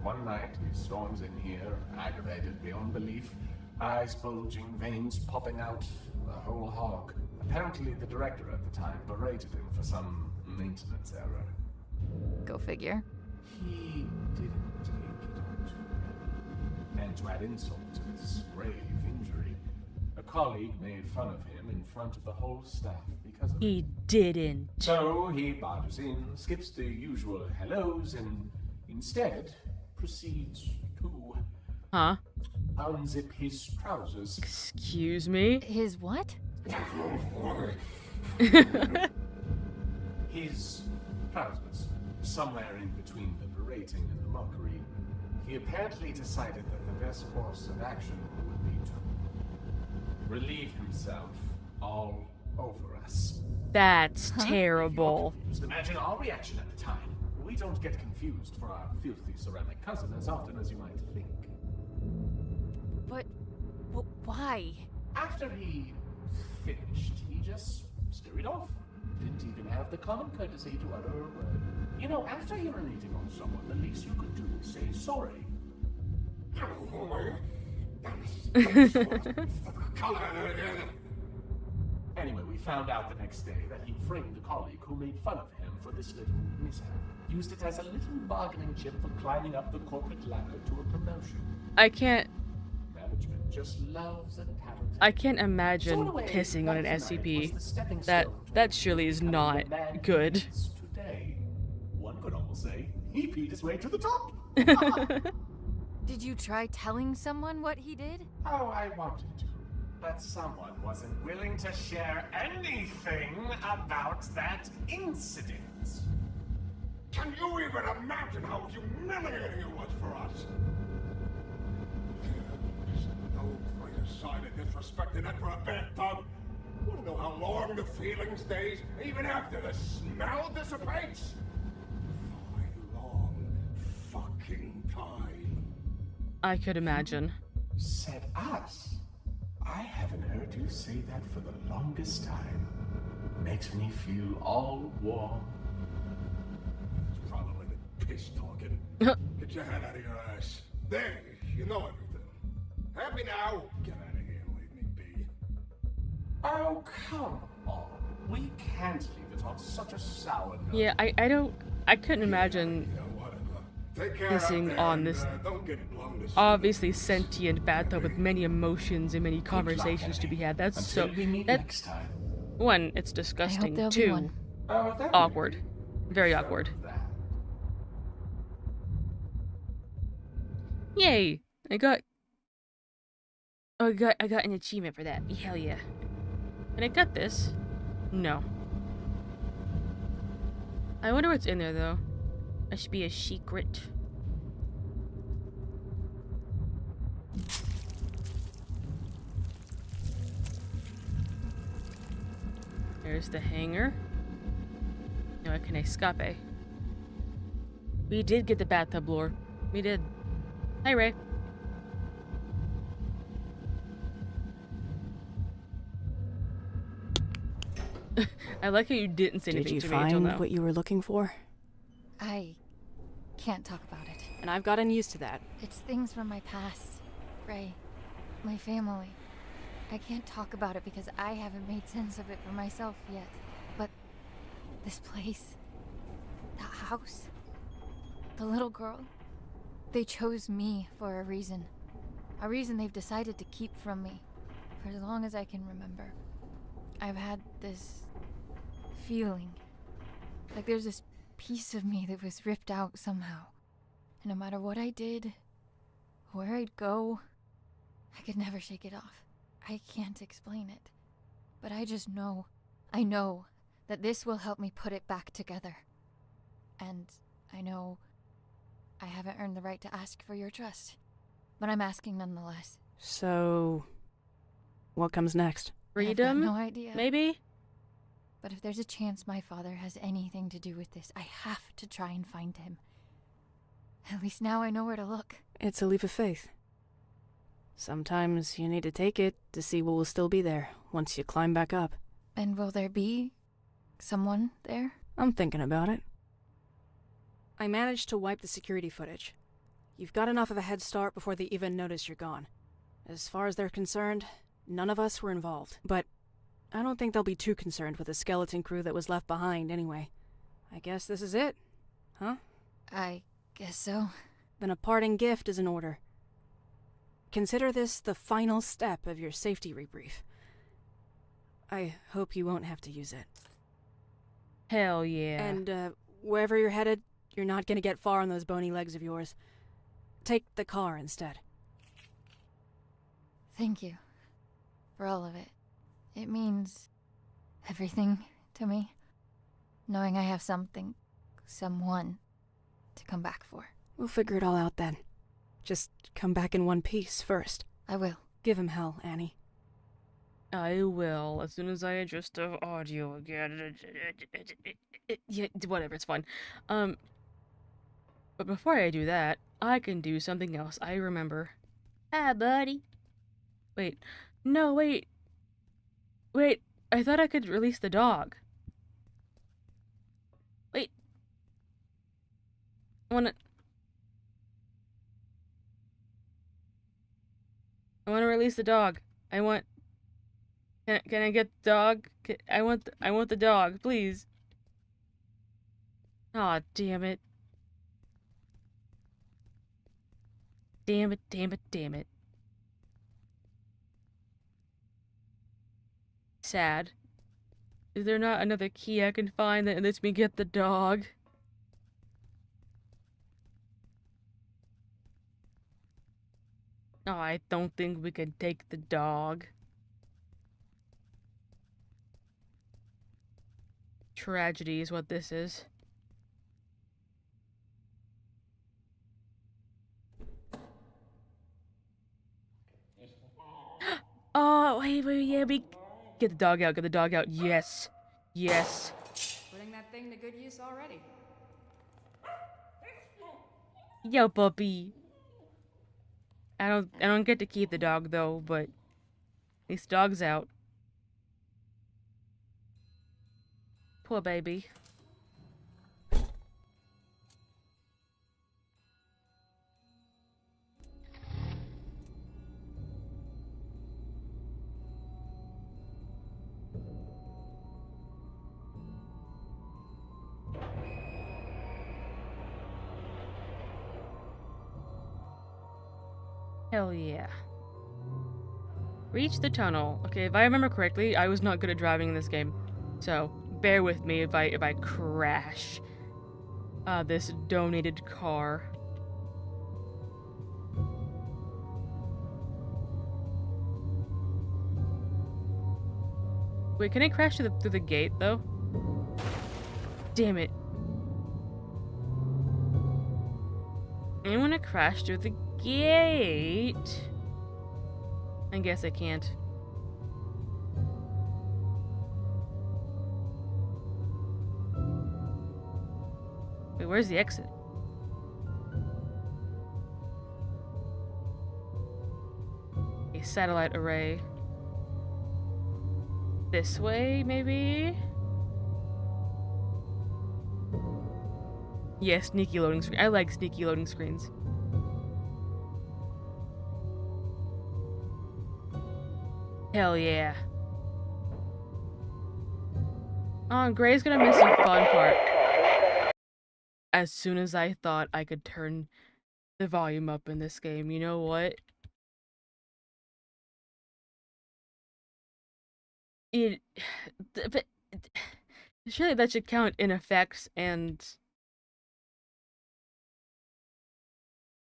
one night he storms in here, aggravated beyond belief, eyes bulging, veins popping out, the whole hog. Apparently the director at the time berated him for some maintenance error. Go figure. He didn't take it on too well. And to add insult to his grave injury, a colleague made fun of him in front of the whole staff because of it. He didn't. So he barges in, skips the usual hellos, and instead proceeds to... Huh? Unzip his trousers. Excuse me? His what? His trousers. Somewhere in between the berating and the mockery. He apparently decided that the best course of action would be to relieve himself all over us. That's terrible. Just imagine our reaction at the time. We don't get confused for our filthy ceramic cousin as often as you might think. But why? After he finished, he just scurried off. Didn't even have the common courtesy to utter a word. You know, after urinating on someone, the least you could do is say sorry. Anyway, we found out the next day that he framed a colleague who made fun of him for this little mishap. Used it as a little bargaining chip for climbing up the corporate ladder to a promotion. I can't just loves a tattletale. I can't imagine pissing on an SCP. That surely is not good. Today, one could almost say he peed his way to the top. Did you try telling someone what he did? Oh, I wanted to, but someone wasn't willing to share anything about that incident. Can you even imagine how humiliating it was for us? Sign of disrespect and that for a bathtub. Wanna know how long the feeling stays, even after the smell dissipates? For a long fucking time. I could imagine. Said us? I haven't heard you say that for the longest time. Makes me feel all warm. It's probably the piss talking. Get your head out of your ass. There, you know everything. Happy now? Get out of here and leave me be. Oh, come on. We can't leave it on such a sour note. Yeah, I couldn't imagine pissing on this obviously sentient bathtub with many emotions and many conversations to be had. That's so... That's... One, it's disgusting. Two, awkward. Very awkward. Yay! I got an achievement for that. Hell yeah. And I got this? No. I wonder what's in there though. That should be a secret. There's the hanger. can escape. We did get the bathtub lore. We did. Hi, Ray. I like how you didn't say anything to me until now. Did you find what you were looking for? I can't talk about it. And I've gotten used to that. It's things from my past, Ray. My family. I can't talk about it because I haven't made sense of it for myself yet. But this place, that house, the little girl, they chose me for a reason. A reason they've decided to keep from me for as long as I can remember. I've had this feeling like there's this piece of me that was ripped out somehow. And no matter what I did, where I'd go, I could never shake it off. I can't explain it. But I just know, I know that this will help me put it back together. And I know I haven't earned the right to ask for your trust, but I'm asking nonetheless. So, what comes next? Freedom? I've got no idea. Maybe? But if there's a chance my father has anything to do with this, I have to try and find him. At least now I know where to look. It's a leap of faith. Sometimes you need to take it to see what will still be there once you climb back up. And will there be someone there? I'm thinking about it. I managed to wipe the security footage. You've got enough of a head start before they even notice you're gone. As far as they're concerned, none of us were involved. But I don't think they'll be too concerned with the skeleton crew that was left behind anyway. I guess this is it, huh? I guess so. Then a parting gift is in order. Consider this the final step of your safety rebrief. I hope you won't have to use it. Hell yeah. And wherever you're headed, you're not gonna get far on those bony legs of yours. Take the car instead. Thank you for all of it. It means everything to me, knowing I have something, someone to come back for. We'll figure it all out then. Just come back in one piece first. I will. Give him hell, Annie. I will, as soon as I adjust the audio again. Yeah, whatever, it's fine. But before I do that, I can do something else. I remember. Hi, buddy. Wait. No, wait. Wait, I thought I could release the dog. Wait. I wanna release the dog. I want... Can I get the dog? I want the dog, please. Aw, damn it. Damn it, damn it, damn it. Sad. Is there not another key I can find that lets me get the dog? Oh, I don't think we can take the dog. Tragedy is what this is. Oh, wait, yeah, get the dog out, get the dog out. Yes. Yes. Putting that thing to good use already. Yo, puppy. I don't get to keep the dog though, but at least the dog's out. Poor baby. Hell yeah. Reach the tunnel. Okay, if I remember correctly, I was not good at driving in this game. So, bear with me if I crash this donated car. Wait, can I crash through the gate though? Damn it. I want to crash through the gate. I guess I can't. where's the exit? A satellite array. This way, maybe? Yeah, sneaky loading screen. I like sneaky loading screens. Hell yeah. Oh, Gray's gonna miss a fun part. As soon as I thought I could turn the volume up in this game, you know what? But surely that should count in effects and...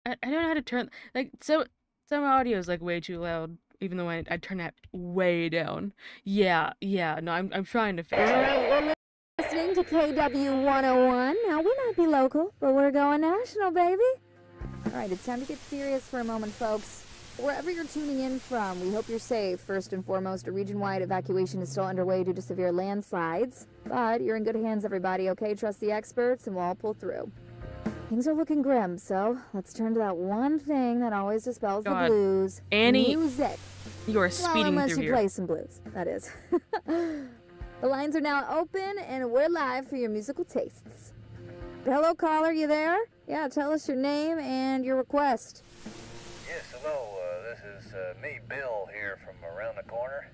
I don't know how to turn... Like, some audio is, like, way too loud, even though I turn that way down. Yeah, no, I'm trying to fix it. Alright, we're listening to KW 101. Now, we might be local, but we're going national, baby. Alright, it's time to get serious for a moment, folks. Wherever you're tuning in from, we hope you're safe. First and foremost, a region-wide evacuation is still underway due to severe landslides. But you're in good hands, everybody, okay? Trust the experts, and we'll all pull through. Things are looking grim, so let's turn to that one thing that always dispels the blues. Annie, music. You are speeding unless through you here. play some blues, that is. The lines are now open, and we're live for your musical tastes. Hello, caller, you there? Yeah, tell us your name and your request. Yes, hello. This is me, Bill, here from around the corner.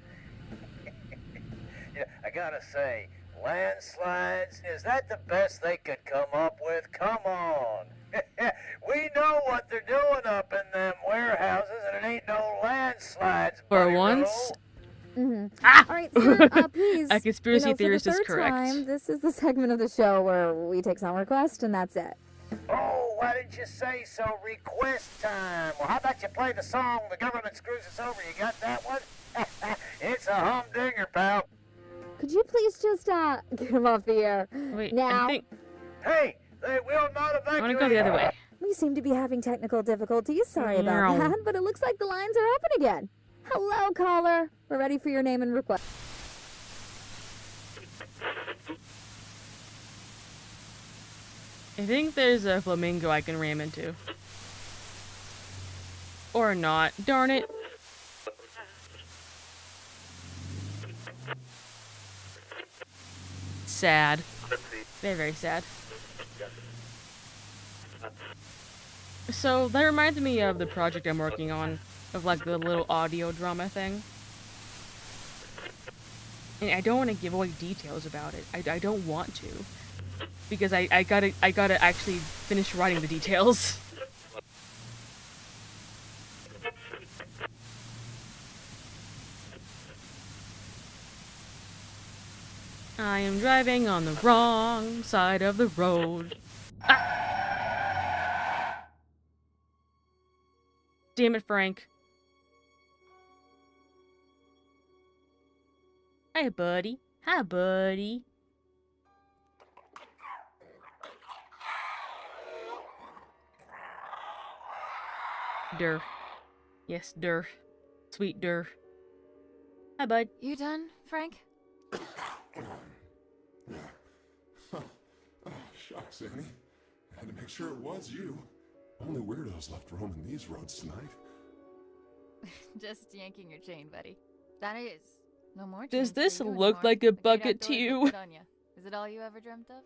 Yeah, I gotta say, landslides, is that the best they could come up with? Come on. We know what they're doing up in them warehouses, and it ain't no landslides. For buddy, once. All right, sir, please. A conspiracy theorist for the is third correct. time, this is the segment of the show where we take some requests, and that's it. Oh, why didn't you say so? Request time. Well, how about you play the song The Government Screws Us Over? You got that one? It's a humdinger, pal. Could you please just, get him off the air? Wait, now. Hey, they will not evacuate. I want to go the other way. We seem to be having technical difficulties. Sorry about that, but it looks like the lines are open again. Hello, caller. We're ready for your name and request. I think there's a flamingo I can ram into. Or not. Darn it. Sad. Very, very sad. So, that reminded me of the project I'm working on, of like the little audio drama thing. And I don't want to give away details about it. I don't want to. Because I gotta actually finish writing the details. I am driving on the wrong side of the road. Ah! Damn it, Frank. Hey, buddy. Hi, buddy. Durr. Yes, Durr. Sweet Durr. Hi, bud. You done, Frank? Shucks, Annie. Had to make sure it was you. Only weirdos left roaming these roads tonight. Just yanking your chain, buddy. That is. No more Does chains for this you look anymore. like a The great bucket outdoors to is you? good on ya. Is it all you ever dreamt of?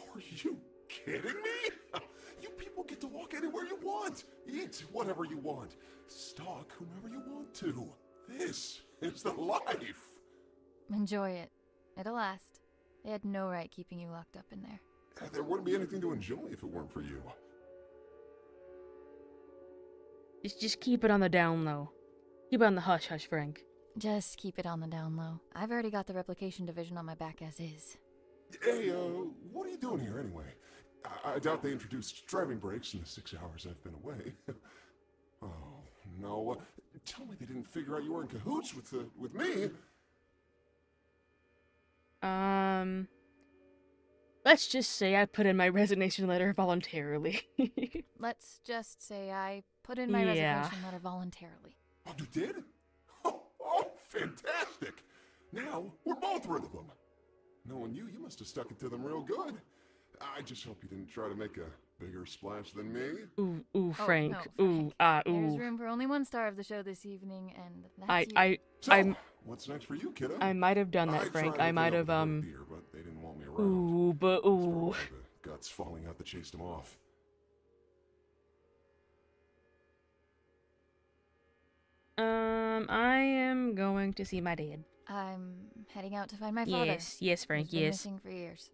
Are you kidding me? You people get to walk anywhere you want. Eat whatever you want. Stalk whomever you want to. This is the life. Enjoy it. It'll last. They had no right keeping you locked up in there. There wouldn't be anything to enjoy if it weren't for you. Just keep it on the down low. Keep it on the hush hush, Frank. Just keep it on the down low. I've already got the replication division on my back as is. Hey, what are you doing here anyway? I doubt they introduced driving brakes in the 6 hours I've been away. Oh, no. Tell me they didn't figure out you were in cahoots with me. Let's just say I put in my resignation letter voluntarily. Let's just say I put in my resignation letter voluntarily. Oh, you did? Oh, fantastic. Now, we're both rid of them. Knowing you, you must have stuck it to them real good. I just hope you didn't try to make a bigger splash than me. Ooh, Frank. No, Ooh, Frank. There's ooh. room for only one star of the show this evening, and that's you. So, what's next for you, kiddo? I might have done that, Frank. I might have, Deer, but they didn't want me around. Ooh, but ooh. The guts falling out that chased him off. I am going to see my dad. I'm heading out to find my father. Yes, Frank, He's been yes. missing for years.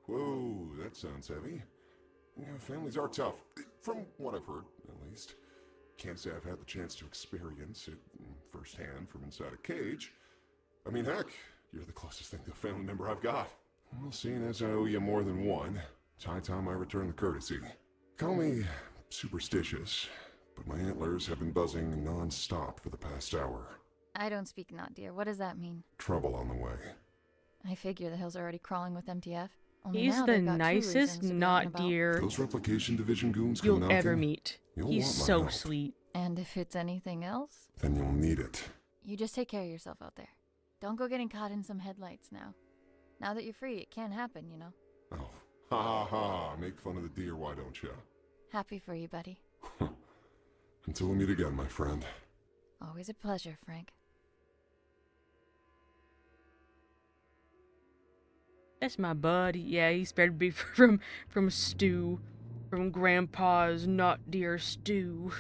Whoa, that sounds heavy. Yeah, families are tough, from what I've heard, at least. Can't say I've had the chance to experience it firsthand from inside a cage. I mean, heck, you're the closest thing to a family member I've got. Well, seeing as I owe you more than one, it's high time I return the courtesy. Call me superstitious, but my antlers have been buzzing non-stop for the past hour. I don't speak not, dear. What does that mean? Trouble on the way. I figure the hills are already crawling with MTF. Only He's now the they've got two nicest reasons to be out not and about. dear Those replication division goons you'll come knocking, ever meet. you'll He's want my so help. sweet. And if it's anything else, Then you'll need it. you just take care of yourself out there. Don't go getting caught in some headlights now. Now that you're free, it can happen, you know. Oh, ha ha ha, make fun of the deer, why don't you? Happy for you, buddy. Until we meet again, my friend. Always a pleasure, Frank. That's my buddy. Yeah, he spared me from stew. From Grandpa's not dear stew.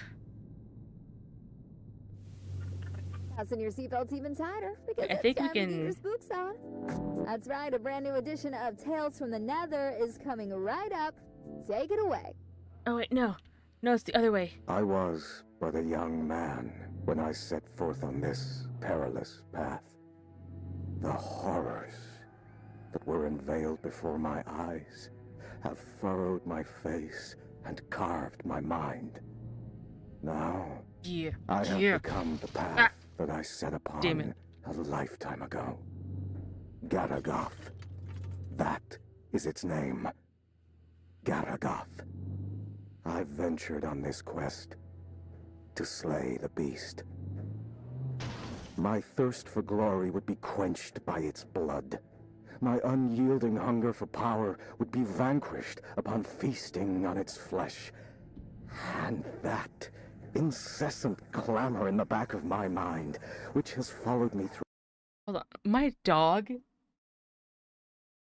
Fasten your seatbelts even tighter because I think it's we time to get can- your spooks on. That's right, a brand new edition of Tales from the Nether is coming right up. Take it away. Oh wait, no. No, it's the other way. I was but a young man when I set forth on this perilous path. The horrors that were unveiled before my eyes have furrowed my face and carved my mind. Now, Yeah. I have yeah. become the path that I set upon Damn it. a lifetime ago. Garagoth. That is its name. Garagoth. I've ventured on this quest to slay the beast. My thirst for glory would be quenched by its blood. My unyielding hunger for power would be vanquished upon feasting on its flesh. And that incessant clamor in the back of my mind, which has followed me through. Hold on. My dog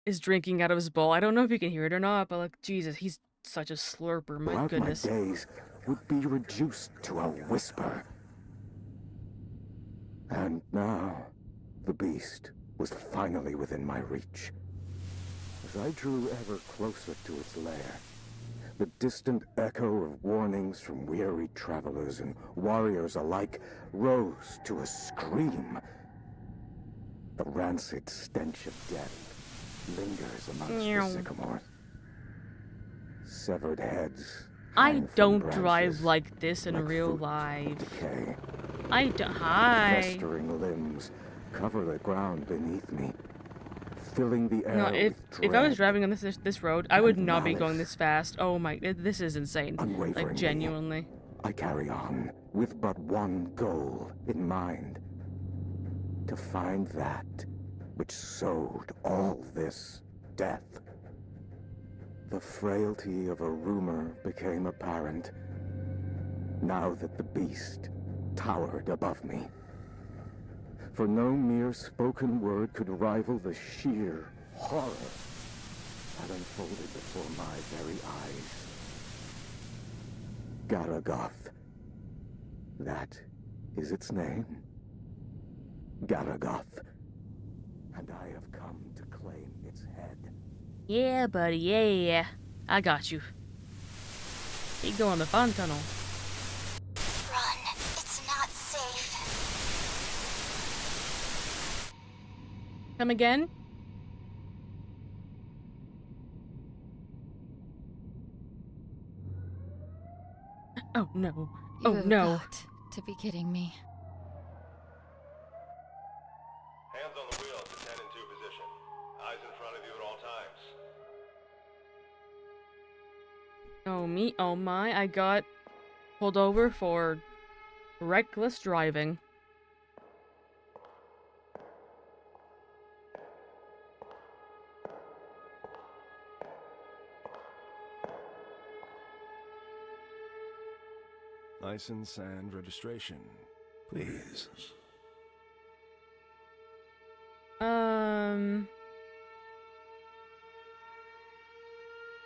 is drinking out of his bowl. I don't know if you can hear it or not, but like, Jesus, he's such a slurper. My Throughout goodness. my days would be reduced to a whisper. And now, the beast was finally within my reach. As I drew ever closer to its lair, the distant echo of warnings from weary travelers and warriors alike rose to a scream. The rancid stench of death lingers amongst Meow. the sycamores. Severed heads. I hang from don't branches drive like this in like real fruit life. decay. I don't. Hi. Festering limbs cover the ground beneath me, filling the air No, if with I was dread. driving on this road, I would and not be going malice. this fast. Oh my, this is insane. Like Unwaveringly, genuinely. I carry on with but one goal in mind: to find that which sowed all this death. The frailty of a rumor became apparent now that the beast towered above me. For no mere spoken word could rival the sheer horror that unfolded before my very eyes. Garagoth. That is its name. Garagoth. And I have come to claim its head. Yeah, buddy. Yeah. I got you. You go on the fun tunnel. Run. It's not safe. Come again? Oh no. Oh You've no. got to be kidding me. Hands on the wheel to 10 and 2 position. Eyes in front of you at all times. Oh me, oh my, I got pulled over for reckless driving. license and registration, please.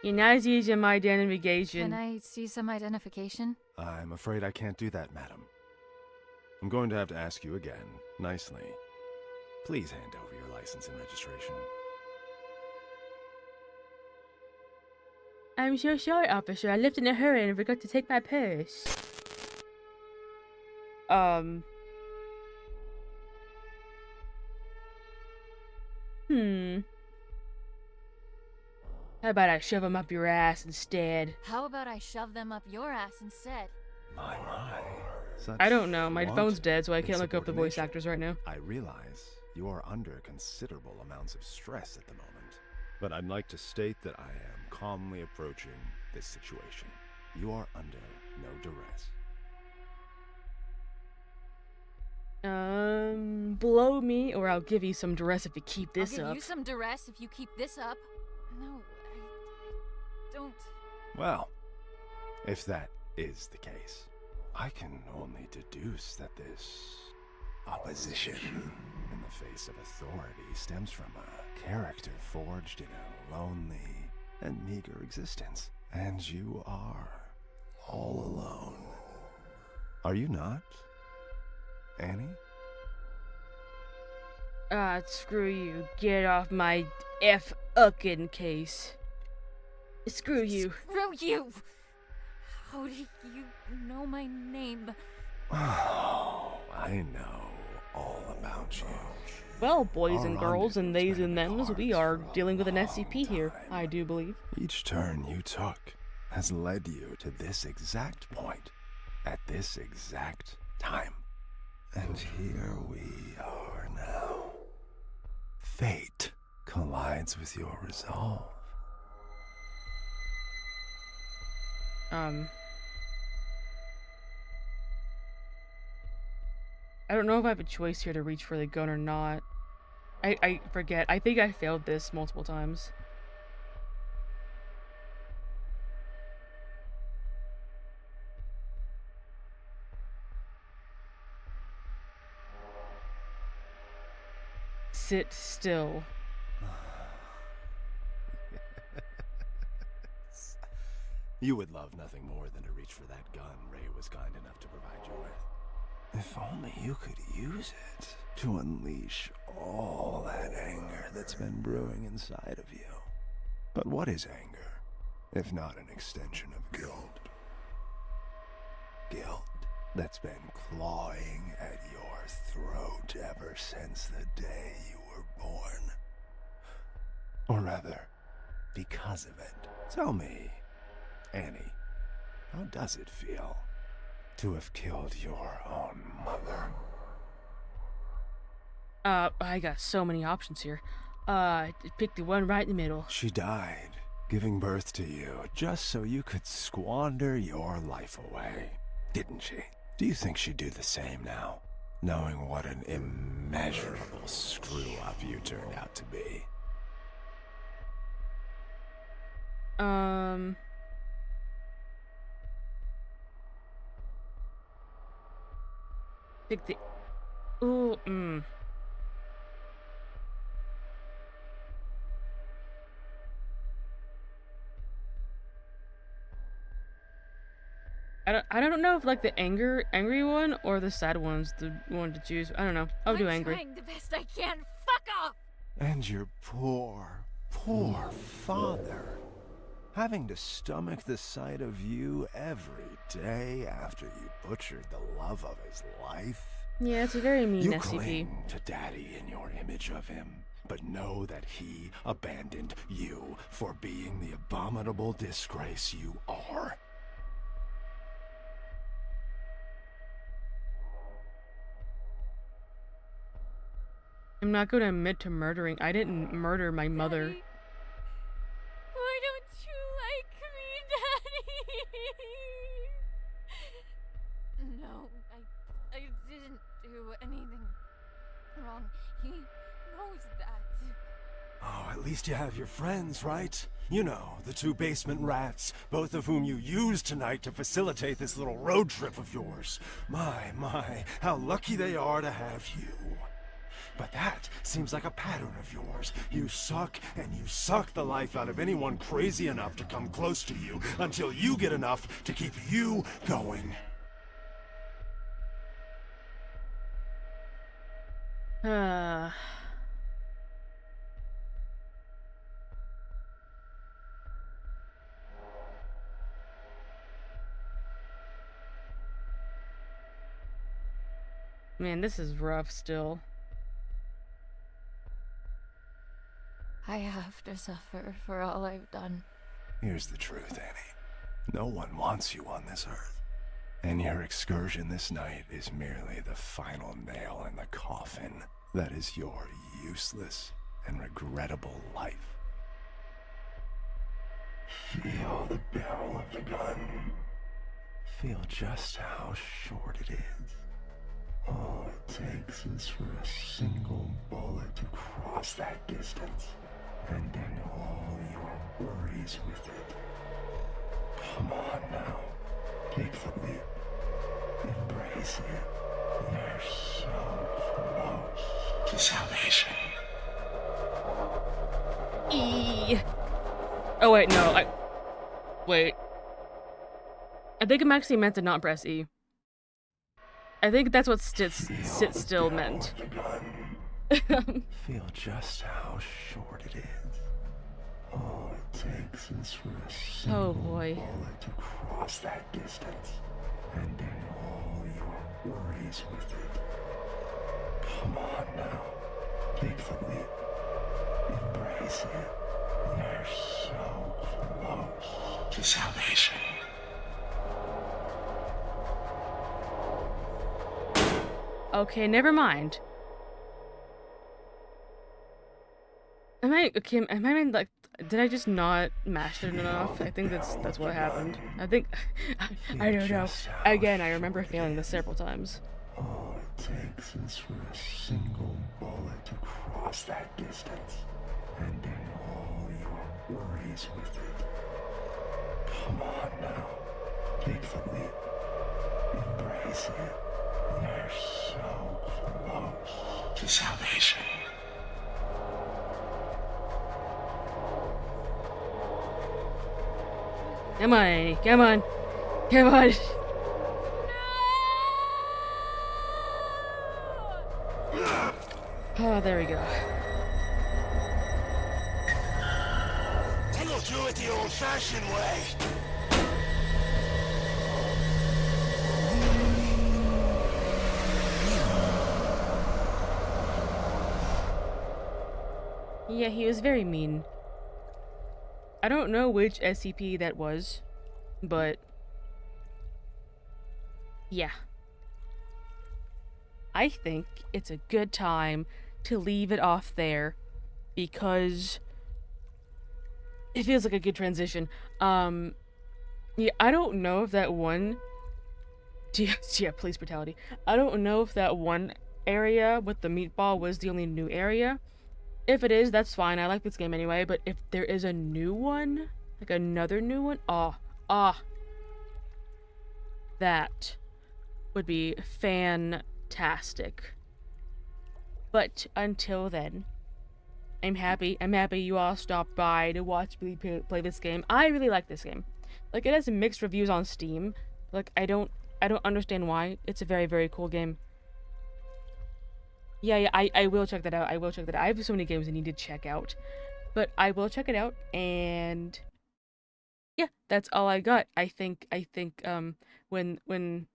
You're not using my identification. Can I see some identification? I'm afraid I can't do that, madam. I'm going to have to ask you again, nicely. Please hand over your license and registration. I'm so sorry, officer. I left in a hurry and forgot to take my purse. How about I shove them up your ass instead? How about I shove them up your ass instead? My. I don't know. My phone's dead, so I can't look up the voice actors right now. I realize you are under considerable amounts of stress at the moment, but I'd like to state that I am calmly approaching this situation. You are under no duress. Blow me, or I'll give you some duress if you keep this I'll give up. you some duress if you keep this up. No, I don't. Well, if that is the case, I can only deduce that this opposition in the face of authority stems from a character forged in a lonely and meager existence. And you are all alone. Are you not, Annie? Screw you. Get off my F-uckin' case. Screw you. Screw you! How do you know my name? Oh, I know all about you. Well, boys Our and girls and theys and thems, we are for a dealing with an long SCP here, I do believe. Each turn you took has led you to this exact point, at this exact time. And here we are now. Fate collides with your resolve. I don't know if I have a choice here to reach for the gun or not. I forget. I think I failed this multiple times. Sit still. You would love nothing more than to reach for that gun Ray was kind enough to provide you with. If only you could use it to unleash all that anger that's been brewing inside of you. But what is anger, if not an extension of guilt? Guilt that's been clawing at your throat ever since the day you were born. Or rather, because of it. Tell me, Annie, how does it feel to have killed your own mother? I got so many options here. Pick the one right in the middle. She died, giving birth to you, just so you could squander your life away, didn't she? Do you think she'd do the same now, knowing what an immeasurable screw-up you turned out to be? Pick the... Ooh, I don't know if like the angry one or the sad one's the one to choose. I don't know. I'll do angry. I'm trying the best I can. Fuck off! And your poor father, having to stomach the sight of you every day after you butchered the love of his life. Yeah, it's a very mean You SCP. cling to Daddy in your image of him, but know that he abandoned you for being the abominable disgrace you are. I'm not going to admit to murdering. I didn't murder my mother. Daddy, why don't you like me, Daddy? No, I didn't do anything wrong. He knows that. Oh, at least you have your friends, right? You know, the two basement rats, both of whom you used tonight to facilitate this little road trip of yours. My, how lucky they are to have you. But that seems like a pattern of yours. You suck, and you suck the life out of anyone crazy enough to come close to you until you get enough to keep you going. Man, this is rough still. I have to suffer for all I've done. Here's the truth, Annie. No one wants you on this earth. And your excursion this night is merely the final nail in the coffin that is your useless and regrettable life. Feel the barrel of the gun. Feel just how short it is. All it takes is for a single bullet to cross that distance, and end all your worries with it. Come on now, take the leap. Embrace it. You're so close to salvation. E. Oh wait, no, wait. I think I'm actually meant to not press E. I think that's what sit still meant. Feel just how short it is. All it takes is for a single bullet to cross that distance, and end all your worries with it. Come on now, take the leap. Embrace it. You're so close to salvation. Okay, never mind. Am I like, did I just not master it enough? I think that's what happened. I think I don't know. Again, I remember failing this several times. All it takes is for a single bullet to cross that distance, and end all your worries with it. Come on now, take the leap. Embrace it. You're so close to salvation. Come on, come on, come on. Oh, there we go. Then we'll do it the old-fashioned way. Yeah, he was very mean. I don't know which SCP that was, but yeah. I think it's a good time to leave it off there because it feels like a good transition. Yeah, I don't know if that one yeah, police brutality. I don't know if that one area with the meatball was the only new area. If it is, that's fine. I like this game anyway, but if there is a new one, like another new one, that would be fantastic. But until then, I'm happy you all stopped by to watch me play this game. I really like this game. Like, it has mixed reviews on Steam. Like, I don't understand why. It's a very, very cool game. Yeah, I will check that out. I will check that out. I have so many games I need to check out. But I will check it out, and yeah, that's all I got. I think when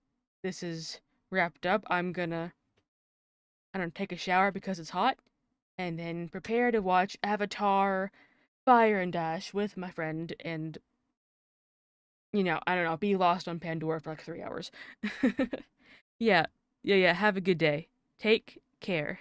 this is wrapped up, I'm gonna take a shower because it's hot, and then prepare to watch Avatar Fire and Dash with my friend, and you know, I don't know, be lost on Pandora for like 3 hours. Yeah, have a good day. Take care.